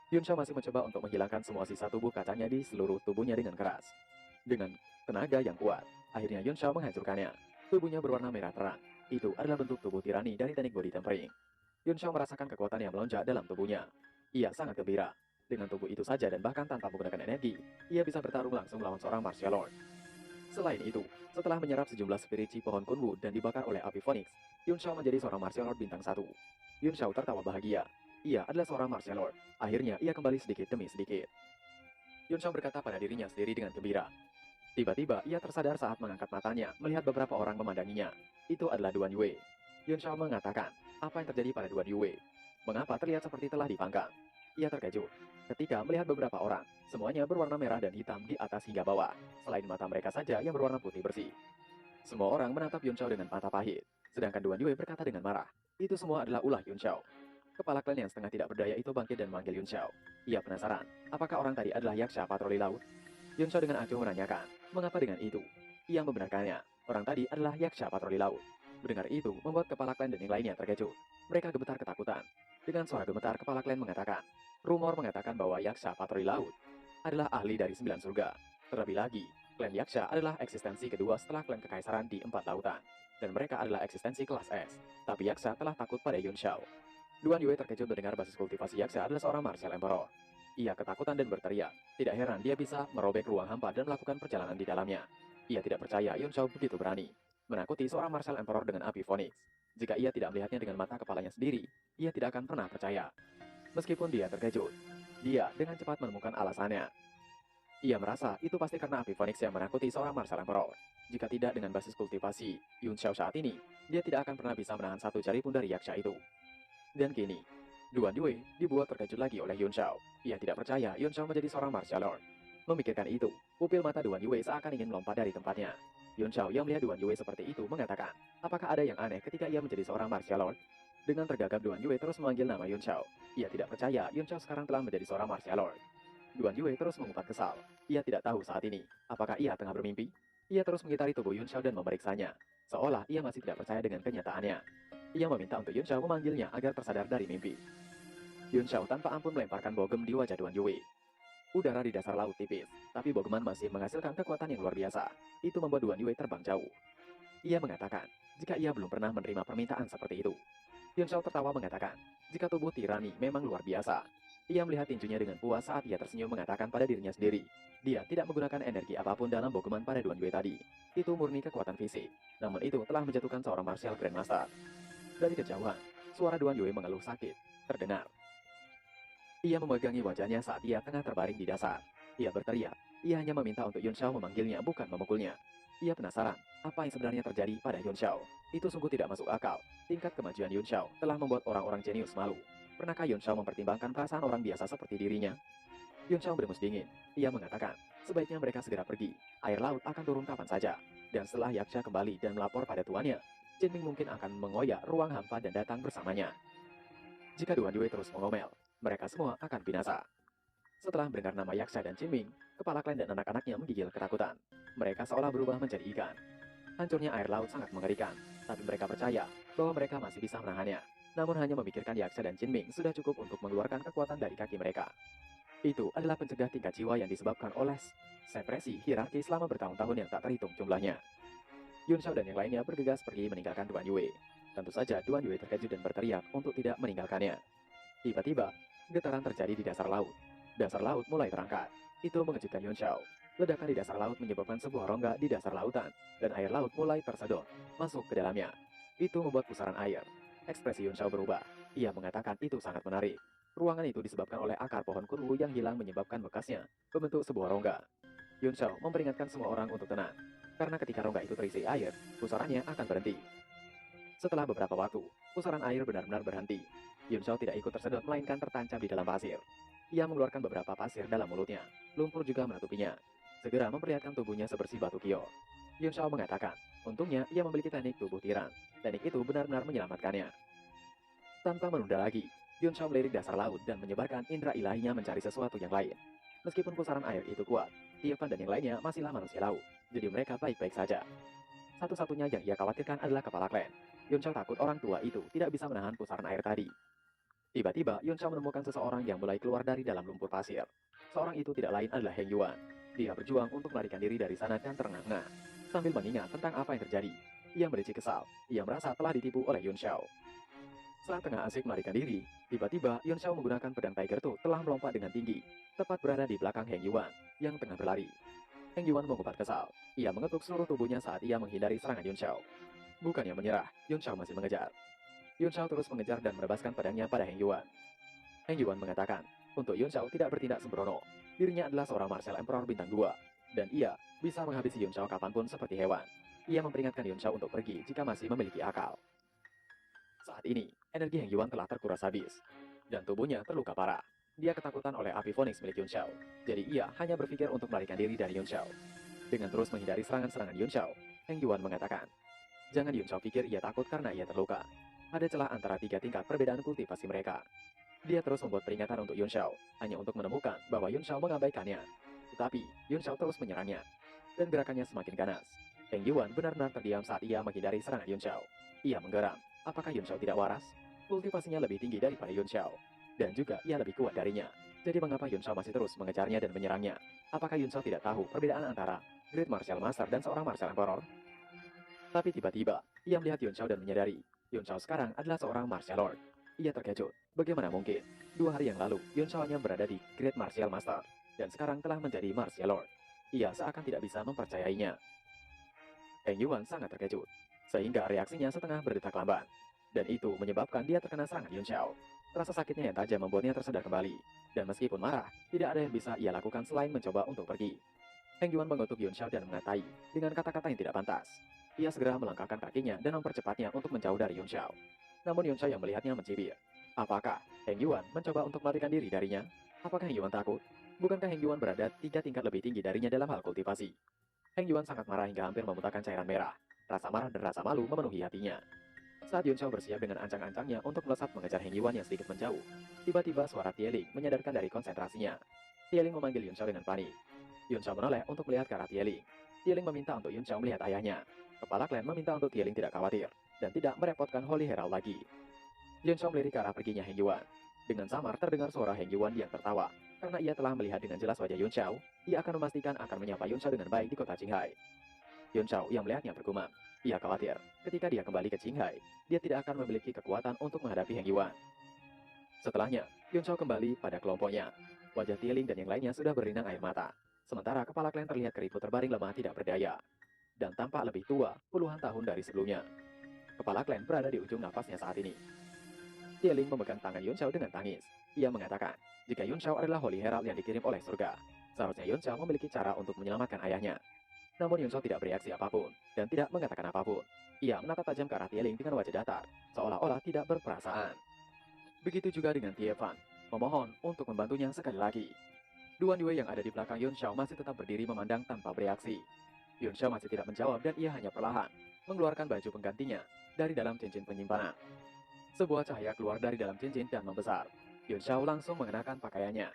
Yun Shao masih mencoba untuk menghilangkan semua sisa tubuh kacanya di seluruh tubuhnya dengan keras. Dengan tenaga yang kuat, akhirnya Yun Shao menghancurkannya. Tubuhnya berwarna merah terang. Itu adalah bentuk tubuh tirani dari teknik body tempering. Yun Shao merasakan kekuatan yang melonjak dalam tubuhnya. Ia sangat gembira. Dengan tubuh itu saja dan bahkan tanpa menggunakan energi, ia bisa bertarung langsung melawan seorang martial lord. Selain itu, setelah menyerap sejumlah spirit chi pohon kunwu dan dibakar oleh api Phoenix, Yun Shao menjadi seorang martial lord bintang 1. Yun Shao tertawa bahagia. Ia adalah seorang martial lord. Akhirnya ia kembali sedikit demi sedikit. Yun Shao berkata pada dirinya sendiri dengan gembira. Tiba-tiba ia tersadar saat mengangkat matanya melihat beberapa orang memandanginya. Itu adalah Duan Yue. Yun Shao mengatakan, apa yang terjadi pada Duan Yue? Mengapa terlihat seperti telah dipanggang? Ia terkejut ketika melihat beberapa orang, semuanya berwarna merah dan hitam di atas hingga bawah, selain mata mereka saja yang berwarna putih bersih. Semua orang menatap Yun Shao dengan mata pahit, sedangkan Duan Yue berkata dengan marah, itu semua adalah ulah Yun Shao. Kepala klan yang setengah tidak berdaya itu bangkit dan memanggil Yun Shao. Ia penasaran, apakah orang tadi adalah Yaksha patroli laut? Yun Shao dengan acuh menanyakan, mengapa dengan itu? Ia membenarkannya, orang tadi adalah Yaksha patroli laut. Mendengar itu, membuat kepala klan dan yang lainnya terkejut. Mereka gemetar ketakutan. Dengan suara gemetar, kepala klan mengatakan, rumor mengatakan bahwa Yaksha patroli laut adalah ahli dari 9 surga. Terlebih lagi, klan Yaksha adalah eksistensi kedua setelah klan kekaisaran di 4 lautan. Dan mereka adalah eksistensi kelas S. Tapi Yaksha telah takut pada Yun Shao. Duan Yue terkejut mendengar basis kultivasi Yaksa adalah seorang martial emperor. Ia ketakutan dan berteriak. Tidak heran dia bisa merobek ruang hampa dan melakukan perjalanan di dalamnya. Ia tidak percaya Yun Shao begitu berani menakuti seorang martial emperor dengan api Phoenix. Jika ia tidak melihatnya dengan mata kepalanya sendiri, ia tidak akan pernah percaya. Meskipun dia terkejut, dia dengan cepat menemukan alasannya. Ia merasa itu pasti karena api Phoenix yang menakuti seorang martial emperor. Jika tidak dengan basis kultivasi Yun Shao saat ini, dia tidak akan pernah bisa menahan satu jari pun dari Yaksha itu. Dan kini, Duan Yue dibuat terkejut lagi oleh Yun Shao. Ia tidak percaya Yun Shao menjadi seorang martial lord. Memikirkan itu, pupil mata Duan Yue seakan ingin melompat dari tempatnya. Yun Shao yang melihat Duan Yue seperti itu mengatakan, apakah ada yang aneh ketika ia menjadi seorang martial lord? Dengan tergagap Duan Yue terus memanggil nama Yun Shao. Ia tidak percaya Yun Shao sekarang telah menjadi seorang martial lord. Duan Yue terus mengupat kesal. Ia tidak tahu saat ini, apakah ia tengah bermimpi? Ia terus mengitari tubuh Yun Shao dan memeriksanya, seolah ia masih tidak percaya dengan kenyataannya. Ia meminta untuk Yun Shao memanggilnya agar tersadar dari mimpi. Yun Shao tanpa ampun melemparkan bogem di wajah Duan Yue. Udara di dasar laut tipis, tapi bogeman masih menghasilkan kekuatan yang luar biasa. Itu membuat Duan Yue terbang jauh. Ia mengatakan, jika ia belum pernah menerima permintaan seperti itu. Yun Shao tertawa mengatakan, jika tubuh tirani memang luar biasa. Ia melihat tinjunya dengan puas saat ia tersenyum mengatakan pada dirinya sendiri. Dia tidak menggunakan energi apapun dalam bogeman pada Duan Yue tadi. Itu murni kekuatan fisik. Namun itu telah menjatuhkan seorang martial grandmaster. Dari kejauhan, suara Duan Yue mengeluh sakit terdengar. Ia memegangi wajahnya saat ia tengah terbaring di dasar. Ia berteriak. Ia hanya meminta untuk Yun Shao memanggilnya bukan memukulnya. Ia penasaran apa yang sebenarnya terjadi pada Yun Shao. Itu sungguh tidak masuk akal. Tingkat kemajuan Yun Shao telah membuat orang-orang jenius malu. Pernahkah Yun Shao mempertimbangkan perasaan orang biasa seperti dirinya? Yun Shao berengus dingin. Ia mengatakan, sebaiknya mereka segera pergi. Air laut akan turun kapan saja. Dan setelah Yaksha kembali dan melapor pada tuannya, Jin Ming mungkin akan mengoyak ruang hampa dan datang bersamanya. Jika Duan Yue terus mengomel, mereka semua akan binasa. Setelah mendengar nama Yaksha dan Jin Ming, kepala Klan dan anak-anaknya menggigil ketakutan. Mereka seolah berubah menjadi ikan. Hancurnya air laut sangat mengerikan, tapi mereka percaya bahwa mereka masih bisa menahannya. Namun hanya memikirkan Yaksha dan Jin Ming sudah cukup untuk mengeluarkan kekuatan dari kaki mereka. Itu adalah pencegah tingkat jiwa yang disebabkan oleh sepresi hierarki selama bertahun-tahun yang tak terhitung jumlahnya. Yun Shao dan yang lainnya bergegas pergi meninggalkan Duan Yue. Tentu saja Duan Yue terkejut dan berteriak untuk tidak meninggalkannya. Tiba-tiba, getaran terjadi di dasar laut. Dasar laut mulai terangkat. Itu mengejutkan Yun Shao. Ledakan di dasar laut menyebabkan sebuah rongga di dasar lautan, dan air laut mulai tersedot, masuk ke dalamnya. Itu membuat pusaran air. Ekspresi Yun Shao berubah. Ia mengatakan itu sangat menarik. Ruangan itu disebabkan oleh akar pohon kunwu yang hilang menyebabkan bekasnya, membentuk sebuah rongga. Yun Shao memperingatkan semua orang untuk tenang, karena ketika rongga itu terisi air, pusarannya akan berhenti. Setelah beberapa waktu, pusaran air benar-benar berhenti. Yun Shao tidak ikut tersedot melainkan tertancap di dalam pasir. Ia mengeluarkan beberapa pasir dalam mulutnya. Lumpur juga menutupinya. Segera memperlihatkan tubuhnya sebersih batu kio. Yun Shao mengatakan, untungnya ia memiliki teknik tubuh tiran. Teknik itu benar-benar menyelamatkannya. Tanpa menunda lagi, Yun Shao melirik dasar laut dan menyebarkan indera ilahinya mencari sesuatu yang lain. Meskipun pusaran air itu kuat, Tiepan dan yang lainnya masihlah manusia laut. Jadi mereka baik-baik saja. Satu-satunya yang ia khawatirkan adalah kepala klan. Yun Shao takut orang tua itu tidak bisa menahan pusaran air tadi. Tiba-tiba, Yun Shao menemukan seseorang yang mulai keluar dari dalam lumpur pasir. Seorang itu tidak lain adalah Heng Yuan. Dia berjuang untuk melarikan diri dari sana dan terengah-engah, sambil mengingat tentang apa yang terjadi. Ia mericik kesal. Ia merasa telah ditipu oleh Yun Shao. Saat tengah asik melarikan diri, tiba-tiba Yun Shao menggunakan pedang Tiger Tooth telah melompat dengan tinggi, tepat berada di belakang Heng Yuan, yang tengah berlari. Heng Yuan mengupat kesal. Ia mengetuk seluruh tubuhnya saat ia menghindari serangan Yun Shao. Bukannya menyerah, Yun Shao masih mengejar. Yun Shao terus mengejar dan merebaskan pedangnya pada Heng Yuan. Heng Yuan mengatakan, untuk Yun Shao tidak bertindak sembrono. Dirinya adalah seorang martial emperor bintang 2, dan ia bisa menghabisi Yun Shao kapanpun seperti hewan. Ia memperingatkan Yun Shao untuk pergi jika masih memiliki akal. Saat ini, energi Heng Yuan telah terkuras habis, dan tubuhnya terluka parah. Dia ketakutan oleh api Phoenix milik Yun Shao, jadi ia hanya berpikir untuk melarikan diri dari Yun Shao. Dengan terus menghindari serangan-serangan Yun Shao, Heng Yuan mengatakan, jangan Yun Shao pikir ia takut karena ia terluka. Ada celah antara 3 tingkat perbedaan kultivasi mereka. Dia terus membuat peringatan untuk Yun Shao, hanya untuk menemukan bahwa Yun Shao mengabaikannya. Tetapi, Yun Shao terus menyerangnya, dan gerakannya semakin ganas. Heng Yuan benar-benar terdiam saat ia menghindari serangan Yun Shao. Ia menggeram, apakah Yun Shao tidak waras? Kultivasinya lebih tinggi daripada Yun Shao, dan juga ia lebih kuat darinya. Jadi mengapa Yun Shao masih terus mengejarnya dan menyerangnya? Apakah Yun Shao tidak tahu perbedaan antara Great Martial Master dan seorang Martial Emperor? Tapi tiba-tiba, ia melihat Yun Shao dan menyadari, Yun Shao sekarang adalah seorang Martial Lord. Ia terkejut. Bagaimana mungkin? 2 hari yang lalu, Yun Shao hanya berada di Great Martial Master, dan sekarang telah menjadi Martial Lord. Ia seakan tidak bisa mempercayainya. Heng Yuan sangat terkejut, sehingga reaksinya setengah berdetak lamban. Dan itu menyebabkan dia terkena serangan Yun Xiao. Rasa sakitnya yang tajam membuatnya tersedar kembali. Dan meskipun marah, tidak ada yang bisa ia lakukan selain mencoba untuk pergi. Heng Yuan mengutuk Yun Xiao dan mengatai dengan kata-kata yang tidak pantas. Ia segera melangkahkan kakinya dan mempercepatnya untuk menjauh dari Yun Xiao. Namun Yun Xiao yang melihatnya mencibir. Apakah Heng Yuan mencoba untuk melarikan diri darinya? Apakah Heng Yuan takut? Bukankah Heng Yuan berada 3 tingkat lebih tinggi darinya dalam hal kultivasi? Heng Yuan sangat marah hingga hampir memuntahkan cairan merah. Rasa marah dan rasa malu memenuhi hatinya. Saat Yun Xiao bersiap dengan ancang-ancangnya untuk melesat mengejar Heng Yuan yang sedikit menjauh, tiba-tiba suara Tieling menyadarkan dari konsentrasinya. Tieling memanggil Yun Xiao dengan panik. Yun Xiao menoleh untuk melihat ke arah Tieling. Tieling meminta untuk Yun Xiao melihat ayahnya. Kepala klan meminta untuk Tieling tidak khawatir dan tidak merepotkan Holy Herald lagi. Yun Xiao melirik ke arah perginya Heng Yuan. Dengan samar terdengar suara Heng Yuan yang tertawa. Karena ia telah melihat dengan jelas wajah Yun Xiao, ia akan memastikan akan menyapa Yun Xiao dengan baik di kota Qinghai. Yun Xiao yang melihatnya bergumam. Ia khawatir, ketika dia kembali ke Qinghai, dia tidak akan memiliki kekuatan untuk menghadapi Heng Yuan. Setelahnya, Yun Xiao kembali pada kelompoknya. Wajah Tieling dan yang lainnya sudah berinang air mata. Sementara kepala klan terlihat keriput terbaring lemah tidak berdaya. Dan tampak lebih tua puluhan tahun dari sebelumnya. Kepala klan berada di ujung nafasnya saat ini. Tieling memegang tangan Yun Xiao dengan tangis. Ia mengatakan, jika Yun Xiao adalah Holy Herald yang dikirim oleh surga, seharusnya Yun Xiao memiliki cara untuk menyelamatkan ayahnya. Namun Yun Xiao tidak bereaksi apapun, dan tidak mengatakan apapun. Ia menatap tajam ke arah Tieling dengan wajah datar, seolah-olah tidak berperasaan. Begitu juga dengan Tie Fan, memohon untuk membantunya sekali lagi. Duan Yue yang ada di belakang Yun Xiao masih tetap berdiri memandang tanpa bereaksi. Yun Xiao masih tidak menjawab dan ia hanya perlahan mengeluarkan baju penggantinya dari dalam cincin penyimpanan. Sebuah cahaya keluar dari dalam cincin dan membesar. Yun Xiao langsung mengenakan pakaiannya.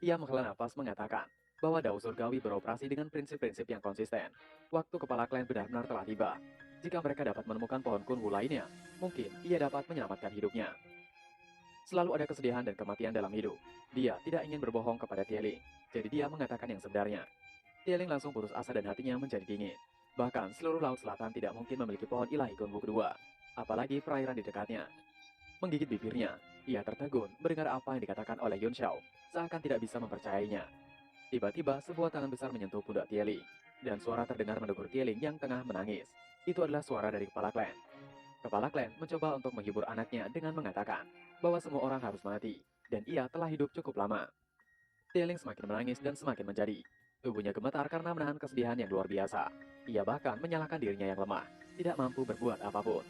Ia menghela nafas mengatakan bahwa Dao Surgawi beroperasi dengan prinsip-prinsip yang konsisten. Waktu kepala klan benar-benar telah tiba. Jika mereka dapat menemukan pohon kunwu lainnya, mungkin ia dapat menyelamatkan hidupnya. Selalu ada kesedihan dan kematian dalam hidup. Dia tidak ingin berbohong kepada Tieling, jadi dia mengatakan yang sebenarnya. Tieling langsung putus asa dan hatinya menjadi dingin. Bahkan seluruh Laut Selatan tidak mungkin memiliki pohon ilahi kunwu kedua, apalagi perairan di dekatnya. Menggigit bibirnya, ia tertegun mendengar apa yang dikatakan oleh Yun Xiao, seakan tidak bisa mempercayainya. Tiba-tiba sebuah tangan besar menyentuh pundak Tieling, dan suara terdengar menegur Tieling yang tengah menangis. Itu adalah suara dari kepala klan. Kepala klan mencoba untuk menghibur anaknya dengan mengatakan bahwa semua orang harus mati, dan ia telah hidup cukup lama. Tieling semakin menangis dan semakin menjadi. Tubuhnya gemetar karena menahan kesedihan yang luar biasa. Ia bahkan menyalahkan dirinya yang lemah, tidak mampu berbuat apapun.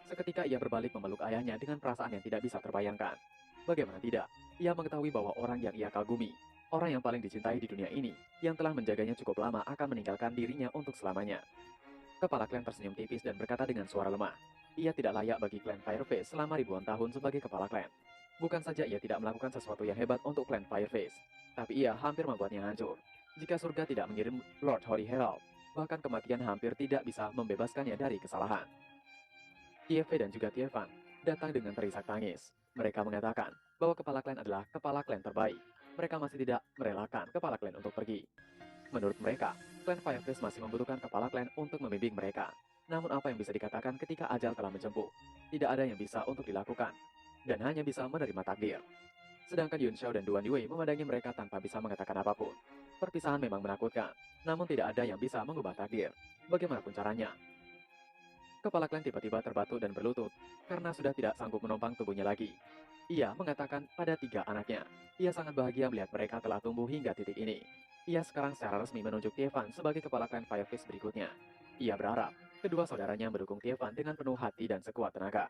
Seketika ia berbalik memeluk ayahnya dengan perasaan yang tidak bisa terbayangkan. Bagaimana tidak, ia mengetahui bahwa orang yang ia kagumi, orang yang paling dicintai di dunia ini, yang telah menjaganya cukup lama akan meninggalkan dirinya untuk selamanya. Kepala klan tersenyum tipis dan berkata dengan suara lemah, ia tidak layak bagi klan Fireface selama ribuan tahun sebagai kepala klan. Bukan saja ia tidak melakukan sesuatu yang hebat untuk klan Fireface, tapi ia hampir membuatnya hancur. Jika surga tidak mengirim Lord Holy Herald, bahkan kematian hampir tidak bisa membebaskannya dari kesalahan. Tie Fei dan juga Tie Fan datang dengan terisak tangis. Mereka mengatakan bahwa kepala klan adalah kepala klan terbaik. Mereka masih tidak merelakan kepala klan untuk pergi. Menurut mereka, klan Fireface masih membutuhkan kepala klan untuk membimbing mereka. Namun apa yang bisa dikatakan ketika ajal telah menjemput? Tidak ada yang bisa untuk dilakukan, dan hanya bisa menerima takdir. Sedangkan Yun Xiao dan Duan Yue memandangi mereka tanpa bisa mengatakan apapun. Perpisahan memang menakutkan, namun tidak ada yang bisa mengubah takdir. Bagaimanapun caranya, kepala klan tiba-tiba terbatuk dan berlutut, karena sudah tidak sanggup menopang tubuhnya lagi. Ia mengatakan pada 3 anaknya, ia sangat bahagia melihat mereka telah tumbuh hingga titik ini. Ia sekarang secara resmi menunjuk Tie Fan sebagai kepala klan Fireface berikutnya. Ia berharap kedua saudaranya mendukung Tie Fan dengan penuh hati dan sekuat tenaga.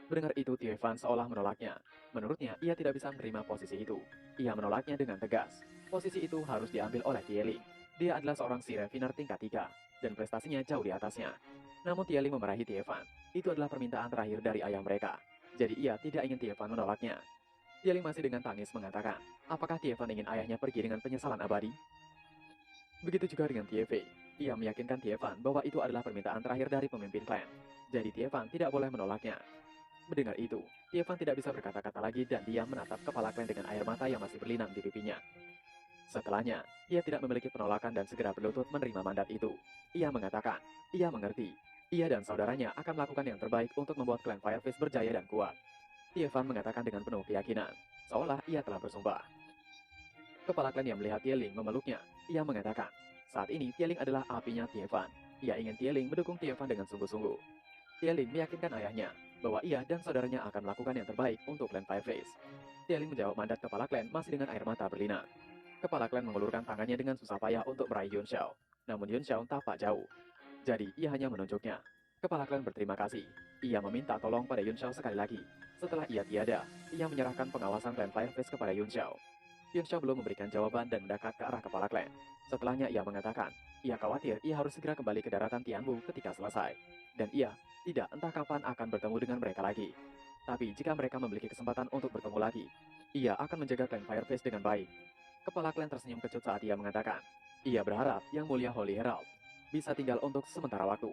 Mendengar itu, Tie Fan seolah menolaknya. Menurutnya, ia tidak bisa menerima posisi itu. Ia menolaknya dengan tegas. Posisi itu harus diambil oleh Tieling. Dia adalah seorang Sea Refiner tingkat 3, dan prestasinya jauh di atasnya. Namun Tieling memarahi Tie Fan. Itu adalah permintaan terakhir dari ayah mereka. Jadi ia tidak ingin Tie Fan menolaknya. Tieling masih dengan tangis mengatakan, apakah Tie Fan ingin ayahnya pergi dengan penyesalan abadi? Begitu juga dengan Tie Fei. Ia meyakinkan Tie Fan bahwa itu adalah permintaan terakhir dari pemimpin klan. Jadi Tie Fan tidak boleh menolaknya. Mendengar itu, Tie Fan tidak bisa berkata-kata lagi dan dia menatap kepala klan dengan air mata yang masih berlinang di pipinya. Setelahnya, ia tidak memiliki penolakan dan segera berlutut menerima mandat itu. Ia mengatakan, ia mengerti. Ia dan saudaranya akan melakukan yang terbaik untuk membuat klan Fireface berjaya dan kuat. Tiefan mengatakan dengan penuh keyakinan, seolah ia telah bersumpah. Kepala klan yang melihat Tieling memeluknya, ia mengatakan, saat ini Tieling adalah apinya Tiefan. Ia ingin Tieling mendukung Tiefan dengan sungguh-sungguh. Tieling meyakinkan ayahnya bahwa ia dan saudaranya akan melakukan yang terbaik untuk klan Fireface. Tieling menjawab mandat kepala klan masih dengan air mata berlinang. Kepala klan mengulurkan tangannya dengan susah payah untuk meraih Yun Xiao. Namun Yun Xiao tampak jauh. Jadi ia hanya menunjuknya. Kepala klan berterima kasih. Ia meminta tolong pada Yun Xiao sekali lagi. Setelah ia tiada, ia menyerahkan pengawasan klan Fireface kepada Yun Xiao. Yun Xiao belum memberikan jawaban dan mendekat ke arah kepala klan. Setelahnya ia mengatakan, ia khawatir ia harus segera kembali ke daratan Tianwu ketika selesai. Dan ia tidak entah kapan akan bertemu dengan mereka lagi. Tapi jika mereka memiliki kesempatan untuk bertemu lagi, ia akan menjaga klan Fireface dengan baik. Kepala klan tersenyum kecut saat ia mengatakan, ia berharap Yang Mulia Holy Herald bisa tinggal untuk sementara waktu.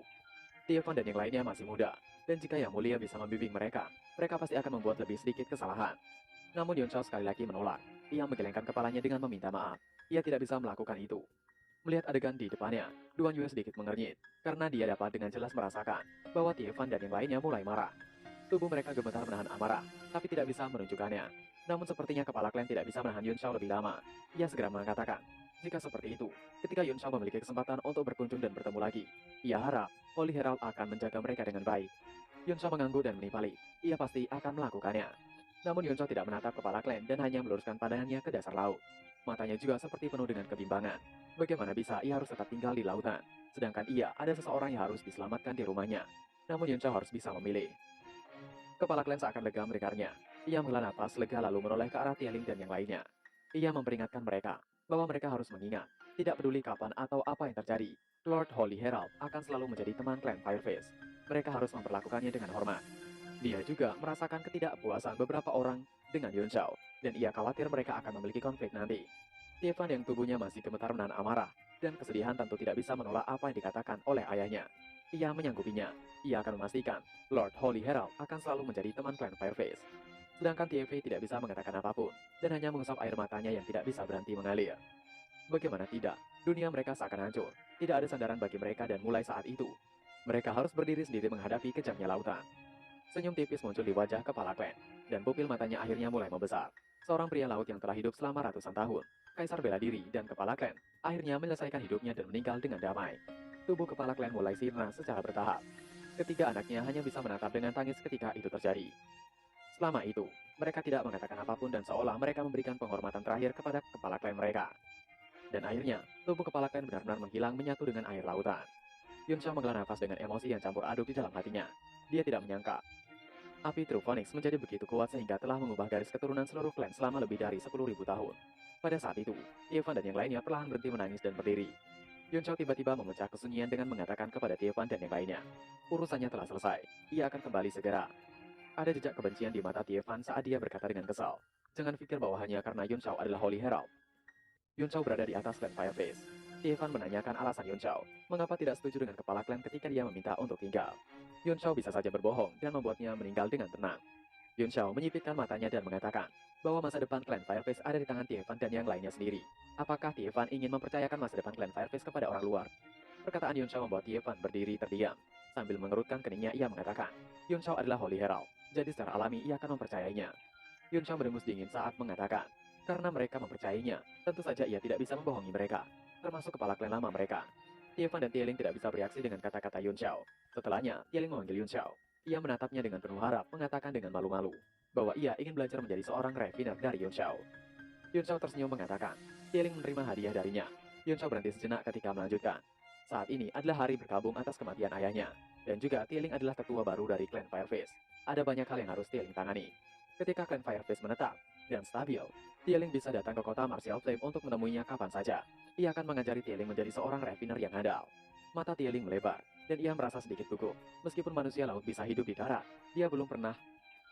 Tiefan dan yang lainnya masih muda, dan jika Yang Mulia bisa membimbing mereka, mereka pasti akan membuat lebih sedikit kesalahan. Namun Yun Xiao sekali lagi menolak. Ia menggelengkan kepalanya dengan meminta maaf. Ia tidak bisa melakukan itu. Melihat adegan di depannya, Duan Yue sedikit mengernyit, karena dia dapat dengan jelas merasakan bahwa Tiefan dan yang lainnya mulai marah. Tubuh mereka gemetar menahan amarah, tapi tidak bisa menunjukkannya. Namun sepertinya kepala klan tidak bisa menahan Yun Xiao lebih lama. Ia segera mengatakan, jika seperti itu, ketika Yun Xiao memiliki kesempatan untuk berkunjung dan bertemu lagi, ia harap Holy Herald akan menjaga mereka dengan baik. Yun Xiao mengangguk dan menipali, ia pasti akan melakukannya. Namun Yun Xiao tidak menatap kepala klan dan hanya meluruskan pandangannya ke dasar laut. Matanya juga seperti penuh dengan kebimbangan. Bagaimana bisa ia harus tetap tinggal di lautan, sedangkan ia ada seseorang yang harus diselamatkan di rumahnya. Namun Yun Xiao harus bisa memilih. Kepala klan seakan lega mendengarnya. Ia menghela napas lega lalu menoleh ke arah Tieling dan yang lainnya. Ia memperingatkan mereka bahwa mereka harus mengingat, tidak peduli kapan atau apa yang terjadi, Lord Holy Herald akan selalu menjadi teman klan Fireface. Mereka harus memperlakukannya dengan hormat. Dia juga merasakan ketidakpuasan beberapa orang dengan Yun Xiao, dan ia khawatir mereka akan memiliki konflik nanti. Tiefan yang tubuhnya masih gemetar menahan amarah dan kesedihan tentu tidak bisa menolak apa yang dikatakan oleh ayahnya. Ia menyanggupinya. Ia akan memastikan Lord Holy Herald akan selalu menjadi teman klan Fireface. Sedangkan TFA tidak bisa mengatakan apapun dan hanya mengusap air matanya yang tidak bisa berhenti mengalir. Bagaimana tidak, dunia mereka seakan hancur. Tidak ada sandaran bagi mereka dan mulai saat itu, mereka harus berdiri sendiri menghadapi kejamnya lautan. Senyum tipis muncul di wajah kepala klan, dan pupil matanya akhirnya mulai membesar. Seorang pria laut yang telah hidup selama ratusan tahun, kaisar bela diri dan kepala klan, akhirnya menyelesaikan hidupnya dan meninggal dengan damai. Tubuh kepala klan mulai sirna secara bertahap. Ketiga anaknya hanya bisa menatap dengan tangis ketika itu terjadi. Selama itu, mereka tidak mengatakan apapun dan seolah mereka memberikan penghormatan terakhir kepada kepala klan mereka. Dan akhirnya, tubuh kepala klan benar-benar menghilang menyatu dengan air lautan. Yun Xiao menghela nafas dengan emosi yang campur aduk di dalam hatinya. Dia tidak menyangka api True Phoenix menjadi begitu kuat sehingga telah mengubah garis keturunan seluruh klan selama lebih dari 10.000 tahun. Pada saat itu, Tiefan dan yang lainnya perlahan berhenti menangis dan berdiri. Yun Xiao tiba-tiba memecah kesunyian dengan mengatakan kepada Tiefan dan yang lainnya, urusannya telah selesai, ia akan kembali segera. Ada jejak kebencian di mata Tiefan saat dia berkata dengan kesal, jangan pikir bahwa hanya karena Yun Xiao adalah Holy Herald, Yun Xiao berada di atas klan Fireface. Tiefan menanyakan alasan Yun Xiao, mengapa tidak setuju dengan kepala klan ketika dia meminta untuk tinggal. Yun Xiao bisa saja berbohong dan membuatnya meninggal dengan tenang. Yun Xiao menyipitkan matanya dan mengatakan bahwa masa depan klan Fireface ada di tangan Tiefan dan yang lainnya sendiri. Apakah Tiefan ingin mempercayakan masa depan klan Fireface kepada orang luar? Perkataan Yun Xiao membuat Tiefan berdiri terdiam. Sambil mengerutkan keningnya ia mengatakan, Yun Xiao adalah Holy Herald, jadi secara alami ia akan mempercayainya. Yun Xiao berengus dingin saat mengatakan, karena mereka mempercayainya, tentu saja ia tidak bisa membohongi mereka, termasuk kepala klan lama mereka. Tiefan dan Tieling tidak bisa bereaksi dengan kata-kata Yun Xiao. Setelahnya, Tieling memanggil Yun Xiao. Ia menatapnya dengan penuh harap, mengatakan dengan malu-malu, bahwa ia ingin belajar menjadi seorang refiner dari Yun Xiao. Yun Xiao tersenyum mengatakan, Tieling menerima hadiah darinya. Yun Xiao berhenti sejenak ketika melanjutkan. Saat ini adalah hari berkabung atas kematian ayahnya, dan juga Tieling adalah ketua baru dari klan Fireface. Ada banyak hal yang harus Tieling tangani. Ketika klan Fireface menetap dan stabil, Tieling bisa datang ke kota Martial Flame untuk menemuinya kapan saja. Ia akan mengajari Tieling menjadi seorang refiner yang handal. Mata Tieling melebar, dan ia merasa sedikit gugup. Meskipun manusia laut bisa hidup di darat, dia belum pernah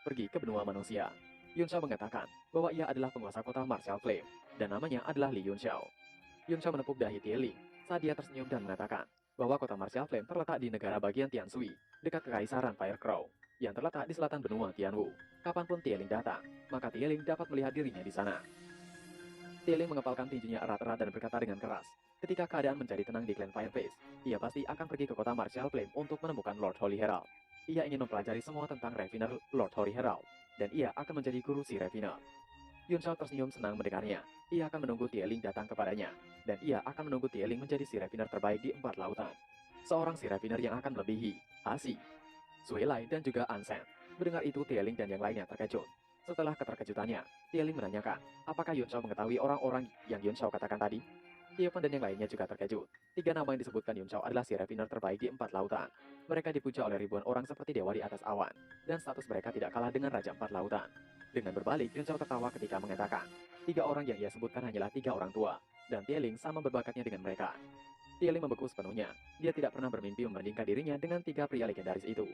pergi ke benua manusia. Yun Xiao mengatakan bahwa ia adalah penguasa kota Martial Flame, dan namanya adalah Li Yun Xiao. Yun Xiao menepuk dahi Tieling saat dia tersenyum dan mengatakan bahwa kota Martial Flame terletak di negara bagian Tianshui, dekat kekaisaran Fire Crow, yang terletak di selatan benua Tianwu. Kapanpun Tieling datang, maka Tieling dapat melihat dirinya di sana. Tieling mengepalkan tinjunya erat-erat dan berkata dengan keras, ketika keadaan menjadi tenang di klan Fireface, ia pasti akan pergi ke kota Martial Flame untuk menemukan Lord Holy Herald. Ia ingin mempelajari semua tentang refiner Lord Holy Herald. dan ia akan menjadi guru si Refiner. Yun Shao tersenyum senang mendengarnya. Ia akan menunggu Tieling datang kepadanya, dan ia akan menunggu Tieling menjadi si Refiner terbaik di 4 lautan. Seorang si Refiner yang akan melebihi Asi, Suelai, dan juga Ansen. Mendengar itu, Tieling dan yang lainnya terkejut. Setelah keterkejutannya, Tieling menanyakan, apakah Yun Shao mengetahui orang-orang yang Yun Shao katakan tadi? Tiefen dan yang lainnya juga terkejut. 3 nama yang disebutkan Yun Shao adalah si Refiner terbaik di 4 lautan. Mereka dipuja oleh ribuan orang seperti dewa di atas awan, dan status mereka tidak kalah dengan Raja 4 lautan. Dengan berbalik, Yun Shao tertawa ketika mengatakan, 3 orang yang ia sebutkan hanyalah 3 orang tua, dan Tieling sama berbakatnya dengan mereka. Tieling membeku sepenuhnya. Dia tidak pernah bermimpi membandingkan dirinya dengan 3 pria legendaris itu.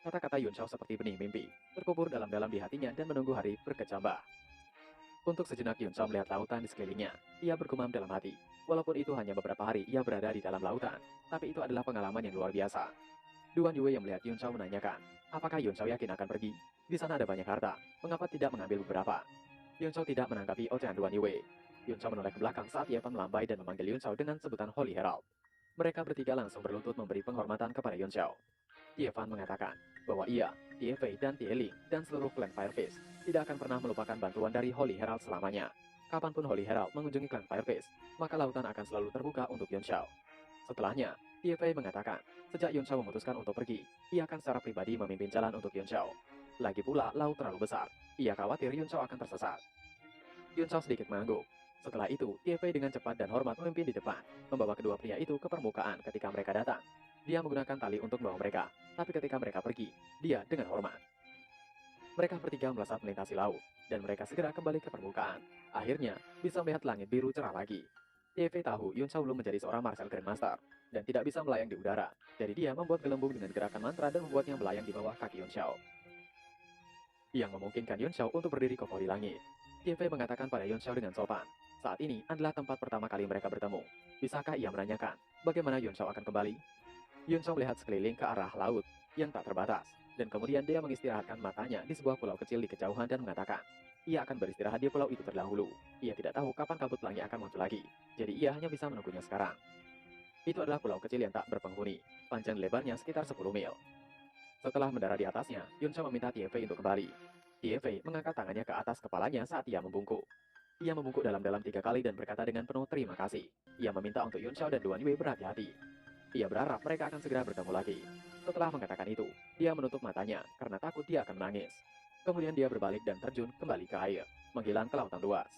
Kata-kata Yun Shao seperti benih mimpi, terkubur dalam-dalam di hatinya dan menunggu hari berkecambah. Untuk sejenak Yun Shao melihat lautan di sekelilingnya. Ia bergumam dalam hati. Walaupun itu hanya beberapa hari ia berada di dalam lautan, tapi itu adalah pengalaman yang luar biasa. Duan Yue yang melihat Yun Shao menanyakan, apakah Yun Shao yakin akan pergi? Di sana ada banyak harta, mengapa tidak mengambil beberapa? Yun Shao tidak menanggapi ocehan Duan Yue. Yun Shao menoleh ke belakang saat Ye Fan melambai dan memanggil Yun Shao dengan sebutan Holy Herald. Mereka bertiga langsung berlutut memberi penghormatan kepada Yun Shao. Ye Fan mengatakan bahwa ia, Tie Fei, dan Tie Ling, dan seluruh klan Firefist tidak akan pernah melupakan bantuan dari Holy Herald selamanya. Kapanpun Holy Herald mengunjungi klan Firefist, maka lautan akan selalu terbuka untuk Yun Shao. Setelahnya, Tie Fei mengatakan, sejak Yun Shao memutuskan untuk pergi, ia akan secara pribadi memimpin jalan untuk Yun Shao. Lagi pula, laut terlalu besar. Ia khawatir Yun Shao akan tersesat. Yun Shao sedikit mengangguk. Setelah itu, Tie Fei dengan cepat dan hormat memimpin di depan, membawa kedua pria itu ke permukaan ketika mereka datang. Dia menggunakan tali untuk membawa mereka, tapi ketika mereka pergi, dia dengan hormat. Mereka bertiga melesat melintasi laut, dan mereka segera kembali ke permukaan. Akhirnya, bisa melihat langit biru cerah lagi. Tie Fei tahu Yun Shao belum menjadi seorang martial grandmaster, dan tidak bisa melayang di udara. Jadi dia membuat gelembung dengan gerakan mantra dan membuatnya melayang di bawah kaki Yun Shao, yang memungkinkan Yun Shao untuk berdiri kokoh di langit. Tie Fei mengatakan pada Yun Shao dengan sopan, saat ini adalah tempat pertama kali mereka bertemu. Bisakah ia menanyakan, bagaimana Yun Shao akan kembali? Yun Shao melihat sekeliling ke arah laut yang tak terbatas, dan kemudian dia mengistirahatkan matanya di sebuah pulau kecil di kejauhan dan mengatakan, ia akan beristirahat di pulau itu terdahulu. Ia tidak tahu kapan kabut pelangi akan muncul lagi, jadi ia hanya bisa menunggunya sekarang. Itu adalah pulau kecil yang tak berpenghuni, panjang lebarnya sekitar 10 mil. Setelah mendarat di atasnya, Yun Shao meminta Tie Fei untuk kembali. Tie Fei mengangkat tangannya ke atas kepalanya saat ia membungkuk. Ia membungkuk dalam-dalam 3 kali dan berkata dengan penuh terima kasih. Ia meminta untuk Yun Shao dan Duan Yue berhati-hati. Ia berharap mereka akan segera bertemu lagi. Setelah mengatakan itu, dia menutup matanya karena takut dia akan menangis. Kemudian dia berbalik dan terjun kembali ke air, menghilang ke lautan luas.